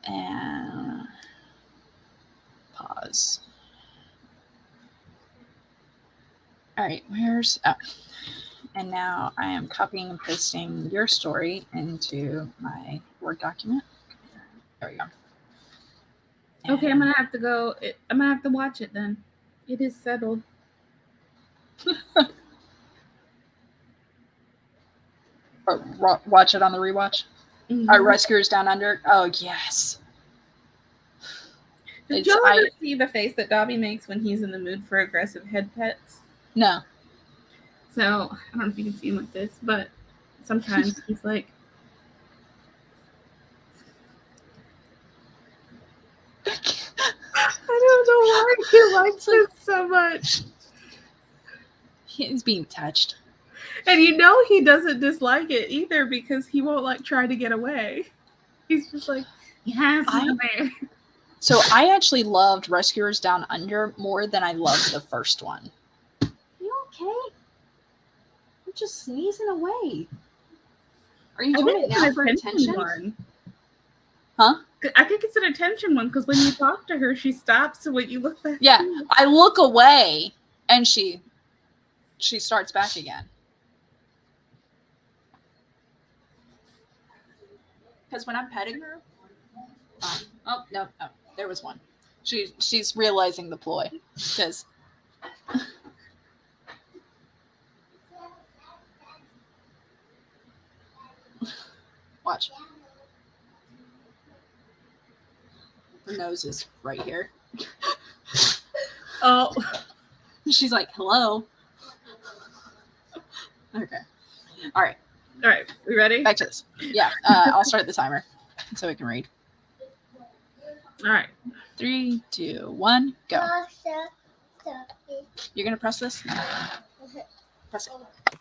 And pause. All right, and now I am copying and pasting your story into my Word document. There we go. Okay, I'm gonna have to go. I'm gonna have to watch it then. It is settled. Watch it on the rewatch. Mm-hmm. Our Rescuers Down Under. Oh yes. Did y'all ever see the face that Dobby makes when he's in the mood for aggressive head pets? No. So I don't know if you can see him like this, but sometimes he's like. I don't know why he likes it so much. He's being touched. And you know he doesn't dislike it either because he won't like try to get away. He's just like, yes, there. So I actually loved Rescuers Down Under more than I loved the first one. You okay? I'm just sneezing away. Are you doing it now for attention? One. Huh? I think it's an attention one because when you talk to her, she stops. So when you look back, yeah, I look away and she starts back again. Because when I'm petting her, oh no, there was one. She's realizing the ploy because. Watch. Her nose is right here. Oh. She's like, hello. Okay. All right. All right. We ready? Back to this. Yeah. I'll start the timer so we can read. All right. 3, 2, 1, go. You're going to press this? Press it.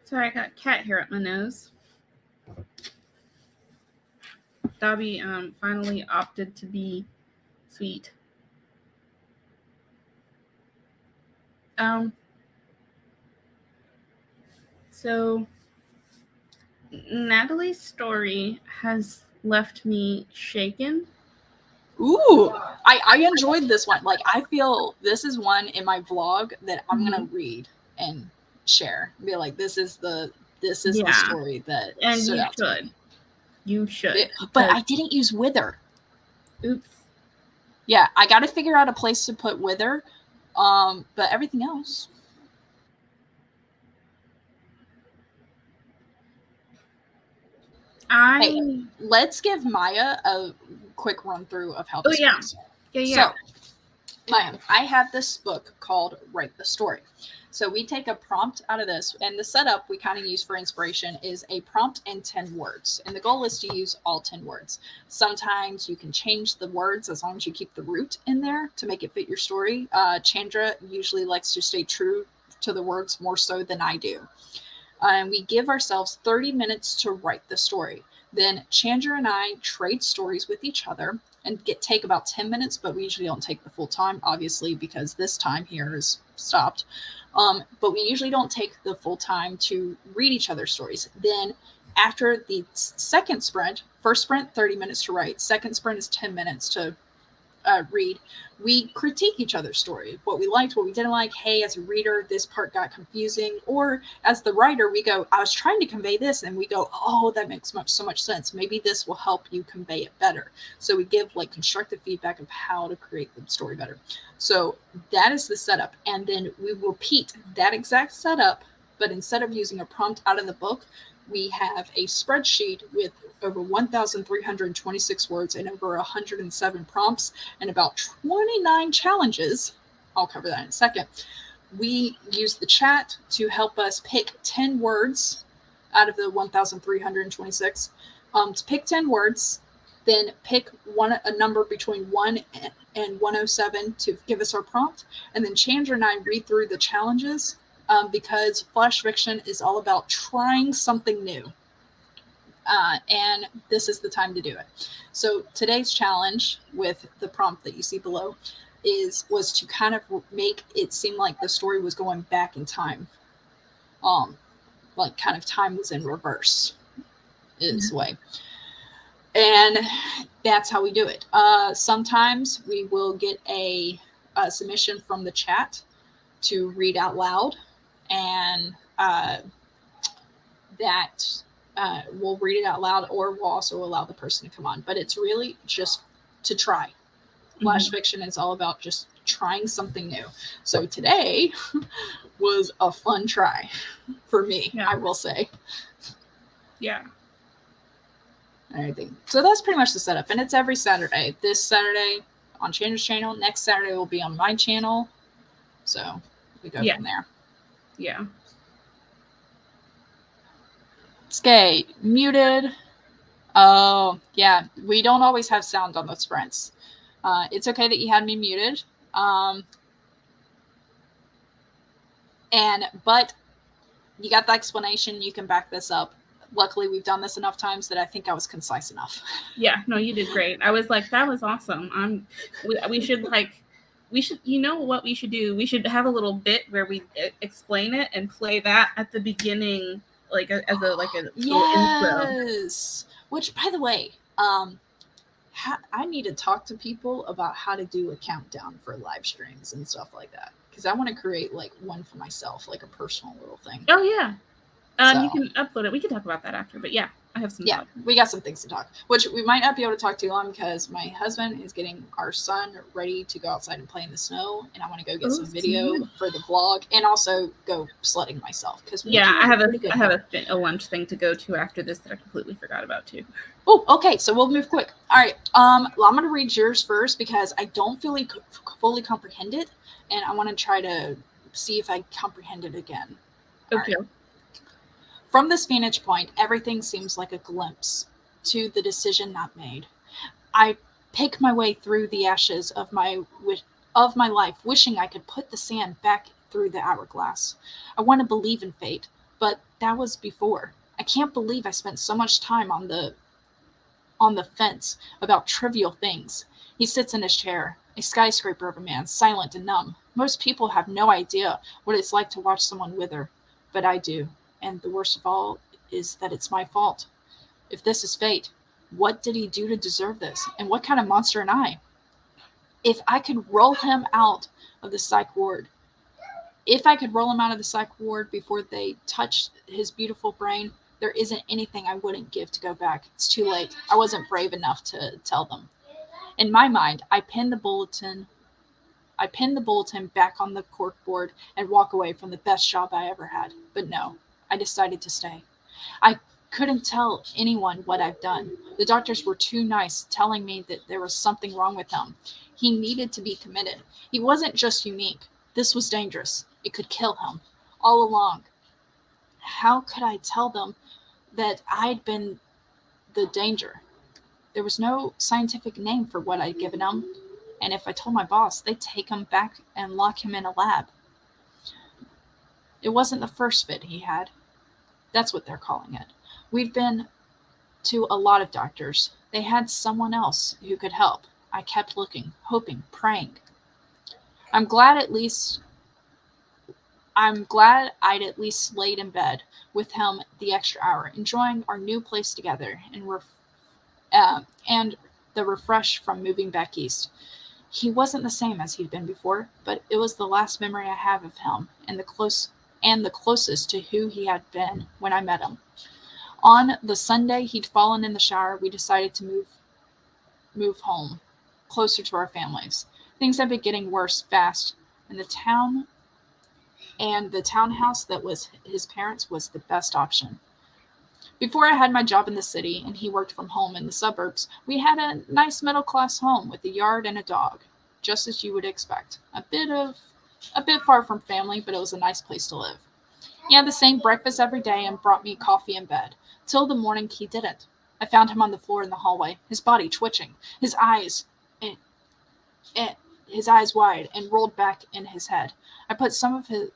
Sorry, I got cat hair up my nose. Dobby finally opted to be sweet. So Natalie's story has left me shaken. Ooh, I enjoyed this one. Like, I feel this is one in my vlog that I'm gonna read and share. Be like, this is the story that And stood you out to me. should. You should. But I didn't use wither. Oops. Yeah, I got to figure out a place to put wither. But everything else. Hey, let's give Maya a quick run through of how this works. Yeah. So, Maya, I have this book called Write the Story. So we take a prompt out of this, and the setup we kind of use for inspiration is a prompt and 10 words. And the goal is to use all 10 words. Sometimes you can change the words as long as you keep the root in there to make it fit your story. Chandra usually likes to stay true to the words more so than I do. And we give ourselves 30 minutes to write the story. Then Chandra and I trade stories with each other and take about 10 minutes, but we usually don't take the full time, obviously, because this time here is stopped. But we usually don't take the full time to read each other's stories. Then after the second sprint, first sprint, 30 minutes to write. Second sprint is 10 minutes to read. We critique each other's story, what we liked, what we didn't like. Hey, as a reader, this part got confusing. Or as the writer, we go, I was trying to convey this, and we go, oh, that makes so much sense. Maybe this will help you convey it better. So we give like constructive feedback of how to create the story better. So that is the setup, and then we repeat that exact setup, but instead of using a prompt out of the book, we have a spreadsheet with over 1,326 words and over 107 prompts and about 29 challenges. I'll cover that in a second. We use the chat to help us pick 10 words out of the 1,326. To pick 10 words, then pick a number between 1 and 107 to give us our prompt. And then Chandra and I read through the challenges because flash fiction is all about trying something new. And this is the time to do it. So today's challenge with the prompt that you see below was to kind of make it seem like the story was going back in time. Like kind of time was in reverse is the way. And that's how we do it. Sometimes we will get a submission from the chat to read out loud, and that we'll read it out loud, or we'll also allow the person to come on. But it's really just to try. Flash fiction is all about just trying something new. So today was a fun try for me, I will say. Yeah. Everything. So that's pretty much the setup, and it's every Saturday. This Saturday on Chandra's channel. Next Saturday will be on my channel. So we go from there. Yeah. Skay, muted. Oh, yeah. We don't always have sound on the sprints. It's okay that you had me muted. But you got the explanation. You can back this up. Luckily, we've done this enough times that I think I was concise enough. Yeah, no, you did great. I was like, that was awesome. We should you know what we should do? We should have a little bit where we explain it and play that at the beginning, like as a little intro. Which, by the way, I need to talk to people about how to do a countdown for live streams and stuff like that, because I want to create like one for myself, like a personal little thing. Oh yeah. You can upload it. We can talk about that after, but yeah, I have some. Yeah, we got some things to talk, which we might not be able to talk too long because my husband is getting our son ready to go outside and play in the snow, and I want to go get some video for the vlog and also go sledding myself. Because I have a lunch thing to go to after this that I completely forgot about too. Oh, okay, so we'll move quick. All right, I'm going to read yours first because I don't fully comprehend it, and I want to try to see if I comprehend it again. Okay. Right. From this vantage point, everything seems like a glimpse to the decision not made. I pick my way through the ashes of my life, wishing I could put the sand back through the hourglass. I want to believe in fate, But that was before. I can't believe I spent so much time on the fence about trivial things. He sits in his chair, a skyscraper of a man, silent and numb. Most people have no idea what it's like to watch someone wither, but I do. And the worst of all is that it's my fault. If this is fate, what did he do to deserve this? And what kind of monster am I? If I could roll him out of the psych ward, before they touched his beautiful brain, there isn't anything I wouldn't give to go back. It's too late. I wasn't brave enough to tell them. In my mind, I pinned the bulletin back on the corkboard and walk away from the best job I ever had. But no, I decided to stay. I couldn't tell anyone what I've done. The doctors were too nice, telling me that there was something wrong with him. He needed to be committed. He wasn't just unique. This was dangerous. It could kill him. All along. How could I tell them that I'd been the danger? There was no scientific name for what I'd given him, and if I told my boss, they'd take him back and lock him in a lab. It wasn't the first fit he had. That's what they're calling it. We'd been to a lot of doctors. They had someone else who could help. I kept looking, hoping, praying. I'm glad I'd at least laid in bed with him the extra hour, enjoying our new place together and the refresh from moving back east. He wasn't the same as he'd been before, but it was the last memory I have of him and the closest to who he had been when I met him. On the Sunday he'd fallen in the shower, we decided to move home, closer to our families. Things had been getting worse fast, and the townhouse that was his parents' was the best option. Before I had my job in the city and he worked from home in the suburbs, we had a nice middle-class home with a yard and a dog, just as you would expect. A bit far from family, but it was a nice place to live. He had the same breakfast every day and brought me coffee in bed. Till the morning he didn't. I found him on the floor in the hallway, his body twitching, his eyes wide and rolled back in his head. I put some of his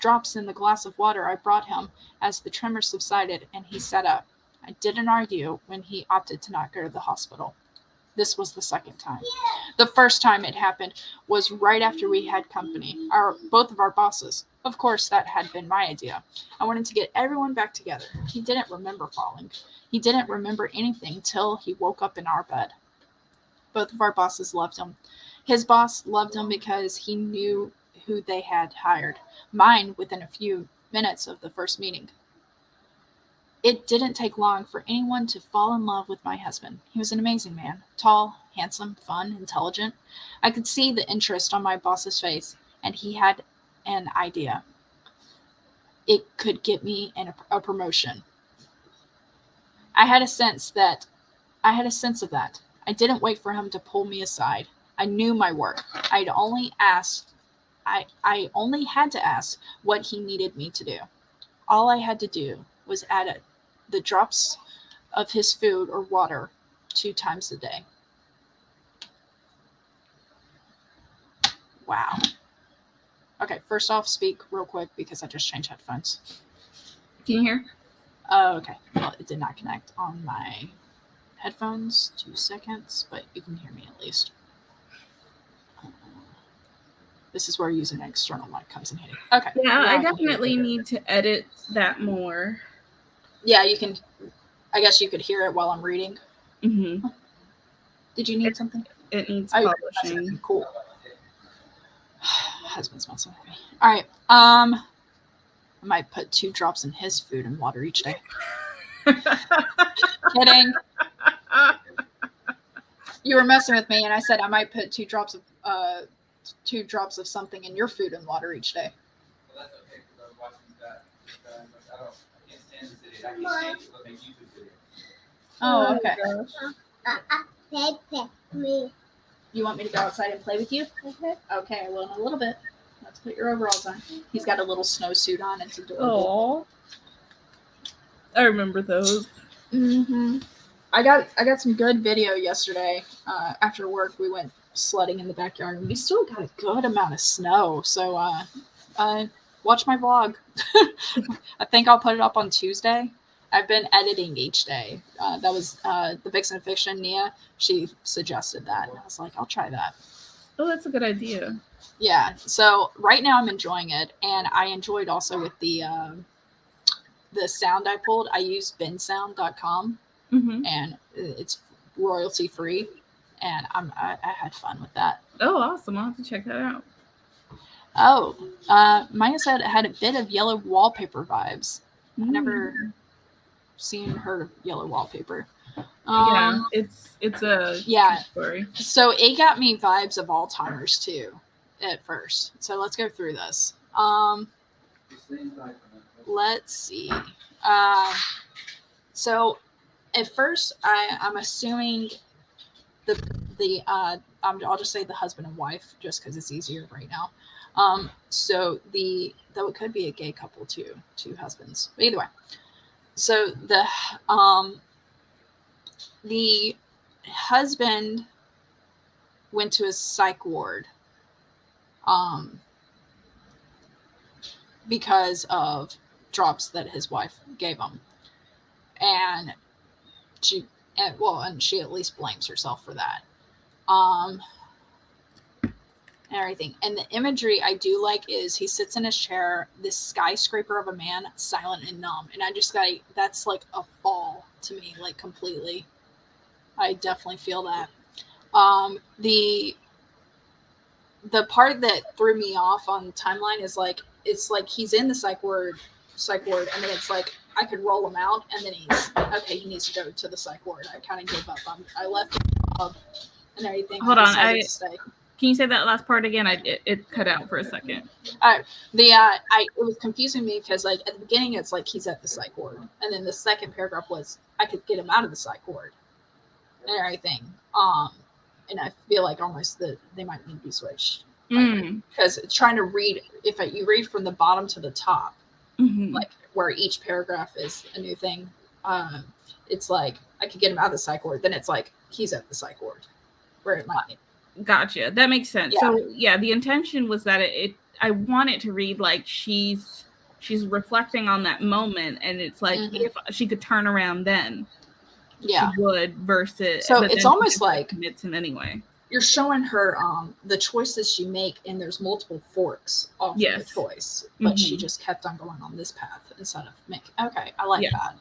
drops in the glass of water I brought him as the tremor subsided, and he sat up. I didn't argue when he opted to not go to the hospital. This was the second time. The first time it happened was right after we had company, both of our bosses. Of course, that had been my idea. I wanted to get everyone back together. He didn't remember falling. He didn't remember anything till he woke up in our bed. Both of our bosses loved him. His boss loved him because he knew who they had hired. Mine within a few minutes of the first meeting. It didn't take long for anyone to fall in love with my husband. He was an amazing man. Tall, handsome, fun, intelligent. I could see the interest on my boss's face, and he had an idea. It could get me a promotion. I had a sense of that. I didn't wait for him to pull me aside. I knew my work. I only had to ask what he needed me to do. All I had to do was add the drops of his food or water 2 times a day. Wow. Okay, first off, speak real quick because I just changed headphones. Can you hear? Oh, okay. Well, it did not connect on my headphones. 2 seconds, but you can hear me at least. This is where using an external mic comes in handy. Okay. Yeah, I definitely need to edit that more. Yeah, you can. I guess you could hear it while I'm reading. Mm-hmm. Did you need something? It needs polishing. Cool. Husband's messing with me. All right. I might put 2 drops in his food and water each day. Kidding. You were messing with me, and I said I might put 2 drops of something in your food and water each day. Well, that's okay because I was watching that. I can't stand the city. I can't stand to make YouTube videos. Oh, okay. Gosh. You want me to go outside and play with you? Okay, I will in a little bit. Let's put your overalls on. He's got a little snowsuit on. It's adorable. Oh, I remember those. Mm-hmm. I got some good video yesterday. After work, we went sledding in the backyard, and we still got a good amount of snow. So watch my vlog. I think I'll put it up on Tuesday. I've been editing each day. That was the Vixen of Fiction, Nia. She suggested that. And I was like, I'll try that. Oh, that's a good idea. Yeah. So right now I'm enjoying it. And I enjoyed also with the sound I pulled. I used bensound.com Mm-hmm. and it's royalty free. And I had fun with that. Oh, awesome. I'll have to check that out. Oh, Maya said it had a bit of yellow wallpaper vibes. I never seen her yellow wallpaper. Yeah, it's a story. So it got me vibes of Alzheimer's too at first. So let's go through this. Let's see. So at first I'm assuming I'll just say the husband and wife just because it's easier right now. So though it could be a gay couple too, two husbands. But either way. So the husband went to a psych ward because of drops that his wife gave him. And she at least blames herself for that. And everything. And the imagery I do like is he sits in his chair, this skyscraper of a man, silent and numb. And I just that's like a fall to me, like completely. I definitely feel that. The part that threw me off on the timeline is like, it's like he's in the psych ward, and then it's like I could roll him out, and then he needs to go to the psych ward. I kind of gave up. I left him and everything. Hold on, can you say that last part again? It cut out for a second. It was confusing me because like at the beginning it's like he's at the psych ward, and then the second paragraph was I could get him out of the psych ward and everything. And I feel like almost they might need to be switched because it's trying to read. If you read from the bottom to the top, like where each paragraph is a new thing, it's like I could get him out of the psych ward. Then it's like he's at the psych ward, where it might. Gotcha. That makes sense. Yeah. So yeah, the intention was that I want it to read like she's reflecting on that moment, and it's like if she could turn around then. Yeah, she would versus. So it's almost like commits him anyway. You're showing her the choices she make, and there's multiple forks off the choice, but she just kept on going on this path instead of making. Okay, I like that.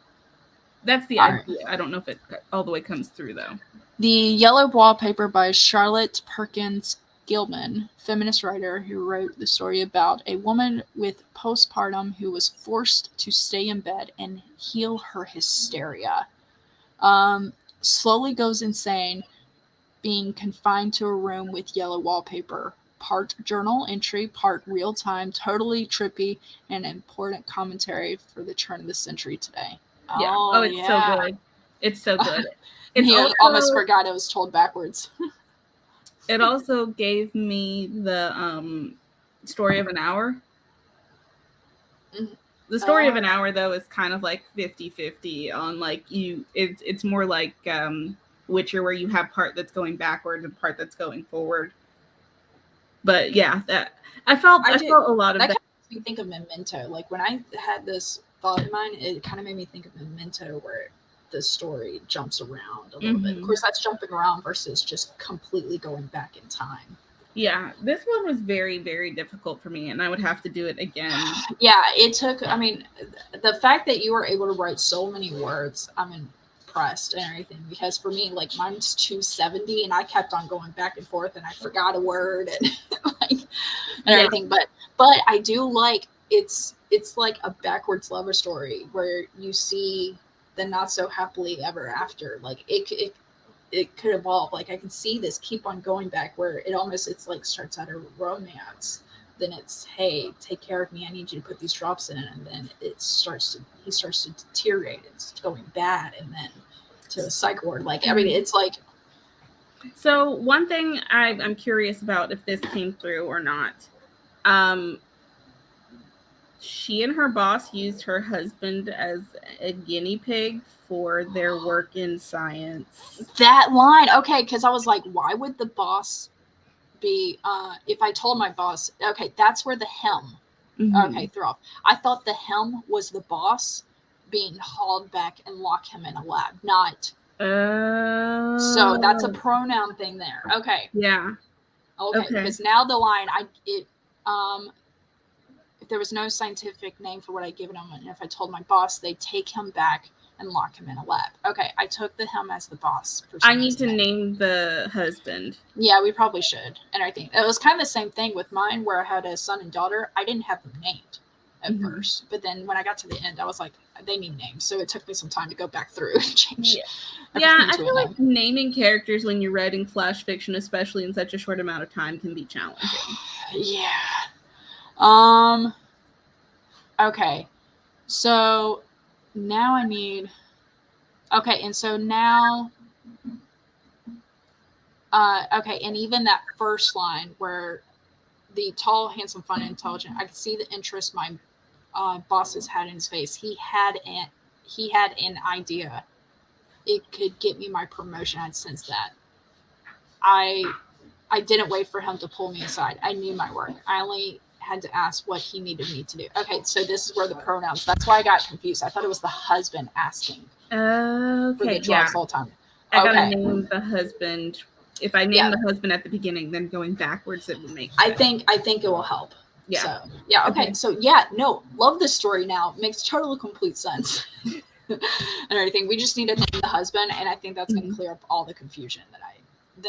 That's the idea. I don't know if it all the way comes through though. The Yellow Wallpaper by Charlotte Perkins Gilman, feminist writer who wrote the story about a woman with postpartum who was forced to stay in bed and heal her hysteria. Slowly goes insane, being confined to a room with yellow wallpaper. Part journal entry, part real time, totally trippy, and important commentary for the turn of the century today. Yeah. It's so good. It's so good. He almost forgot it was told backwards. It also gave me the story of an hour. The story of an hour, though, is kind of like 50-50 on like it's more like Witcher, where you have part that's going backward and part that's going forward. But yeah, that I felt a lot of that. Kind of makes me think of Memento. Like when I had this thought in mind, it kind of made me think of Memento, where the story jumps around a little bit. Of course, that's jumping around versus just completely going back in time. Yeah, this one was very, very difficult for me, and I would have to do it again. Yeah, it took, I mean, the fact that you were able to write so many words, I'm impressed and everything, because for me, like, mine's 270, and I kept on going back and forth, and I forgot a word, and everything, but I do like, it's like a backwards lover story, where you see the not so happily ever after, like, it could evolve. Like I can see this keep on going back where it's like starts out a romance. Then it's, hey, take care of me. I need you to put these drops in. And then he starts to deteriorate. It's going bad. And then to the psych ward. Like everything. It's like. So one thing I'm curious about if this came through or not. She and her boss used her husband as a guinea pig for their work in science. That line. Okay, because I was like, why would the boss be, if I told my boss, okay, that's where the hem Mhm. Okay, throw off. I thought the him was the boss being hauled back and lock him in a lab, not. So that's a pronoun thing there. Okay. Yeah. Okay. Okay. Because now the line, if there was no scientific name for what I'd given him, and if I told my boss, they take him back and lock him in a lab. Okay, I took the him as the boss. For some I need to reason. name the husband. Yeah, we probably should. And I think it was kind of the same thing with mine, where I had a son and daughter. I didn't have them named at Mhm. first, but then when I got to the end, I was like, they need names. So it took me some time to go back through and change. Yeah, everything I to a feel name. like naming characters when you're writing flash fiction, especially in such a short amount of time, can be challenging. Yeah. Okay. So now I need. Okay, and so now. Okay, and even that first line where the tall, handsome, fun, and intelligent, I could see the interest my bosses had in his face. He had an idea. It could get me my promotion. I'd sense that. I didn't wait for him to pull me aside. I knew my work. I only had to ask what he needed me to do. Okay, so this is where the pronouns. That's why I got confused. I thought it was the husband asking for the Okay, drugs yeah. the whole time. I gotta Okay. name the husband. If I name the husband at the beginning, then going backwards, it would make sense. I think it will help. Yeah. So yeah. Okay. So yeah. No. Love this story now. Makes total complete sense. And everything. We just need to name the husband, and I think that's going to clear up all the confusion that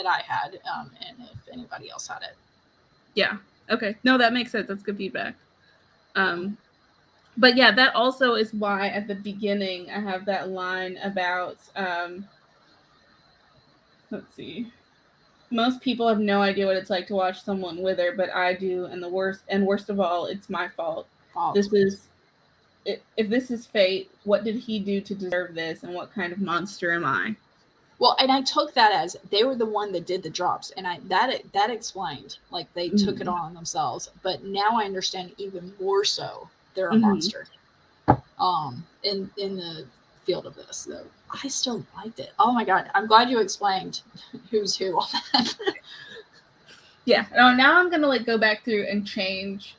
I had, and if anybody else had it. Yeah. Okay. No, that makes sense. That's good feedback. But yeah, that also is why at the beginning I have that line about let's see. Most people have no idea what it's like to watch someone wither, but I do, and worst of all, it's my fault. This is if this is fate, what did he do to deserve this, and what kind of monster am I? Well, and I took that as they were the one that did the drops, and that explained, like, they took it on themselves. But now I understand even more so they're a monster. In the field of this, though, I still liked it. Oh my god, I'm glad you explained who's who on that. Yeah. Now I'm gonna like go back through and change,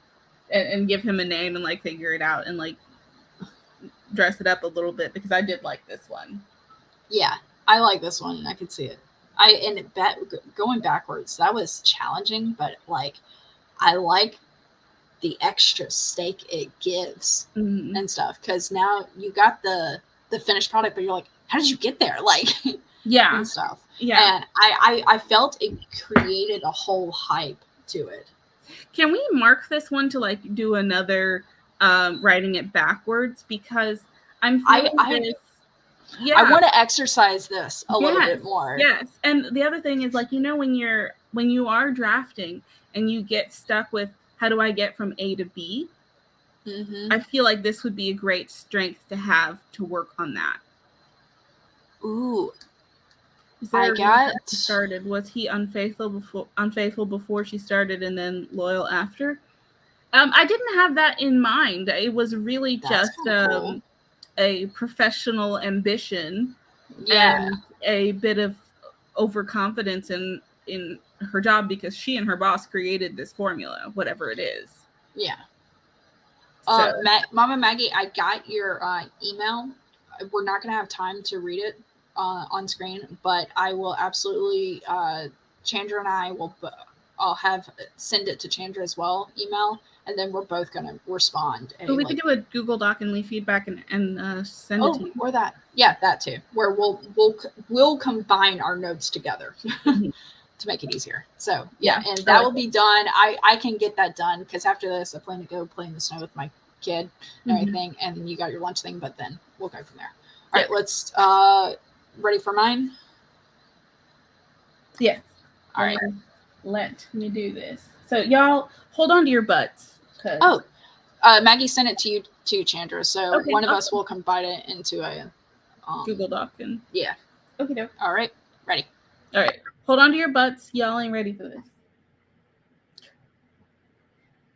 and give him a name and like figure it out and like dress it up a little bit, because I did like this one. Yeah, I like this one, and I could see it. Going backwards, that was challenging, but like, I like the extra stake it gives and stuff, because now you got the finished product, but you're like, how did you get there? Like, yeah, and stuff. Yeah, and I felt it created a whole hype to it. Can we mark this one to like do another writing it backwards, because I'm feeling this. Yeah, I want to exercise this a little bit more. Yes, and the other thing is, like, when you are drafting and you get stuck with how do I get from A to B, I feel like this would be a great strength to have to work on that. Ooh, started. Was he unfaithful before she started, and then loyal after? I didn't have that in mind. It was really just cool. A professional ambition, and a bit of overconfidence in her job, because she and her boss created this formula, whatever it is. Yeah. So. Mama Maggie, I got your email. We're not going to have time to read it on screen, but I will absolutely. Chandra and I will. I'll send it to Chandra as well. Email. And then we're both going to respond. But we could do a Google Doc and leave feedback and send it to you. Or that. Yeah, that too. Where we'll combine our notes together to make it easier. So, yeah, and that will be done. I can get that done, because after this, I plan to go play in the snow with my kid and everything. And then you got your lunch thing, but then we'll go from there. All right, let's, ready for mine? Yeah. All right. Let me do this. So, y'all, hold on to your butts. Maggie sent it to you too, Chandra. So one of us will combine it into a Google Doc. And yeah. Okay, doke. All right. Ready. All right. Hold on to your butts. Y'all ain't ready for this.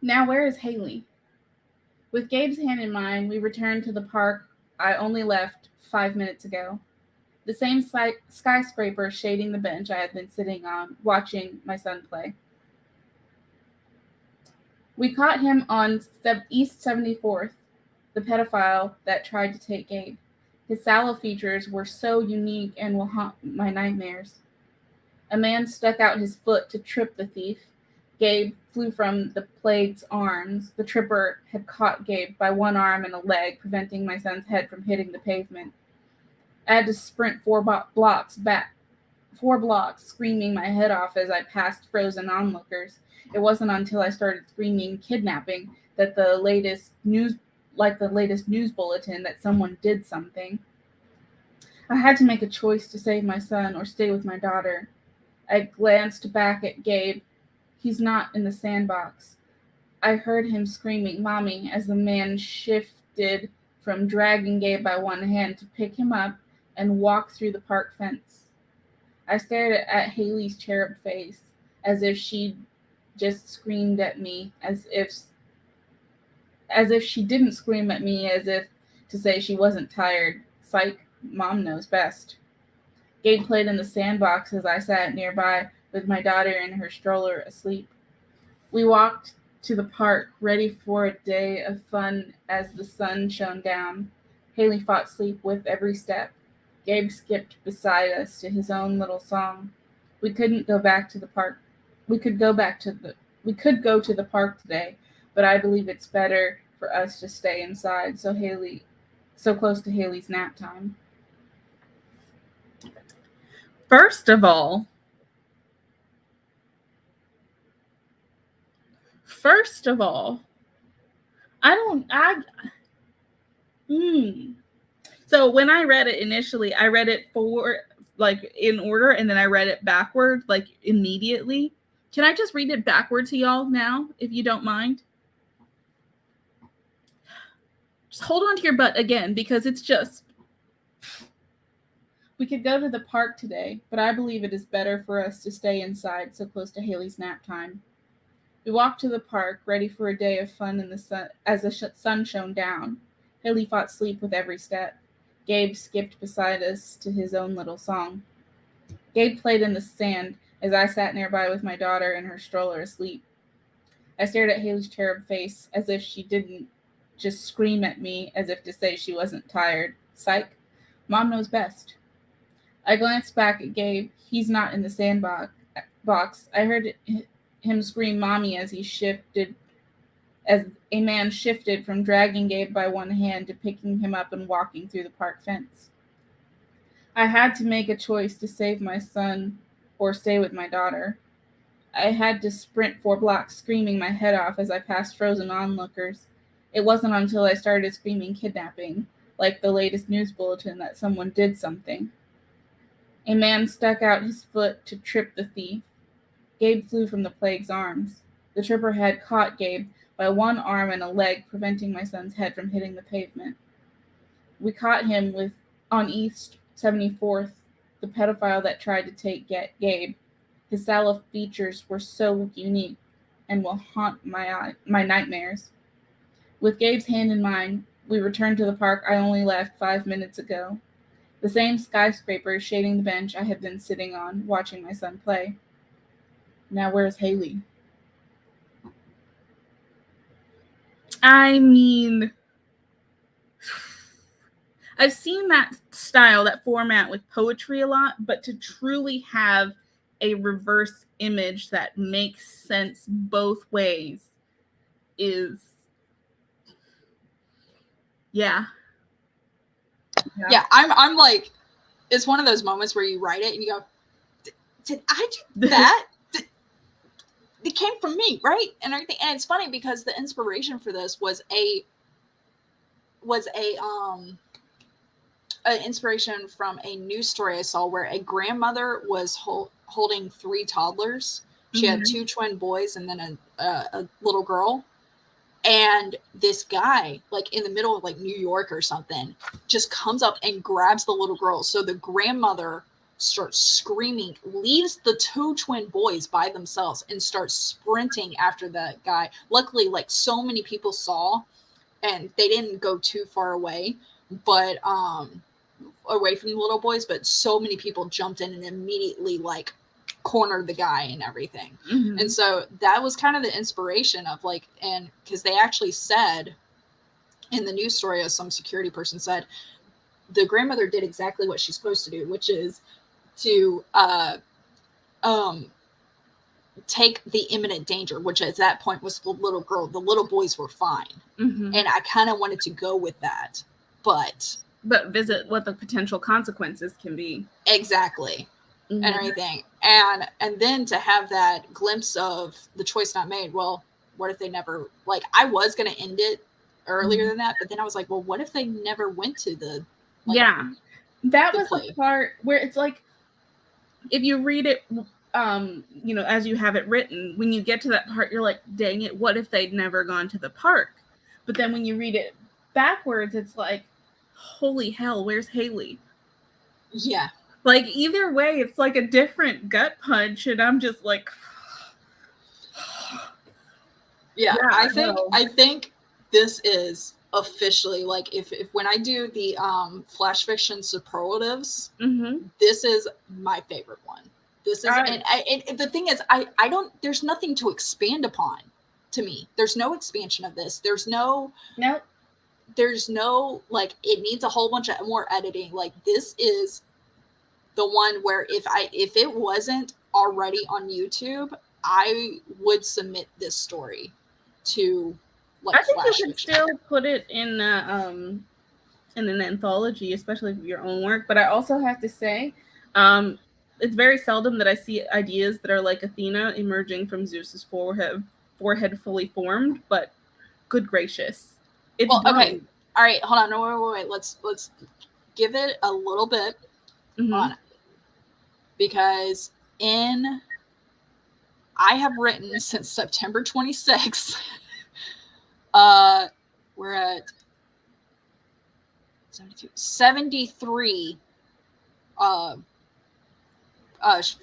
Now, where is Haley? With Gabe's hand in mine, we returned to the park I only left 5 minutes ago. The same skyscraper shading the bench I had been sitting on, watching my son play. We caught him on East 74th, the pedophile that tried to take Gabe. His sallow features were so unique and will haunt my nightmares. A man stuck out his foot to trip the thief. Gabe flew from the plague's arms. The tripper had caught Gabe by one arm and a leg, preventing my son's head from hitting the pavement. I had to sprint 4 blocks, screaming my head off as I passed frozen onlookers. It wasn't until I started screaming kidnapping that the latest news bulletin that someone did something. I had to make a choice to save my son or stay with my daughter. I glanced back at Gabe. He's not in the sandbox. I heard him screaming, "Mommy," as the man shifted from dragging Gabe by one hand to pick him up and walk through the park fence. I stared at Haley's cherub face, as if she'd just screamed at me, as if she didn't scream at me, as if to say she wasn't tired. Psych, Mom knows best. Gabe played in the sandbox as I sat nearby with my daughter in her stroller asleep. We walked to the park, ready for a day of fun as the sun shone down. Haley fought sleep with every step. Gabe skipped beside us to his own little song. We couldn't go back to the park. We could go to the park today, but I believe it's better for us to stay inside so close to Haley's nap time. First of all, So when I read it initially, I read it in order, and then I read it backwards, immediately. Can I just read it backward to y'all now, if you don't mind? Just hold on to your butt again, because it's just... We could go to the park today, but I believe it is better for us to stay inside so close to Haley's nap time. We walked to the park, ready for a day of fun in the sun as the sun shone down. Haley fought sleep with every step. Gabe skipped beside us to his own little song. Gabe played in the sand as I sat nearby with my daughter in her stroller asleep. I stared at Haley's cherub face as if she didn't just scream at me, as if to say she wasn't tired. Psych, Mom knows best. I glanced back at Gabe. He's not in the sandbox. I heard him scream "Mommy" as a man shifted from dragging Gabe by one hand to picking him up and walking through the park fence. I had to make a choice to save my son or stay with my daughter. I had to sprint 4 blocks, screaming my head off as I passed frozen onlookers. It wasn't until I started screaming kidnapping, like the latest news bulletin, that someone did something. A man stuck out his foot to trip the thief. Gabe flew from the plague's arms. The tripper had caught Gabe by one arm and a leg, preventing my son's head from hitting the pavement. We caught him on East 74th, the pedophile that tried to take Gabe. His sallow features were so unique and will haunt my nightmares. With Gabe's hand in mine, we returned to the park I only left 5 minutes ago. The same skyscraper shading the bench I had been sitting on, watching my son play. Now where's Haley? I mean, I've seen that style, that format with poetry a lot, but to truly have a reverse image that makes sense both ways is... Yeah, I'm like, it's one of those moments where you write it and you go, did I do that? It came from me, right? And everything. And it's funny because the inspiration for this was an inspiration from a news story I saw where a grandmother was holding 3 toddlers. She had 2 twin boys and then a little girl. And this guy, like in the middle of like New York or something, just comes up and grabs the little girl. So the grandmother starts screaming, leaves the 2 twin boys by themselves and starts sprinting after the guy. Luckily, like so many people saw and they didn't go too far away, but away from the little boys, but so many people jumped in and immediately like corner the guy and everything. Mhm. And so that was kind of the inspiration of like, and because they actually said in the news story, as some security person said, the grandmother did exactly what she's supposed to do, which is to take the imminent danger, which at that point was the little girl. The little boys were fine. Mhm. And I kind of wanted to go with that. But visit what the potential consequences can be. Exactly. Mhm. And everything. And then to have that glimpse of the choice not made, well, what if they never, like, I was going to end it earlier than that, but then I was like, well, what if they never went to the, like, yeah, that the was play. the part where it's like, if you read it, you know, as you have it written, when you get to that part, you're like, dang it, what if they'd never gone to the park? But then when you read it backwards, it's like, holy hell, where's Haley? Yeah. Like, either way, it's like a different gut punch, and I'm just like, Yeah, Yeah, I I know. think this is officially, like, if when I do the flash fiction superlatives, mhm. this is my favorite one. This is, I- and the thing is, I don't, there's nothing to expand upon to me. There's no expansion of this. There's no, Nope. like, it needs a whole bunch of more editing. Like, this is the one where if it wasn't already on YouTube, I would submit this story to, like, I think you flash could fiction. still put it in an anthology, especially for your own work. But I also have to say, it's very seldom that I see ideas that are like Athena emerging from Zeus's forehead fully formed. But good gracious, it's Well, okay, done. all right, hold on, no, wait. Let's give it a little bit Mhm. on it, because I have written since September 26th. We're at 73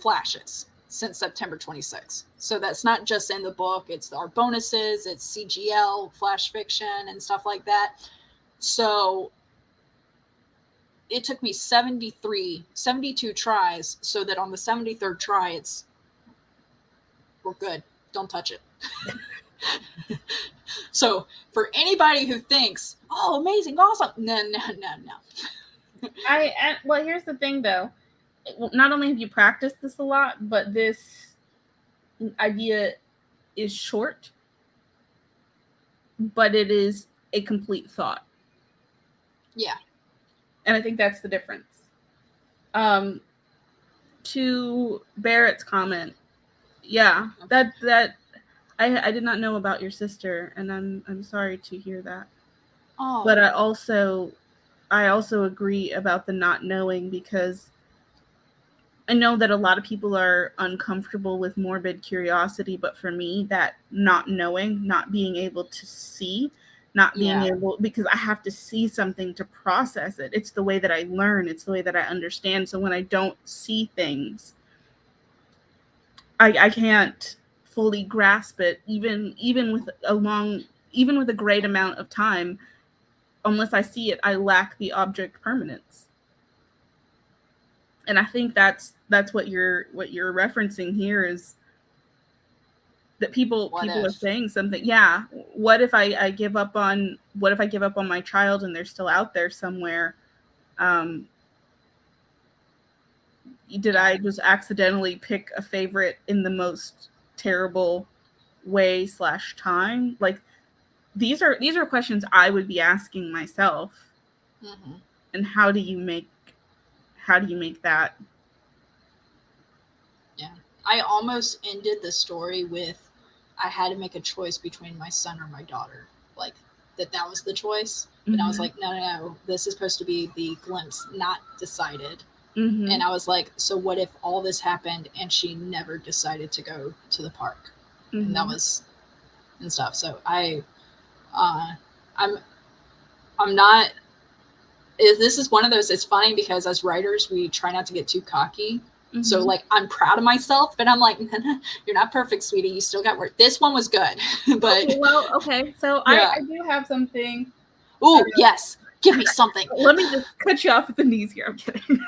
flashes since September 26th. So that's not just in the book, it's our bonuses, it's CGL, flash fiction, and stuff like that. So it took me 72 tries, so that on the 73rd try, we're good. Don't touch it. So for anybody who thinks, oh, amazing, awesome, no. Well, here's the thing, though. Not only have you practiced this a lot, but this idea is short, but it is a complete thought. Yeah. And I think that's the difference. To Barrett's comment, yeah, that I did not know about your sister, and I'm sorry to hear that. Oh. But I also agree about the not knowing, because I know that a lot of people are uncomfortable with morbid curiosity, but for me, that not knowing, not being able to see, not being able, because I have to see something to process it. It's the way that I learn. It's the way that I understand. So when I don't see things, I can't fully grasp it, even with a great amount of time. Unless I see it, I lack the object permanence. And I think that's what you're referencing here, is that people are saying something. Yeah, what if I give up on my child and they're still out there somewhere? Did I just accidentally pick a favorite in the most terrible way / time? Like, these are questions I would be asking myself. Mm-hmm. And how do you make that? Yeah. I almost ended the story with, I had to make a choice between my son or my daughter. Like, that was the choice. And I was like, no, this is supposed to be the glimpse, not decided. Mm-hmm. And I was like, so what if all this happened and she never decided to go to the park? Mm-hmm. And that was, and stuff. So I'm not, this is one of those, it's funny because as writers, we try not to get too cocky. Mm-hmm. So, like, I'm proud of myself, but I'm like, you're not perfect, sweetie. You still got work. This one was good. But okay. So yeah. I do have something. Oh, yes. Give me something. Let me just cut you off at the knees here. I'm kidding.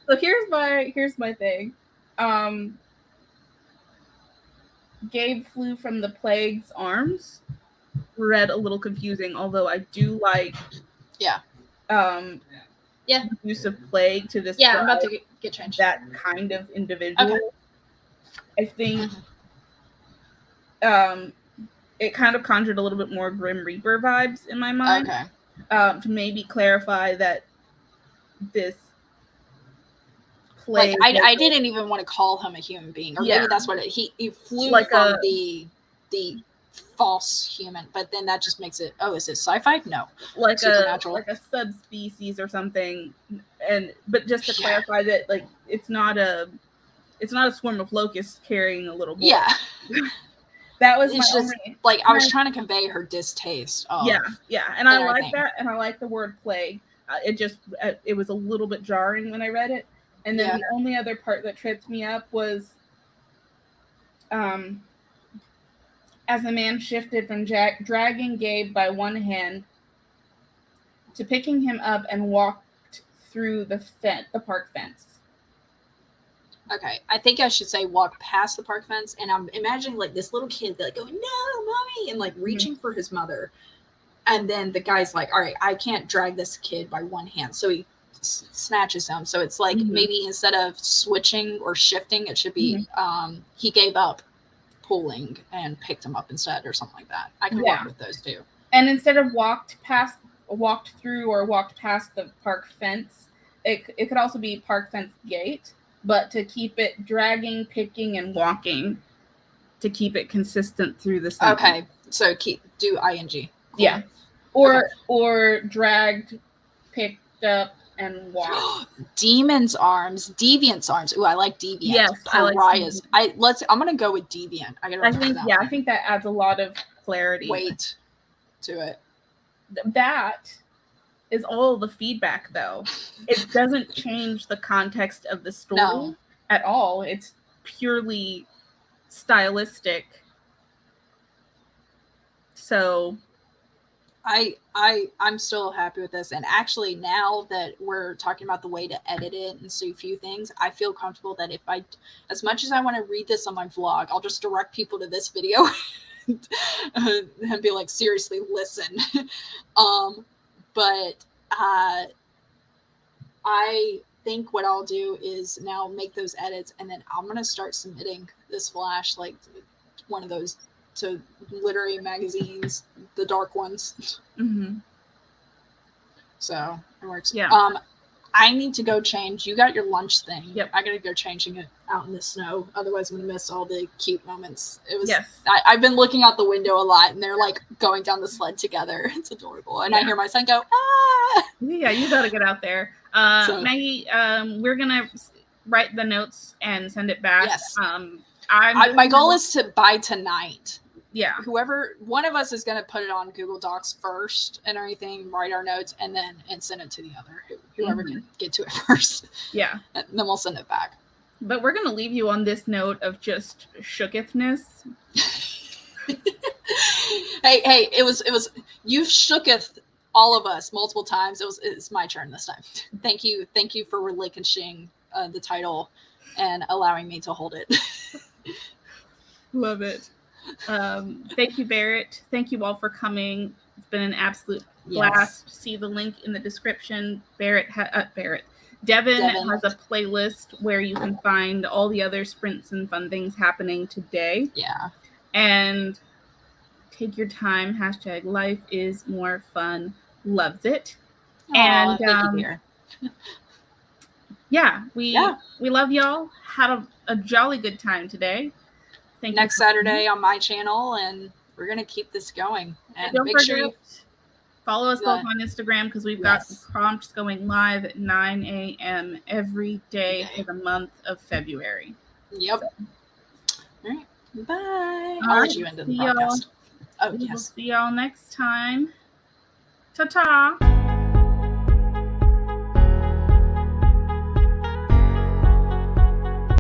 So here's my thing. Gabe flew from the plague's arms. Read a little confusing, although I do like Yeah. Yeah. the use of plague to describe Yeah, I'm about to get changed. that kind of individual. Okay. I think it kind of conjured a little bit more Grim Reaper vibes in my mind. Okay. To maybe clarify that this Like plague, I didn't even want to call him a human being, or maybe that's what he flew Like from the false human, but then that just makes it, oh, is it sci-fi? No, like supernatural. a subspecies or something. But just to Yeah. clarify that, like, it's not a swarm of locusts carrying a little boy. Yeah. That was It's my just only, like I was trying to convey her distaste of yeah, and I like everything. that, and I like the word plague. It was a little bit jarring when I read it, and then the only other part that tripped me up was, as the man shifted from dragging Gabe by one hand to picking him up and walked through the park fence. Okay, I think I should say walk past the park fence, and I'm imagining like this little kid like going, "No, mommy," and like reaching for his mother, and then the guy's like, "All right, I can't drag this kid by one hand," so he snatches him. So it's like maybe instead of switching or shifting, it should be he gave up pulling and picked him up instead, or something like that. I can work with those two. And instead of walked through or walked past the park fence, it could also be park fence gate. But to keep it dragging, picking, and walking, to keep it consistent through the sentence. Okay, so do ing. Cool. Yeah, or dragged, picked up, and walked. Demon's arms, deviant's arms. Ooh, I like deviant. Yes, Pariahs. I'm gonna go with deviant. I think that adds a lot of clarity, weight to it. That is all the feedback, though. It doesn't change the context of the story at all. It's purely stylistic. So I'm still happy with this. And actually, now that we're talking about the way to edit it and see a few things, I feel comfortable that if as much as I want to read this on my vlog, I'll just direct people to this video and be like, seriously, listen. But I think what I'll do is now make those edits, and then I'm gonna start submitting this flash like one of those to literary magazines, the dark ones. So it works. Yeah. I need to go change. You got your lunch thing. Yep. I gotta go changing it out in the snow. Otherwise, I'm gonna miss all the cute moments. It was. Yes. I've been looking out the window a lot, and they're like going down the sled together. It's adorable, and I hear my son go, "Ah!" Yeah, you gotta get out there, Maggie. We're gonna write the notes and send it back. Yes. My goal is to by tonight. Yeah. Whoever, one of us is going to put it on Google Docs first and everything, write our notes, and send it to the other. Whoever can get to it first. Yeah. And then we'll send it back. But we're going to leave you on this note of just shookethness. Hey, it was, you shooketh all of us multiple times. It's my turn this time. Thank you for relinquishing the title and allowing me to hold it. Love it. Thank you, Barrett. Thank you all for coming. It's been an absolute blast. Yes. See the link in the description. Devin has a playlist where you can find all the other sprints and fun things happening today. Yeah. And take your time. # life is more fun. Loves it. Aww, and thank you, dear. We love y'all. Had a jolly good time today. Next Saturday on my channel, and we're gonna keep this going. And don't forget, sure follow us both on Instagram, because we've got prompts going live at 9 a.m. every day for the month of February. Yep. So. All right. Bye. I'll let you into the podcast. Oh, yes. We'll see y'all next time. Ta-ta.